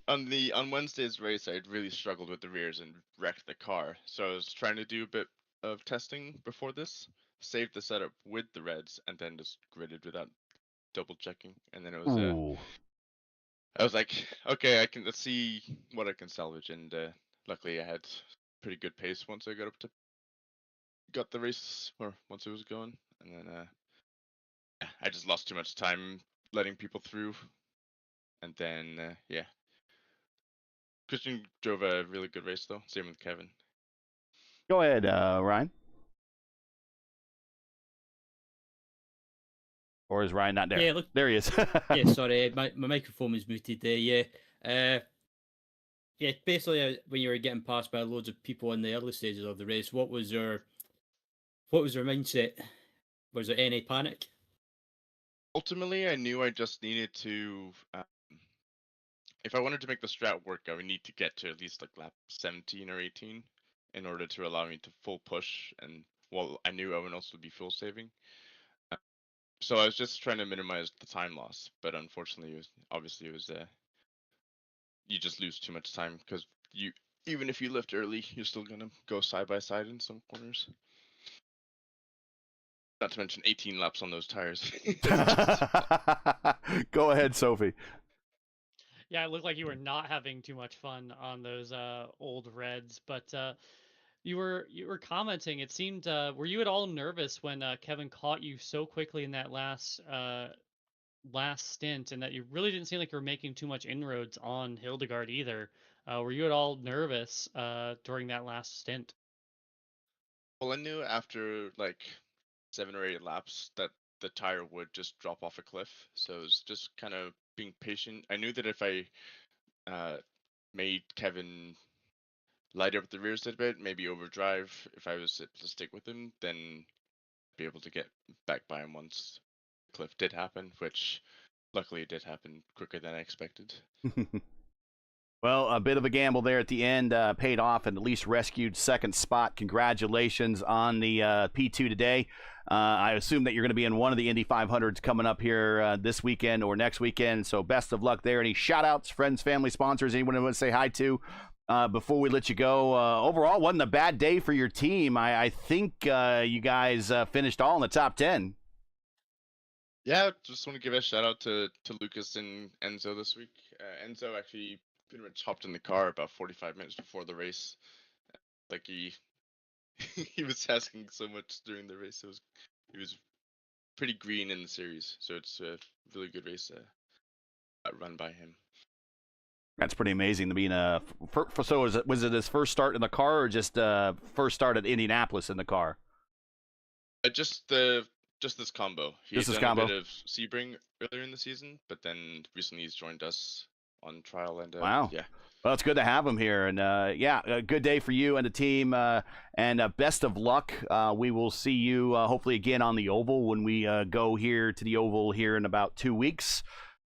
On Wednesday's race, I really struggled with the rears and wrecked the car. So I was trying to do a bit of testing before this, saved the setup with the Reds, and then just gridded without double checking. And then it was I was like, okay, let's see what I can salvage. And luckily, I had pretty good pace once I got the race, or once it was going. And then I just lost too much time letting people through. And then Christian drove a really good race though. Same with Kevin. Go ahead, Ryan. Or is Ryan not there? Yeah, look, there he is. yeah, sorry, my microphone was muted there. Yeah, basically, when you were getting passed by loads of people in the early stages of the race, what was your mindset? Was there any panic? Ultimately, I knew I just needed to. If I wanted to make the strat work, I would need to get to at least like lap 17 or 18 in order to allow me to full push. And I knew everyone else would be full saving. So I was just trying to minimize the time loss, but unfortunately, it was you just lose too much time because even if you lift early, you're still gonna go side by side in some corners. Not to mention 18 laps on those tires. Go ahead, Sophie. Yeah, it looked like you were not having too much fun on those old Reds, but you were commenting. It seemed were you at all nervous when Kevin caught you so quickly in that last stint, and that you really didn't seem like you were making too much inroads on Hildegard either? Were you at all nervous during that last stint? Well, I knew after like 7 or 8 laps that the tire would just drop off a cliff, so it was just kind of being patient. I knew that if I made Kevin light up the rears a little bit, maybe overdrive, if I was able to stick with him, then I'd be able to get back by him once the cliff did happen, which luckily it did happen quicker than I expected. Well, a bit of a gamble there at the end paid off and at least rescued second spot. Congratulations on the P2 today. I assume that you're going to be in one of the Indy 500s coming up here this weekend or next weekend. So best of luck there. Any shout outs, friends, family, sponsors, anyone you want to say hi to before we let you go? Overall, wasn't a bad day for your team. I think you guys finished all in the top 10. Yeah, just want to give a shout out to Lucas and Enzo this week. Enzo actually pretty much hopped in the car about 45 minutes before the race. Like he was asking so much during the race. He was pretty green in the series, so it's a really good race run by him. That's pretty amazing to be in a. So was it his first start in the car, or just first start at Indianapolis in the car? Just this combo. He's done combo? a bit of Sebring earlier in the season, but then recently he's joined us on trial. And wow. Yeah. Well, it's good to have him here, and a good day for you and the team, and best of luck. We will see you hopefully again on the Oval when we go here to the Oval here in about 2 weeks.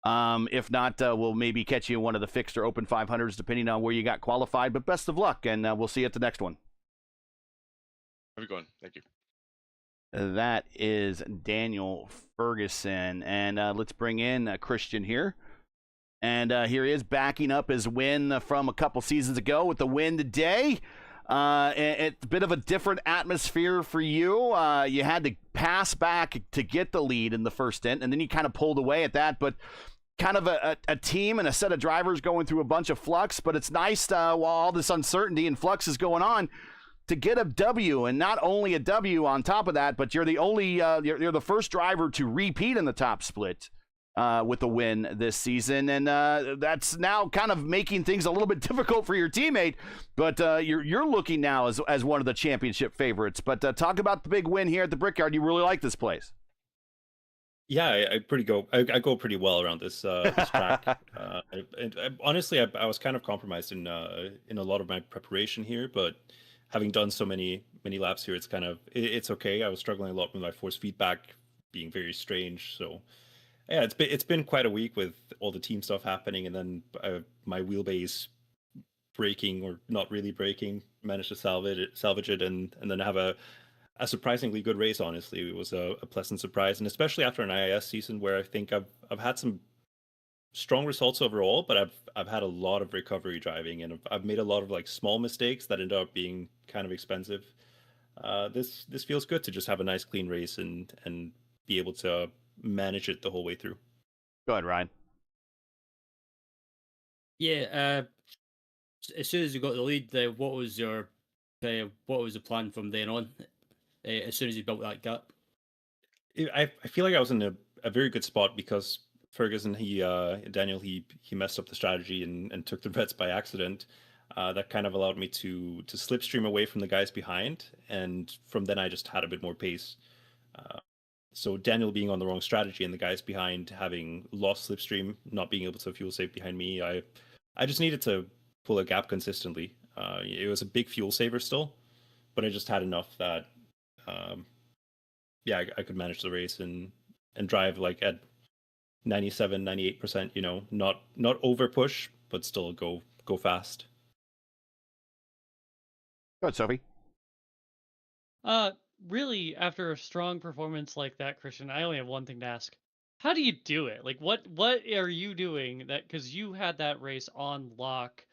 If not, we'll maybe catch you in one of the fixed or open 500s, depending on where you got qualified. But best of luck, and we'll see you at the next one. Have a good one. Thank you. That is Daniel Ferguson. And let's bring in Christian here. And here he is backing up his win from a couple seasons ago with the win today. It's a bit of a different atmosphere for you. You had to pass back to get the lead in the first stint, and then you kind of pulled away at that. But kind of a team and a set of drivers going through a bunch of flux. But it's nice while all this uncertainty and flux is going on to get a W, and not only a W on top of that, but you're the only you're the first driver to repeat in the top split with a win this season, and that's now kind of making things a little bit difficult for your teammate. But you're looking now as one of the championship favorites. But talk about the big win here at the Brickyard. You really like this place? Yeah, I go pretty well around this track. Honestly, I was kind of compromised in a lot of my preparation here, but having done so many laps here, it's okay. I was struggling a lot with my force feedback being very strange, so. Yeah, it's been quite a week with all the team stuff happening, and then my wheelbase breaking or not really breaking. Managed to salvage it, and then have a surprisingly good race. Honestly, it was a pleasant surprise, and especially after an IIS season where I think I've had some strong results overall, but I've had a lot of recovery driving, and I've made a lot of like small mistakes that end up being kind of expensive. This feels good to just have a nice clean race and be able to manage it the whole way through. Go ahead, Ryan. Yeah, as soon as you got the lead, what was the plan from then on? As soon as you built that gap, I feel like I was in a very good spot because Ferguson, Daniel, he messed up the strategy and took the Reds by accident. That kind of allowed me to slipstream away from the guys behind, and from then I just had a bit more pace. So Daniel being on the wrong strategy and the guys behind having lost slipstream, not being able to fuel save behind me, I just needed to pull a gap consistently. It was a big fuel saver still, but I just had enough that, I could manage the race and drive like at 97, 98%, not over push, but still go fast. Go ahead, Sophie. Really, after a strong performance like that, Christian, I only have one thing to ask. How do you do it? Like, what are you doing that, because you had that race on lock,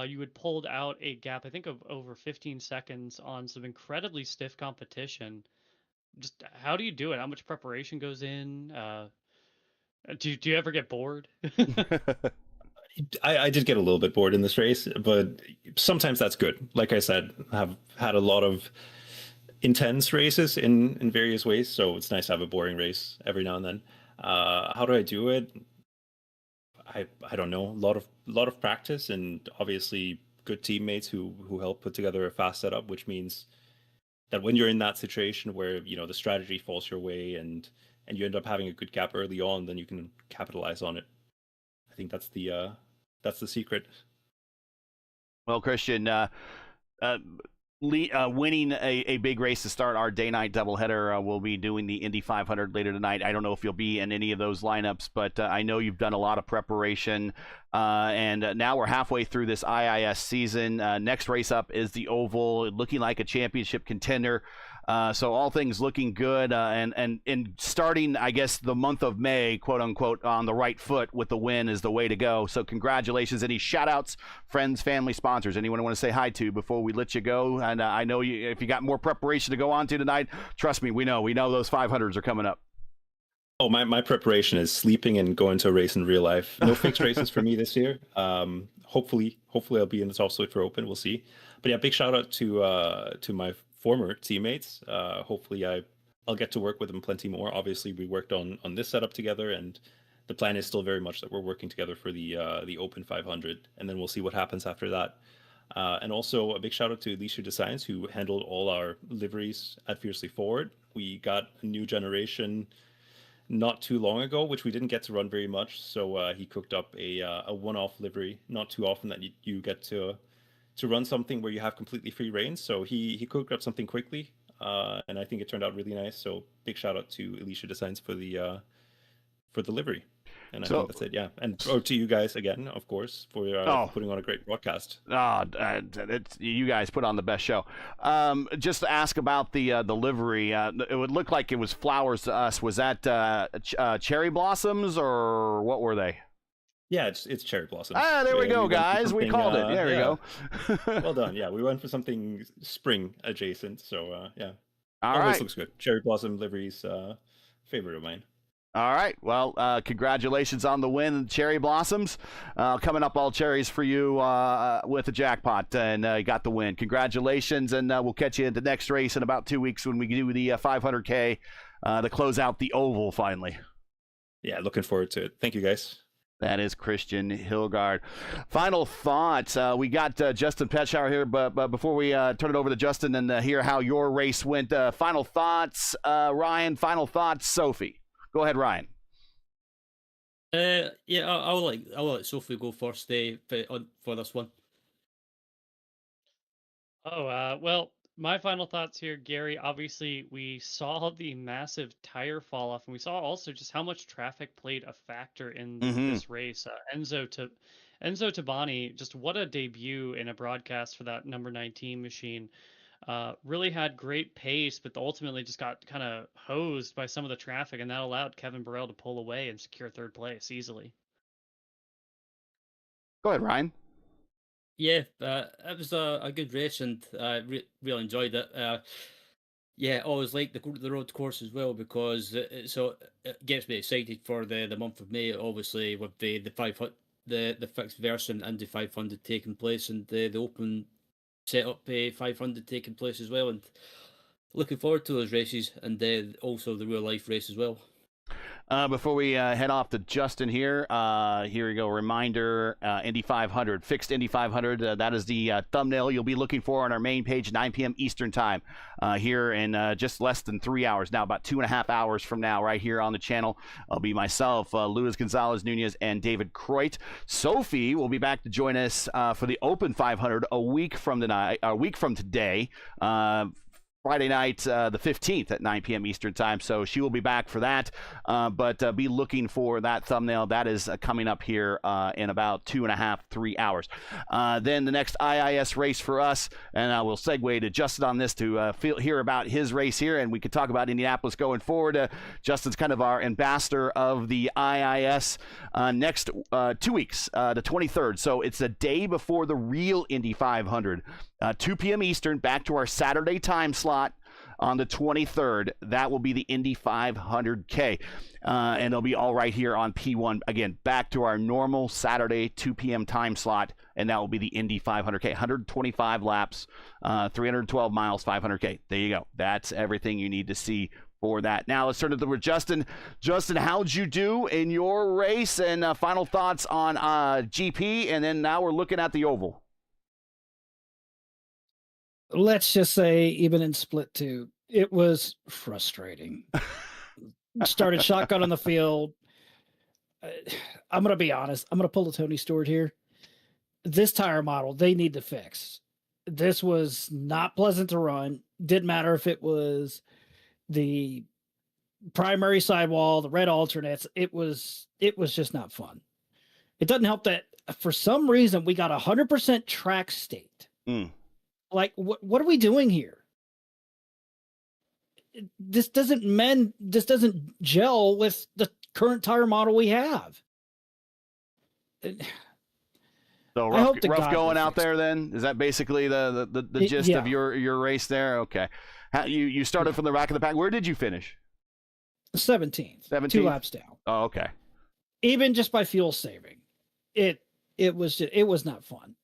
you had pulled out a gap, I think, of over 15 seconds on some incredibly stiff competition. Just how do you do it? How much preparation goes in? Do you ever get bored? I did get a little bit bored in this race, but sometimes that's good. Like I said, I've had a lot of intense races in various ways, so it's nice to have a boring race every now and then. How do I do it? I don't know. A lot of practice, and obviously good teammates who help put together a fast setup, which means that when you're in that situation where the strategy falls your way and you end up having a good gap early on, then you can capitalize on it. I think that's the secret. Well, Christian, winning a big race to start our day-night doubleheader. We'll be doing the Indy 500 later tonight. I don't know if you'll be in any of those lineups, but I know you've done a lot of preparation. And now we're halfway through this IIS season. Next race up is the Oval, looking like a championship contender. So all things looking good, and in starting, I guess, the month of May, quote unquote, on the right foot with the win is the way to go. So congratulations. Any shout outs, friends, family, sponsors, anyone I want to say hi to before we let you go? And I know if you got more preparation to go on to tonight, trust me, we know those 500s are coming up. Oh, my preparation is sleeping and going to a race in real life. No fixed races for me this year. Hopefully I'll be in the top split for Open. We'll see. But yeah, big shout out to my former teammates. Hopefully I'll get to work with them plenty more. Obviously, we worked on this setup together, and the plan is still very much that we're working together for the Open 500, and then we'll see what happens after that. And also a big shout out to Alicia Designs, who handled all our liveries at Fiercely Forward. We got a new generation not too long ago, which we didn't get to run very much. So he cooked up a one-off livery. Not too often that you get to run something where you have completely free reign. So he cooked up something quickly, and I think it turned out really nice. So big shout out to Alicia Designs for the livery. And I So- think that's it. Yeah. And to you guys again, of course, for putting on a great broadcast. You guys put on the best show. Just to ask about the livery, it would look like it was flowers to us. Was that cherry blossoms or what were they? Yeah, it's cherry blossoms. Ah, there we go, went for guys. We something, called it. There we go. Well done. Yeah, we went for something spring adjacent. So yeah, All always right. looks good. Cherry blossom liveries, favorite of mine. All right. Well, congratulations on the win, Cherry Blossoms. Coming up, all cherries for you with the jackpot, and you got the win. Congratulations, and we'll catch you in the next race in about 2 weeks when we do the 500K to close out the oval finally. Yeah, looking forward to it. Thank you, guys. That is Christian Hilgard. Final thoughts. We got Justin Petschauer here, but before we turn it over to Justin and hear how your race went, final thoughts, Ryan. Final thoughts, Sophie. Go ahead, Ryan. Yeah, I'll let Sophie go first for this one. Well, my final thoughts here, Gary. Obviously, we saw the massive tire fall off, and we saw also just how much traffic played a factor in this race. Enzo Tabani, just what a debut in a broadcast for that number 19 machine. Really had great pace, but ultimately just got kind of hosed by some of the traffic, and that allowed Kevin Burrell to pull away and secure third place easily. Go ahead, Ryan. Yeah, it was a good race, and I really enjoyed it. Yeah, always like the road course as well, because it gets me excited for the month of May. Obviously, with the 500, the fixed version Indy 500 taking place, and the open setup 500 taking place as well, and looking forward to those races, and also the real life race as well. Before we head off to Justin here we go. Reminder, Indy 500, fixed Indy 500. That is the thumbnail you'll be looking for on our main page, 9 p.m. Eastern time, here in just less than 3 hours. Now, about 2.5 hours from now, right here on the channel, I'll be myself, Luis Gonzalez Nunez, and David Croit. Sophie will be back to join us for the Open 500 a week from today. Friday night, the 15th at 9 p.m. Eastern time. So she will be back for that. But be looking for that thumbnail. That is coming up here in about 2.5, 3 hours. Then the next IIS race for us, and I will segue to Justin on this to hear about his race here, and we could talk about Indianapolis going forward. Justin's kind of our ambassador of the IIS next 2 weeks, the 23rd. So it's a day before the real Indy 500. 2 p.m. Eastern, back to our Saturday time slot on the 23rd. That will be the Indy 500K. And it'll be all right here on P1. Again, back to our normal Saturday 2 p.m. time slot, and that will be the Indy 500K. 125 laps, 312 miles, 500K. There you go. That's everything you need to see for that. Now let's turn it over to Justin. Justin, how'd you do in your race? And final thoughts on GP, and then now we're looking at the oval. Let's just say, even in split 2, it was frustrating. Started shotgun on the field. I'm going to be honest. I'm going to pull a Tony Stewart here. This tire model, they need to fix. This was not pleasant to run. Didn't matter if it was the primary sidewall, the red alternates. It was just not fun. It doesn't help that for some reason we got 100% track state. Like, what are we doing here? This doesn't gel with the current tire model we have. So rough going out there then? Is that basically the gist of your race there? Okay. You started from the rack of the pack. Where did you finish? 17th. 17th? 2 laps down. Oh, okay. Even just by fuel saving. It was not fun.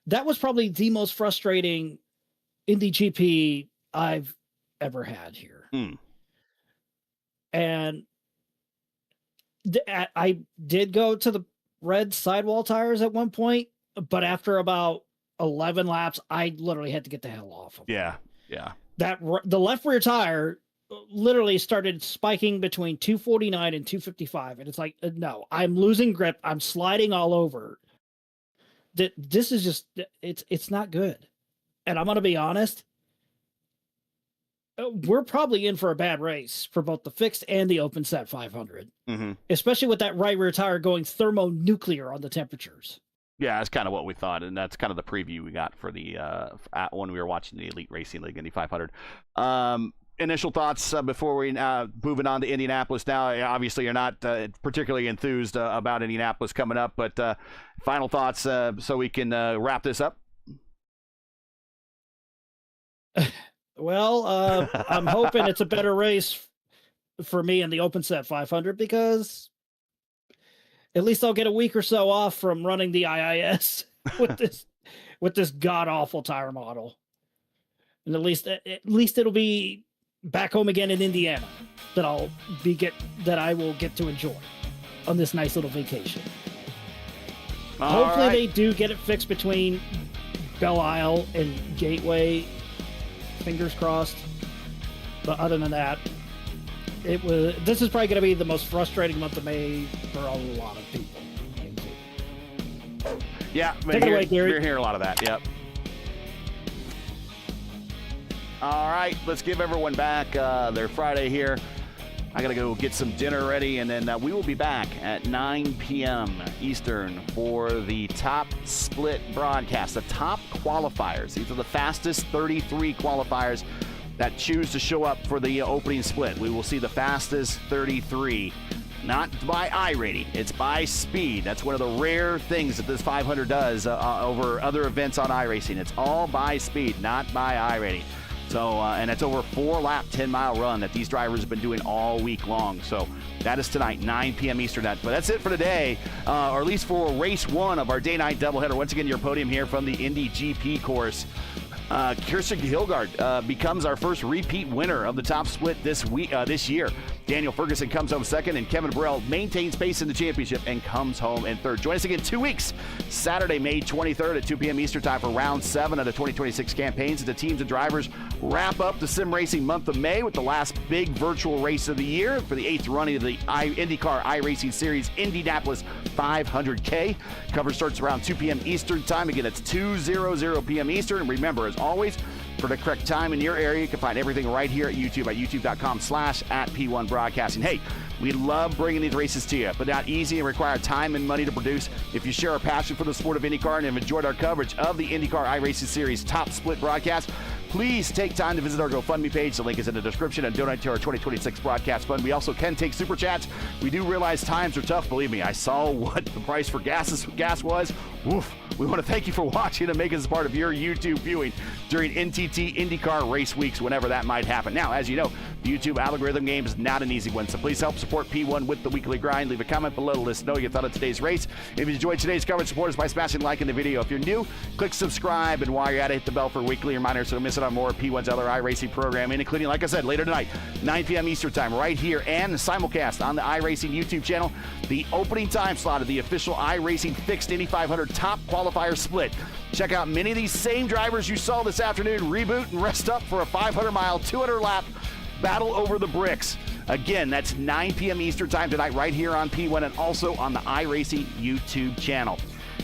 That was probably the most frustrating Indy GP I've ever had here. And I did go to the red sidewall tires at one point, but after about 11 laps, I literally had to get the hell off of them. Yeah. The left rear tire literally started spiking between 249 and 255. And it's like, no, I'm losing grip. I'm sliding all over. This is just, it's not good. And I'm going to be honest. we're probably in for a bad race for both the fixed and the open set 500, especially with that right rear tire going thermonuclear on the temperatures. Yeah, that's kind of what we thought, and that's kind of the preview we got for the when we were watching the Elite Racing League Indy 500. Initial thoughts before we moving on to Indianapolis now. Obviously, you're not particularly enthused about Indianapolis coming up, but final thoughts so we can wrap this up. Well, I'm hoping it's a better race for me in the open set 500 because at least I'll get a week or so off from running the IIS with this god awful tire model, and at least it'll be back home again in Indiana that I will get to enjoy on this nice little vacation. Hopefully they do get it fixed between Belle Isle and Gateway. Fingers crossed. But other than that, this is probably going to be the most frustrating month of May for a lot of people. Yeah, take it away, Gary. You're hearing a lot of that. Yep. All right, let's give everyone back their Friday here. I got to go get some dinner ready, and then we will be back at 9 p.m. Eastern for the top split broadcast, the top qualifiers. These are the fastest 33 qualifiers that choose to show up for the opening split. We will see the fastest 33, not by iRating, it's by speed. That's one of the rare things that this 500 does over other events on iRacing. It's all by speed, not by iRating. So, and it's over a 4-lap, 10-mile run that these drivers have been doing all week long. So that is tonight, 9 p.m. Eastern. But that's it for today, or at least for race 1 of our day-night doubleheader. Once again, your podium here from the Indy GP course. Kirsten Hilgard becomes our first repeat winner of the top split this year. Daniel Ferguson comes home second, and Kevin Burrell maintains pace in the championship and comes home in third. Join us again 2 weeks, Saturday, May 23rd at 2 p.m. Eastern time for round 7 of the 2026 campaigns. The teams and drivers wrap up the sim racing month of May with the last big virtual race of the year for the 8th running of the IndyCar iRacing Series Indianapolis 500K. Coverage starts around 2 p.m. Eastern time. Again, it's 2:00 p.m. Eastern. And remember, as always, for the correct time in your area, you can find everything right here at YouTube at youtube.com/@P1 Broadcasting. Hey, we love bringing these races to you, but not easy and require time and money to produce. If you share our passion for the sport of IndyCar and have enjoyed our coverage of the IndyCar iRacing Series top split broadcast, please take time to visit our GoFundMe page. The link is in the description, and donate to our 2026 broadcast fund. We also can take super chats. We do realize times are tough. Believe me, I saw what the price for gas was. Oof. We want to thank you for watching and making us part of your YouTube viewing during NTT IndyCar race weeks, whenever that might happen. Now, as you know, the YouTube algorithm game is not an easy one, so please help support P1 with the weekly grind. Leave a comment below to let us know you thought of today's race. If you enjoyed today's coverage, support us by smashing like in the video. If you're new, click subscribe, and while you're at it, hit the bell for weekly reminders so you don't miss out on more P1's other iRacing programming, including, like I said, later tonight, 9 p.m. Eastern time, right here, and simulcast on the iRacing YouTube channel, the opening time slot of the official iRacing Fixed Indy 500 top qualifier split. Check out many of these same drivers you saw this afternoon reboot and rest up for a 500-mile, 200-lap battle over the bricks. Again, that's 9 p.m. Eastern time tonight right here on P1 and also on the iRacing YouTube channel.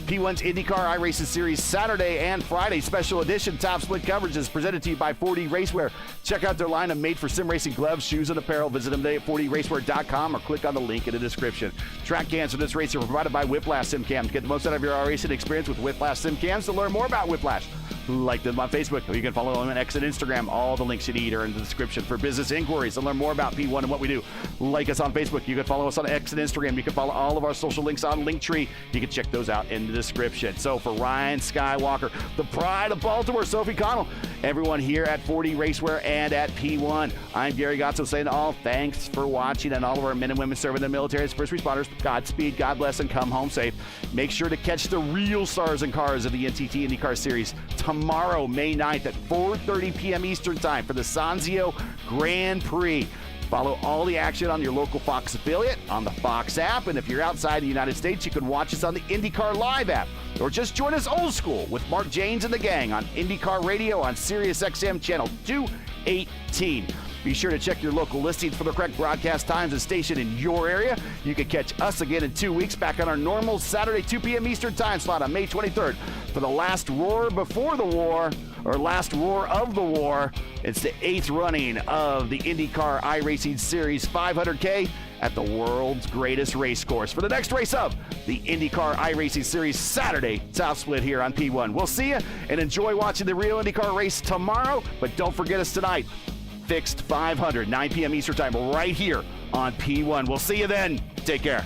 P1's IndyCar iRacing Series Saturday and Friday special edition top split coverage is presented to you by 4D Racewear. Check out their line of made for sim racing gloves, shoes, and apparel. Visit them today at 4dracewear.com or click on the link in the description. Track cams for this race are provided by Whiplash Sim Cams. Get the most out of your iRacing experience with Whiplash Sim Cams. To learn more about Whiplash, like them on Facebook, or you can follow them on X and Instagram. All the links you need are in the description. For business inquiries to learn more about P1 and what we do, like us on Facebook. You can follow us on X and Instagram. You can follow all of our social links on Linktree. You can check those out in the description. So for Ryan Skywalker, the pride of Baltimore, Sophie Connell, everyone here at 4D Racewear and at P1, I'm Gary Gotzo saying to all, thanks for watching, and all of our men and women serving in the military as first responders, Godspeed, God bless, and come home safe. Make sure to catch the real stars and cars of the NTT IndyCar Series tomorrow, May 9th at 4:30 p.m. Eastern time for the Sanzio Grand Prix. Follow all the action on your local Fox affiliate, on the Fox app, and if you're outside the United States, you can watch us on the IndyCar Live app, or just join us old school with Mark Janes and the gang on IndyCar Radio on SiriusXM channel 218. Be sure to check your local listings for the correct broadcast times and station in your area. You can catch us again in 2 weeks back on our normal Saturday 2 p.m. Eastern time slot on May 23rd for the last roar before the war or last roar of the war. It's the 8th running of the IndyCar iRacing Series 500K at the world's greatest race course. For the next race up, the IndyCar iRacing Series Saturday South Split here on P1. We'll see you and enjoy watching the real IndyCar race tomorrow, but don't forget us tonight. Fixed 500, 9 p.m. Eastern Time, right here on P1. We'll see you then. Take care.